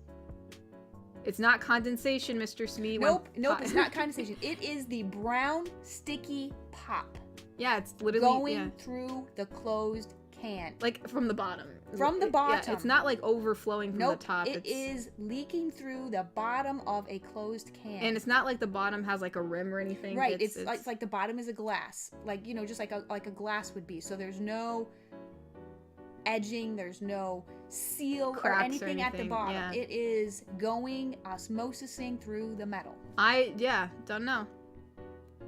Speaker 1: It's not condensation, Mr. Smee.
Speaker 4: Nope, it's not condensation. It is the brown sticky pop.
Speaker 1: Yeah, it's literally
Speaker 4: going through the closed can.
Speaker 1: Like from the bottom.
Speaker 4: From the bottom.
Speaker 1: Yeah, it's not like overflowing from the top.
Speaker 4: It is leaking through the bottom of a closed can.
Speaker 1: And it's not like the bottom has like a rim or anything.
Speaker 4: Right, it's like the bottom is a glass. Like, just like a glass would be. So there's no edging, there's no seal or anything at the bottom.
Speaker 1: Yeah.
Speaker 4: It is going osmosising through the metal.
Speaker 1: Don't know.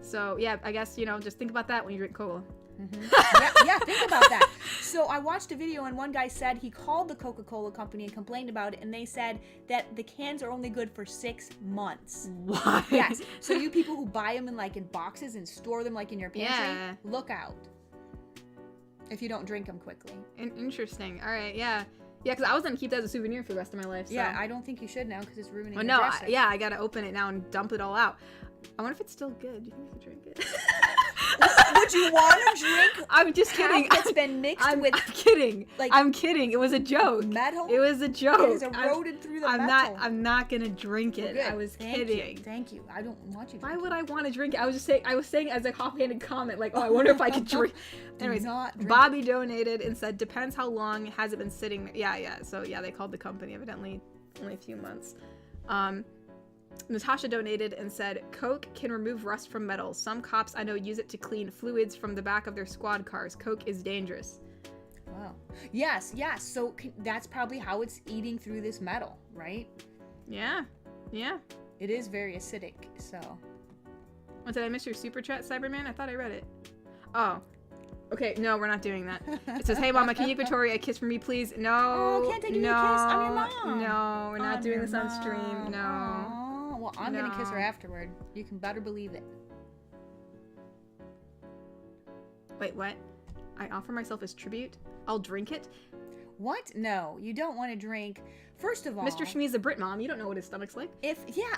Speaker 1: So yeah, I guess, just think about that when you drink cola.
Speaker 4: Mm-hmm. yeah, think about that. So I watched a video and one guy said he called the Coca-Cola company and complained about it, and they said that the cans are only good for 6 months.
Speaker 1: What?
Speaker 4: Yes. So you people who buy them in boxes and store them in your pantry, look out if you don't drink them quickly.
Speaker 1: Interesting. All right. Yeah, because I was gonna keep that as a souvenir for the rest of my life. So.
Speaker 4: Yeah, I don't think you should now because it's ruining your
Speaker 1: no,
Speaker 4: dresser.
Speaker 1: I gotta open it now and dump it all out. I wonder if it's still good. Do you think I could drink it?
Speaker 4: Would you want to drink?
Speaker 1: I'm just kidding.
Speaker 4: It's been mixed with.
Speaker 1: I'm kidding. I'm kidding. It was a joke.
Speaker 4: Metal.
Speaker 1: It was a joke.
Speaker 4: It is eroded through the metal.
Speaker 1: I'm not gonna drink it.
Speaker 4: Good.
Speaker 1: I was kidding.
Speaker 4: Thank you. I don't want you to.
Speaker 1: Why would I want to drink it? I was saying as a offhanded comment, like, oh, I wonder if I could drink. Anyways, Bobby donated and said, depends how long has it been sitting there. Yeah. So yeah, they called the company evidently only a few months. Natasha donated and said, Coke can remove rust from metals. Some cops I know use it to clean fluids from the back of their squad cars. Coke is dangerous.
Speaker 4: Wow. Yes. So that's probably how it's eating through this metal, right?
Speaker 1: Yeah.
Speaker 4: It is very acidic, so.
Speaker 1: Oh, did I miss your super chat, Cyberman? I thought I read it. Oh. Okay, no, we're not doing that. It says, hey, Mama, can you give Victoria a kiss from me, please? No.
Speaker 4: Oh, can't I give you a kiss? I'm your mom.
Speaker 1: No, we're not doing this on stream. No.
Speaker 4: Aww. Well, I'm going to kiss her afterward. You can better believe it.
Speaker 1: Wait, what? I offer myself as tribute? I'll drink it?
Speaker 4: What? No, you don't want to drink. First of all,
Speaker 1: Mr. Shmee's a Brit mom. You don't know what his stomach's like.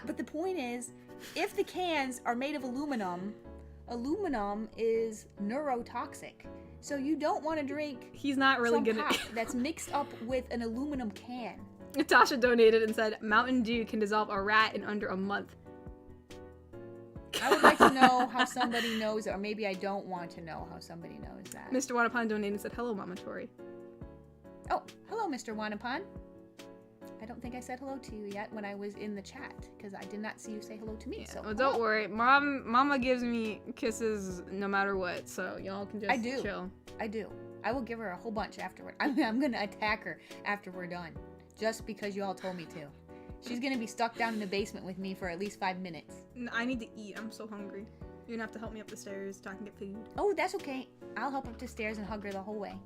Speaker 4: But the point is, if the cans are made of aluminum is neurotoxic. So you don't want to drink.
Speaker 1: He's not really gonna.
Speaker 4: Pop that's mixed up with an aluminum can.
Speaker 1: Natasha donated and said, Mountain Dew can dissolve a rat in under a month.
Speaker 4: I would like to know how somebody knows, or maybe I don't want to know how somebody knows that.
Speaker 1: Mr. Wanapan donated and said, hello, Mama Tori.
Speaker 4: Oh, hello, Mr. Wanapan. I don't think I said hello to you yet when I was in the chat, because I did not see you say hello to me. So
Speaker 1: well, don't worry. Mama gives me kisses no matter what, so y'all can just chill.
Speaker 4: I do. I will give her a whole bunch afterward. I'm going to attack her after we're done. Just because you all told me to. She's going to be stuck down in the basement with me for at least 5 minutes.
Speaker 1: I need to eat. I'm so hungry. You're gonna have to help me up the stairs so I can get food.
Speaker 4: Oh, that's okay. I'll help up the stairs and hug her the whole way.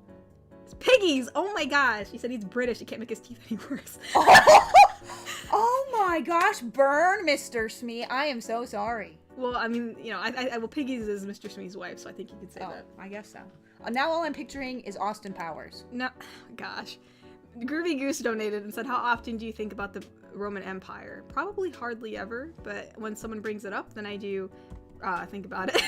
Speaker 1: It's Piggies! Oh my gosh! He said he's British. He can't make his teeth any worse.
Speaker 4: Oh my gosh, burn, Mr. Smee. I am so sorry.
Speaker 1: Well, I mean, you know, well, Piggies is Mr. Smee's wife, so I think you could say that.
Speaker 4: I guess so. Now all I'm picturing is Austin Powers.
Speaker 1: No, gosh. Groovy Goose donated and said, how often do you think about the Roman Empire? Probably hardly ever, but when someone brings it up, then I do think about it.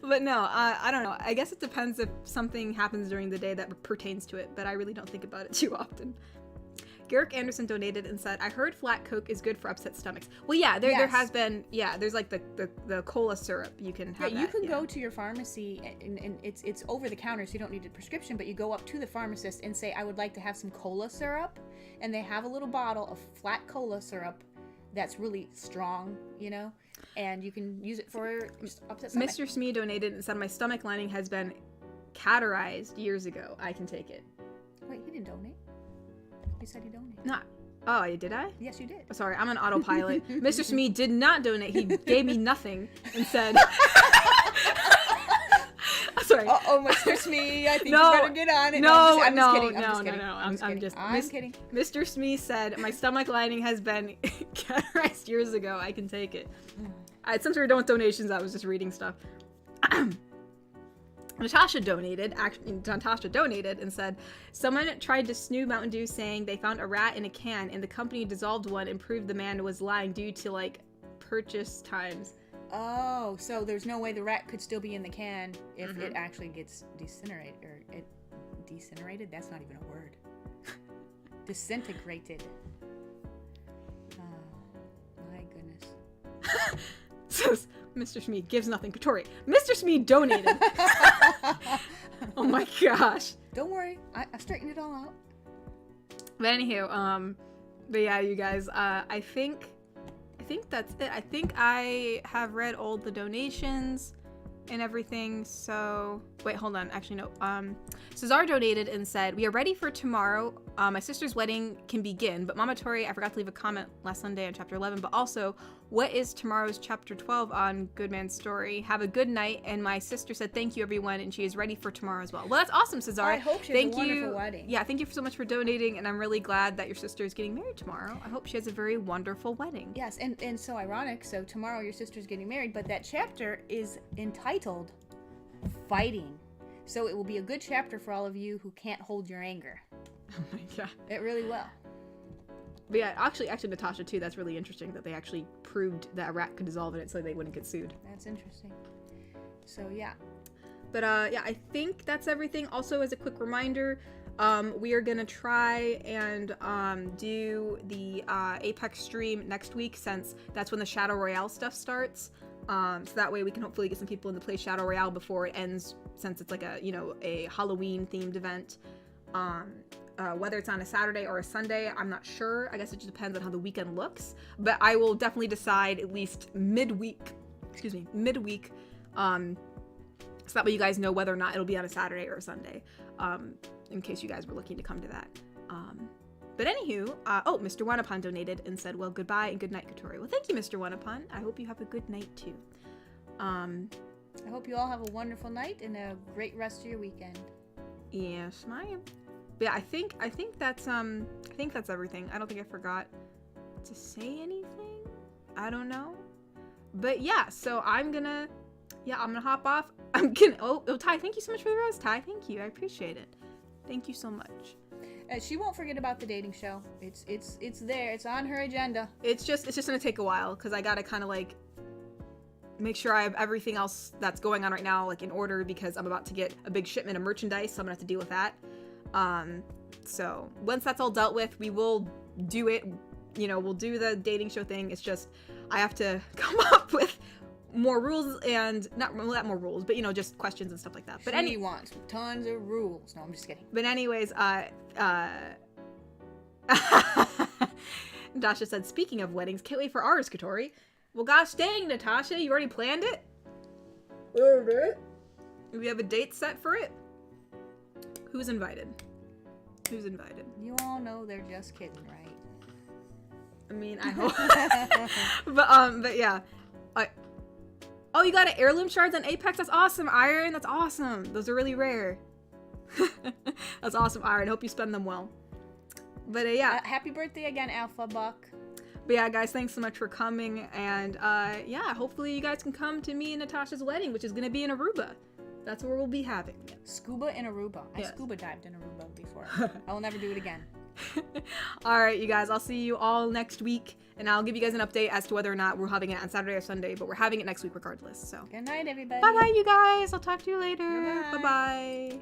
Speaker 1: But no, I don't know. I guess it depends if something happens during the day that pertains to it, but I really don't think about it too often. Garrick Anderson donated and said, I heard flat Coke is good for upset stomachs. Well, yeah, there has been, there's like the cola syrup. You can have
Speaker 4: you can go to your pharmacy and it's over the counter, so you don't need a prescription, but you go up to the pharmacist and say, I would like to have some cola syrup. And they have a little bottle of flat cola syrup that's really strong, you know, and you can use it for upset stomach.
Speaker 1: Mr. Smee donated and said, my stomach lining has been cauterized years ago. I can take it.
Speaker 4: Wait, he didn't donate? You said he donated.
Speaker 1: Not. Oh, did I?
Speaker 4: Yes, you did.
Speaker 1: Oh, sorry, I'm on autopilot. Mr. Smee did not donate. He gave me nothing and said... Sorry.
Speaker 4: Uh-oh, Mr. Smee, I think you better get on it. I'm just kidding.
Speaker 1: Mr. Smee said, my stomach lining has been cauterized years ago. I can take it. Since we were done with donations, I was just reading stuff. Natasha donated and said, someone tried to snoo Mountain Dew saying they found a rat in a can and the company dissolved one and proved the man was lying due to, like, purchase times.
Speaker 4: Oh, so there's no way the rat could still be in the can if it actually gets decinerated? That's not even a word. Disintegrated. Oh, my goodness.
Speaker 1: Says Mr. Smee gives nothing. Katori. Mr. Smee donated. Oh my gosh.
Speaker 4: Don't worry, I straightened it all out.
Speaker 1: But anywho, but yeah, you guys, I think that's it. I think I have read all the donations and everything. So wait, hold on. Actually, no. Cesar donated and said, we are ready for tomorrow. My sister's wedding can begin, but Mama Tori, I forgot to leave a comment last Sunday on chapter 11, but also, what is tomorrow's chapter 12 on Good Man's Story? Have a good night. And my sister said, thank you, everyone. And she is ready for tomorrow as well. Well, that's awesome, Cesar.
Speaker 4: I hope she has a wonderful wedding.
Speaker 1: Yeah, thank you so much for donating. And I'm really glad that your sister is getting married tomorrow. I hope she has a very wonderful wedding.
Speaker 4: Yes, and so ironic. So tomorrow your sister's getting married, but that chapter is entitled Fighting. So it will be a good chapter for all of you who can't hold your anger.
Speaker 1: Oh my god.
Speaker 4: It really will.
Speaker 1: But yeah, actually Natasha too, that's really interesting that they actually proved that a rat could dissolve in it so they wouldn't get sued.
Speaker 4: That's interesting. So yeah.
Speaker 1: But yeah, I think that's everything. Also, as a quick reminder, we are gonna try and do the Apex stream next week, since that's when the Shadow Royale stuff starts. So that way we can hopefully get some people in to play Shadow Royale before it ends, since it's like a Halloween themed event. Whether it's on a Saturday or a Sunday, I'm not sure. I guess it just depends on how the weekend looks. But I will definitely decide at least midweek. So that way you guys know whether or not it'll be on a Saturday or a Sunday. In case you guys were looking to come to that. But anywho, Mr. Wanapan donated and said, well, goodbye and good night, Katori. Well, thank you, Mr. Wanapan. I hope you have a good night too.
Speaker 4: I hope you all have a wonderful night and a great rest of your weekend.
Speaker 1: Yes, ma'am. But yeah, I think that's everything. I don't think I forgot to say anything. I don't know. But yeah, so I'm gonna hop off. Ty, thank you so much for the rose, Ty. Thank you. I appreciate it. Thank you so much.
Speaker 4: She won't forget about the dating show. It's there. It's on her agenda.
Speaker 1: It's just gonna take a while because I gotta kind of like make sure I have everything else that's going on right now like in order, because I'm about to get a big shipment of merchandise, so I'm gonna have to deal with that. So once that's all dealt with, we will do it. We'll do the dating show thing. It's just I have to come up with more rules, and not more rules, but just questions and stuff like that. But
Speaker 4: she wants tons of rules. No, I'm just kidding.
Speaker 1: But anyways, Natasha said, speaking of weddings, can't wait for ours, Katori. Well, gosh dang, Natasha, you already planned it? We have a date set for it? Who's invited?
Speaker 4: You all know they're just kidding, right?
Speaker 1: mean, I hope. But yeah. Oh, you got an heirloom shards on Apex? That's awesome, Iron. That's awesome. Those are really rare. That's awesome, Iron. Hope you spend them well. But yeah.
Speaker 4: Happy birthday again, Alpha Buck.
Speaker 1: But yeah, guys, thanks so much for coming. And yeah, hopefully you guys can come to me and Natasha's wedding, which is going to be in Aruba. That's where we'll be having it.
Speaker 4: Scuba in Aruba.
Speaker 1: Yes.
Speaker 4: I scuba dived in Aruba before. I will never do it again.
Speaker 1: All right, you guys, I'll see you all next week. And I'll give you guys an update as to whether or not we're having it on Saturday or Sunday. But we're having it next week regardless. So
Speaker 4: Good night, everybody.
Speaker 1: bye-bye, you guys. I'll talk to you later.
Speaker 4: Bye-bye.
Speaker 1: Bye-bye.